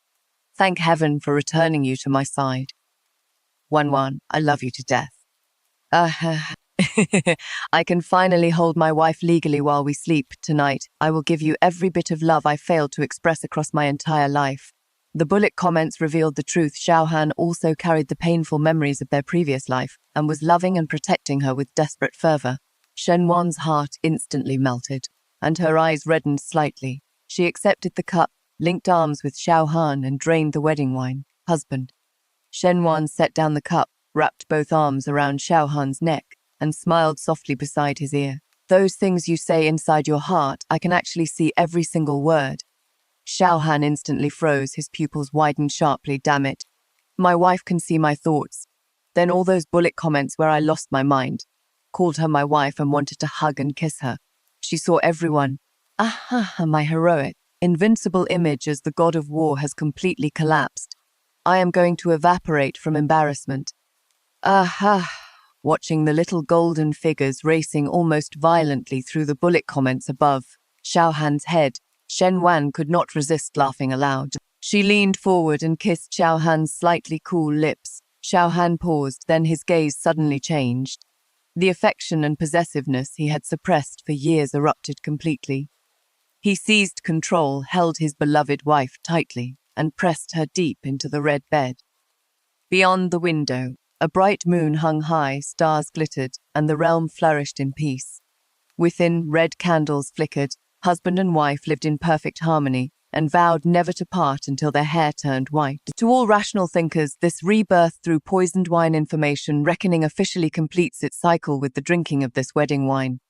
Thank heaven for returning you to my side. Wan, I love you to death. I can finally hold my wife legally while we sleep tonight. I will give you every bit of love I failed to express across my entire life. The bullet comments revealed the truth. Xiao Han also carried the painful memories of their previous life and was loving and protecting her with desperate fervor. Shen Wan's heart instantly melted, and her eyes reddened slightly. She accepted the cup, linked arms with Xiao Han, and drained the wedding wine. Husband. Shen Wan set down the cup, wrapped both arms around Xiao Han's neck, and smiled softly beside his ear. Those things you say inside your heart, I can actually see every single word. Xiao Han instantly froze, his pupils widened sharply. Damn it. My wife can see my thoughts. Then all those bullet comments where I lost my mind. Called her my wife and wanted to hug and kiss her. She saw everyone. My heroic, invincible image as the god of war has completely collapsed. I am going to evaporate from embarrassment. Watching the little golden figures racing almost violently through the bullet comments above Xiao Han's head, Shen Wan could not resist laughing aloud. She leaned forward and kissed Xiao Han's slightly cool lips. Xiao Han paused, then his gaze suddenly changed. The affection and possessiveness he had suppressed for years erupted completely. He seized control, held his beloved wife tightly, and pressed her deep into the red bed. Beyond the window, a bright moon hung high, stars glittered, and the realm flourished in peace. Within, red candles flickered. Husband and wife lived in perfect harmony and vowed never to part until their hair turned white. To all rational thinkers, this rebirth through poisoned wine information reckoning officially completes its cycle with the drinking of this wedding wine.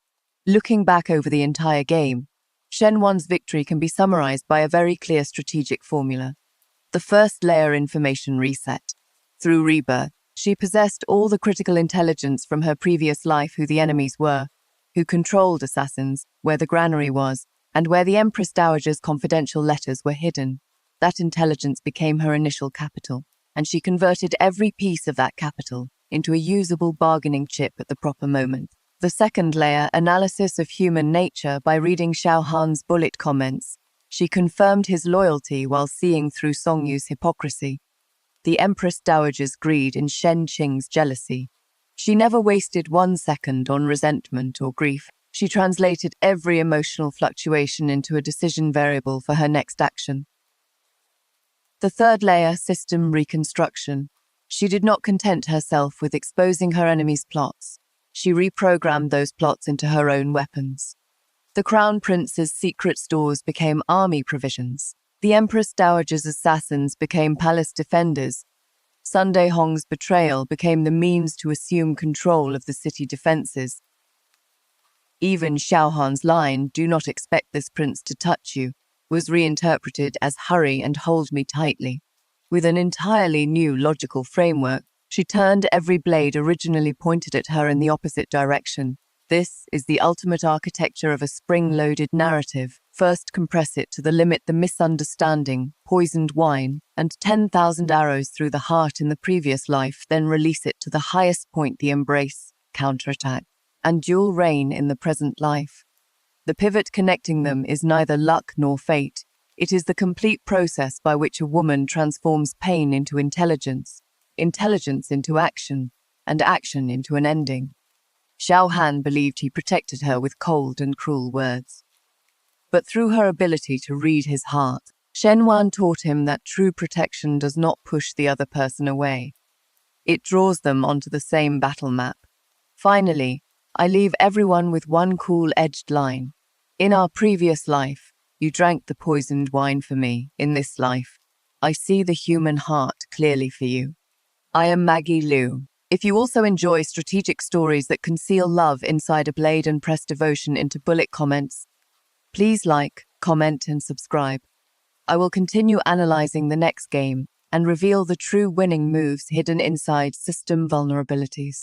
Looking back over the entire game, Shen Wan's victory can be summarized by a very clear strategic formula. The first layer, information reset. Through rebirth, she possessed all the critical intelligence from her previous life, who the enemies were, who controlled assassins, where the granary was, and where the Empress Dowager's confidential letters were hidden. That intelligence became her initial capital, and she converted every piece of that capital into a usable bargaining chip at the proper moment. The second layer, analysis of human nature, by reading Xiao Han's bullet comments. She confirmed his loyalty while seeing through Song Yu's hypocrisy, the Empress Dowager's greed, and Shen Qing's jealousy. She never wasted 1 second on resentment or grief. She translated every emotional fluctuation into a decision variable for her next action. The third layer, system reconstruction. She did not content herself with exposing her enemies' plots. She reprogrammed those plots into her own weapons. The Crown Prince's secret stores became army provisions. The Empress Dowager's assassins became palace defenders. Sunday Hong's betrayal became the means to assume control of the city defenses. Even Xiaohan's line, "Do not expect this prince to touch you," was reinterpreted as "hurry and hold me tightly." With an entirely new logical framework, she turned every blade originally pointed at her in the opposite direction. This is the ultimate architecture of a spring-loaded narrative. First compress it to the limit, the misunderstanding, poisoned wine, and 10,000 arrows through the heart in the previous life, then release it to the highest point, the embrace, counterattack, and dual reign in the present life. The pivot connecting them is neither luck nor fate. It is the complete process by which a woman transforms pain into intelligence, intelligence into action, and action into an ending. Xiao Han believed he protected her with cold and cruel words. But through her ability to read his heart, Shen Wan taught him that true protection does not push the other person away. It draws them onto the same battle map. Finally, I leave everyone with one cool edged line. In our previous life, you drank the poisoned wine for me. In this life, I see the human heart clearly for you. I am Maggie Liu. If you also enjoy strategic stories that conceal love inside a blade and press devotion into bullet comments, please like, comment, and subscribe. I will continue analyzing the next game and reveal the true winning moves hidden inside system vulnerabilities.